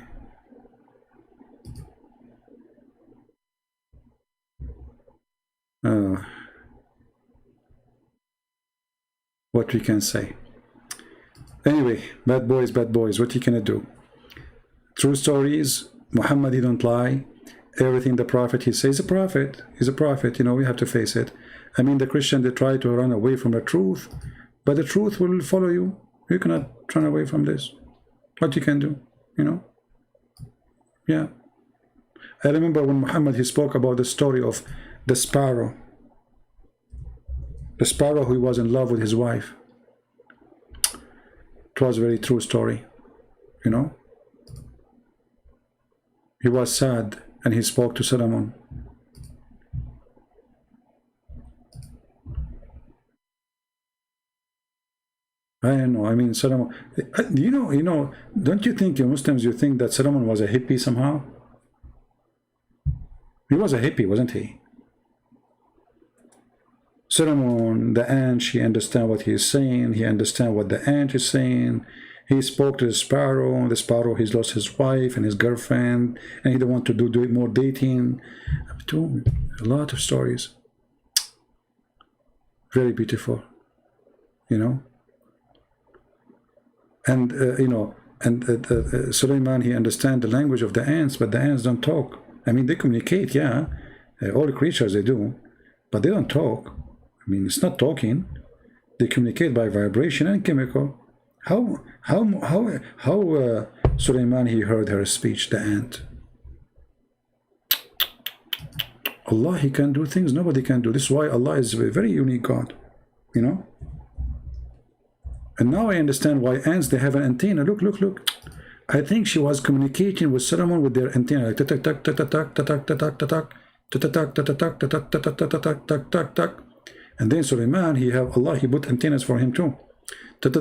What we can say. Anyway, bad boys, what you gonna do? True stories. Muhammad, he don't lie. Everything the prophet he says, a prophet. He's a prophet. We have to face it. I mean, the Christian, they try to run away from the truth, but the truth will follow you. You cannot run away from this. What you can do, Yeah. I remember when Muhammad, he spoke about the story of the sparrow. The sparrow who was in love with his wife. It was a very true story, He was sad and he spoke to Solomon. I don't know. I mean, Solomon, don't you think, you Muslims, you think that Solomon was a hippie somehow? He was a hippie, wasn't he? Solomon, the ant, she understand what he is saying. He understand what the ant is saying. He spoke to the sparrow. The sparrow, he's lost his wife and his girlfriend, and he don't want to do more dating. A lot of stories. Very beautiful, And Suleiman, he understand the language of the ants, but the ants don't talk. I mean, they communicate, yeah. All the creatures, they do, but they don't talk. I mean, it's not talking. They communicate by vibration and chemical. How Suleiman, he heard her speech, the ant. Allah, he can do things nobody can do. This is why Allah is a very unique God, And now I understand why ants, they have an antenna. Look. I think she was communicating with Solomon with their antenna, like tak tak tak tak tak tak tak tak tak tak tak tak tak tak tak tak. And then Suleiman, Allah, he put antennas for him too. And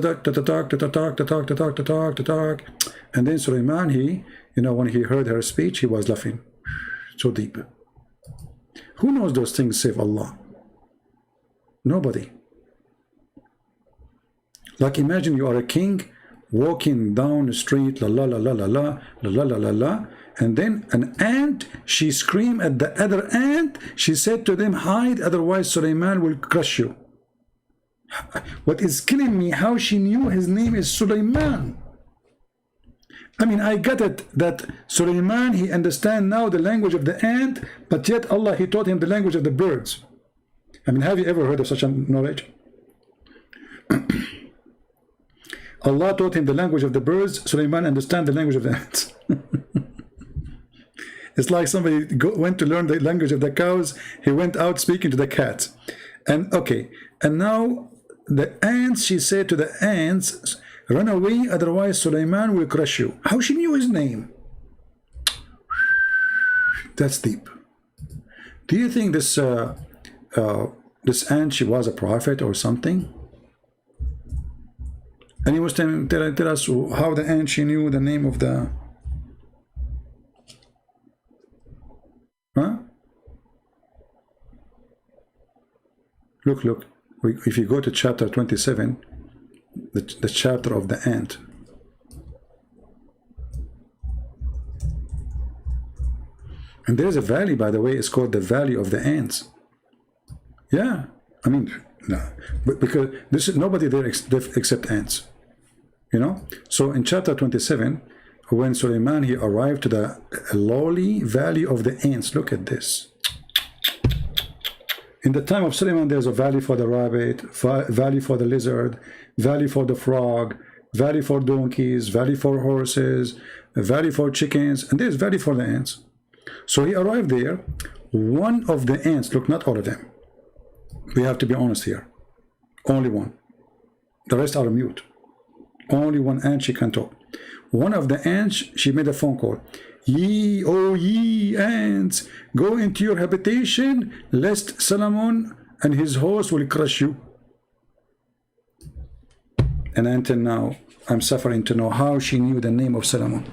then Suleiman, he, when he heard her speech, he was laughing. So deep. Who knows those things save Allah? Nobody. Like, imagine you are a king walking down the street, la la la la la la la la la la, and then an ant, she screamed at the other ant. She said to them, hide, otherwise Suleiman will crush you. What is killing me, how she knew his name is Suleiman. I mean, I get it that Suleiman, he understand now the language of the ant, but yet Allah, he taught him the language of the birds. I mean, have you ever heard of such a knowledge? Allah taught him the language of the birds. Suleiman understand the language of the ants. It's like somebody went to learn the language of the cows. He went out speaking to the cats. And okay, and now the ants, she said to the ants, run away, otherwise Suleiman will crush you. How she knew his name? That's deep. Do you think this this ant, she was a prophet or something? And he was telling tell us how the ant, she knew the name of the... Huh? Look. If you go to chapter 27, the chapter of the ant. And there's a valley, by the way, it's called the Valley of the Ants. Yeah, I mean, no, but because this is nobody there except ants, you know. So in chapter 27, when Suleiman he arrived to the lowly valley of the ants, look at this. In the time of Suleiman, there's a valley for the rabbit, valley for the lizard, valley for the frog, valley for donkeys, valley for horses, a valley for chickens, and there's valley for the ants. So he arrived there. One of the ants, look, not all of them. We have to be honest here. Only one. The rest are mute. Only one ant she can talk. One of the ants, she made a phone call. Ye, oh ye ants, go into your habitation, lest Solomon and his host will crush you. And until now, I'm suffering to know how she knew the name of Solomon.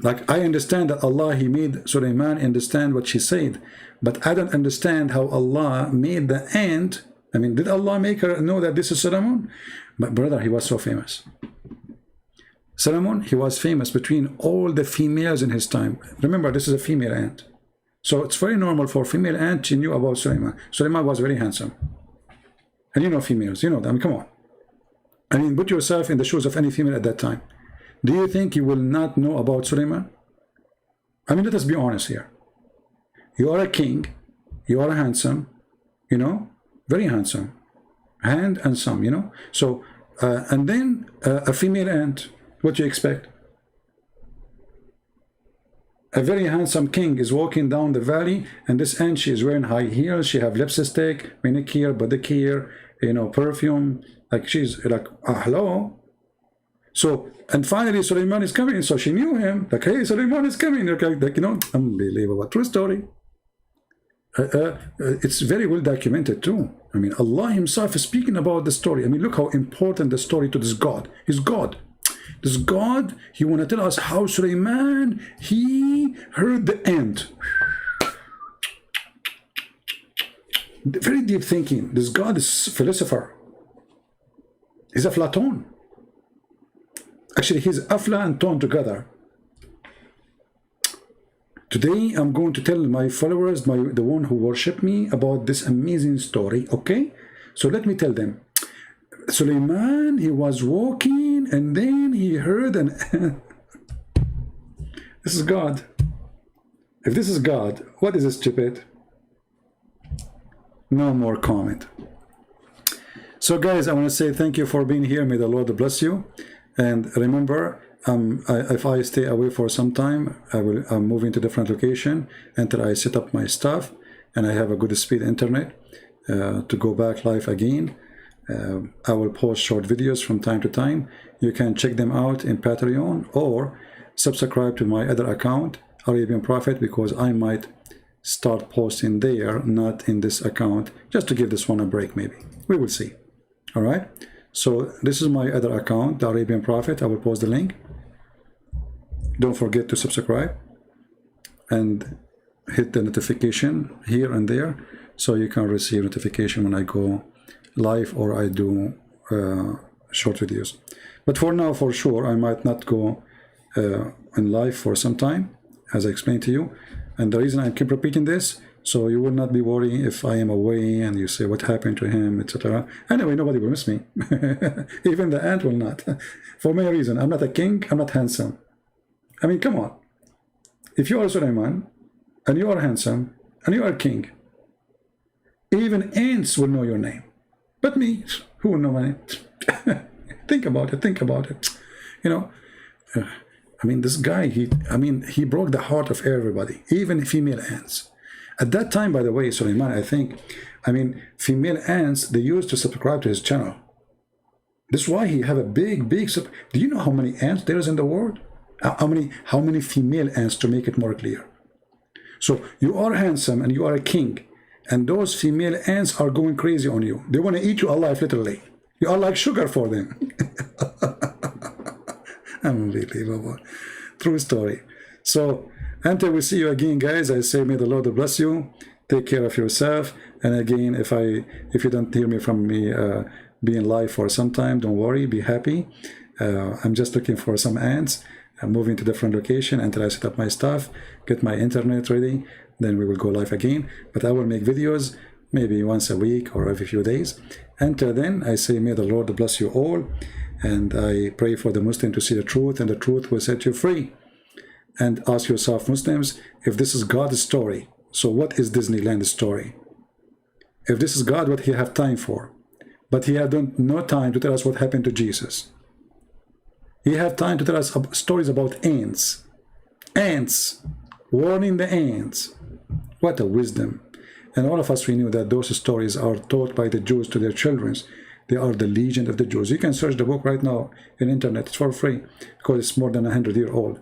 Like, I understand that Allah, he made Suleiman understand what she said, but I don't understand how Allah made the ant. I mean, did Allah make her know that this is Solomon? But brother, he was so famous. Solomon, he was famous between all the females in his time. Remember, this is a female ant. So it's very normal for female ant, she knew about Suleiman. Suleiman was very handsome. And you know females, you know them, I mean, come on. I mean, put yourself in the shoes of any female at that time. Do you think you will not know about Suleiman? I mean, let us be honest here. You are a king, you are handsome, you know, very handsome, hand and some, you know. So, and then a female ant, what do you expect? A very handsome king is walking down the valley, and this ant, she is wearing high heels, she have lipstick, manicure, pedicure, you know, perfume, like she's like, hello. So, and finally Suleiman is coming, so she knew him, like, hey, Suleiman is coming, like you know, unbelievable, true story. It's very well documented too. I mean, Allah himself is speaking about the story. I mean, look how important the story to this God. He's God. This God, he want to tell us how Suleiman, he heard the ant. Very deep thinking. This God is a philosopher. He's a Platon. Actually, he's Afla and Ton together. Today, I'm going to tell my followers, the one who worship me, about this amazing story, okay? So let me tell them. Suleiman, he was walking, and then he heard an... This is God. If this is God, what is this, stupid? No more comment. So guys, I want to say thank you for being here. May the Lord bless you. And remember, if I stay away for some time, I'm moving to different location until I set up my stuff and I have a good speed internet to go back live again. I will post short videos from time to time. You can check them out in Patreon or subscribe to my other account, Arabian Prophet, because I might start posting there, not in this account, just to give this one a break maybe. We will see. All right. So this is my other account, the Arabian Prophet. I will post the link. Don't forget to subscribe and hit the notification here and there so you can receive notification when I go live or I do short videos. But for now, for sure, I might not go in live for some time, as I explained to you. And the reason I keep repeating this, so you will not be worrying if I am away and you say what happened to him, etc. Anyway, nobody will miss me. Even the ant will not. For my reason, I'm not a king, I'm not handsome. I mean, come on. If you are Suleiman, and you are handsome, and you are king, even ants will know your name. But me, who will know my name? Think about it, think about it. You know, I mean, this guy, he broke the heart of everybody, even female ants. At that time, by the way, Suleiman, I mean, female ants, they used to subscribe to his channel. This is why he have a big, do you know how many ants there is in the world? How many female ants, to make it more clear? So you are handsome and you are a king, and those female ants are going crazy on you. They want to eat you alive, literally. You are like sugar for them. Unbelievable. True story. So until we see you again, guys, I say may the Lord bless you. Take care of yourself. And again, if you don't hear me from me being live for some time, don't worry, be happy. I'm just looking for some ants. I'm moving to different location until I set up my stuff, get my internet ready, then we will go live again. But I will make videos maybe once a week or every few days. Until then, I say may the Lord bless you all, and I pray for the Muslim to see the truth, and the truth will set you free. And ask yourself, Muslims, if this is God's story, so what is Disneyland's story? If this is God, what he have time for? But he had no time to tell us what happened to Jesus. He have time to tell us stories about ants. Ants. Warning the ants. What a wisdom. And all of us, we knew that those stories are taught by the Jews to their children. They are the legend of the Jews. You can search the book right now in internet. It's for free because it's more than 100-year old.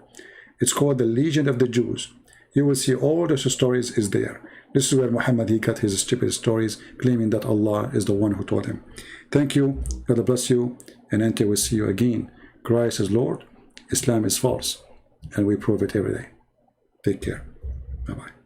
It's called The Legend of the Jews. You will see all those stories is there. This is where Muhammad, he got his stupid stories, claiming that Allah is the one who taught him. Thank you. God bless you. And until we see you again, Christ is Lord, Islam is false, and we prove it every day. Take care. Bye-bye.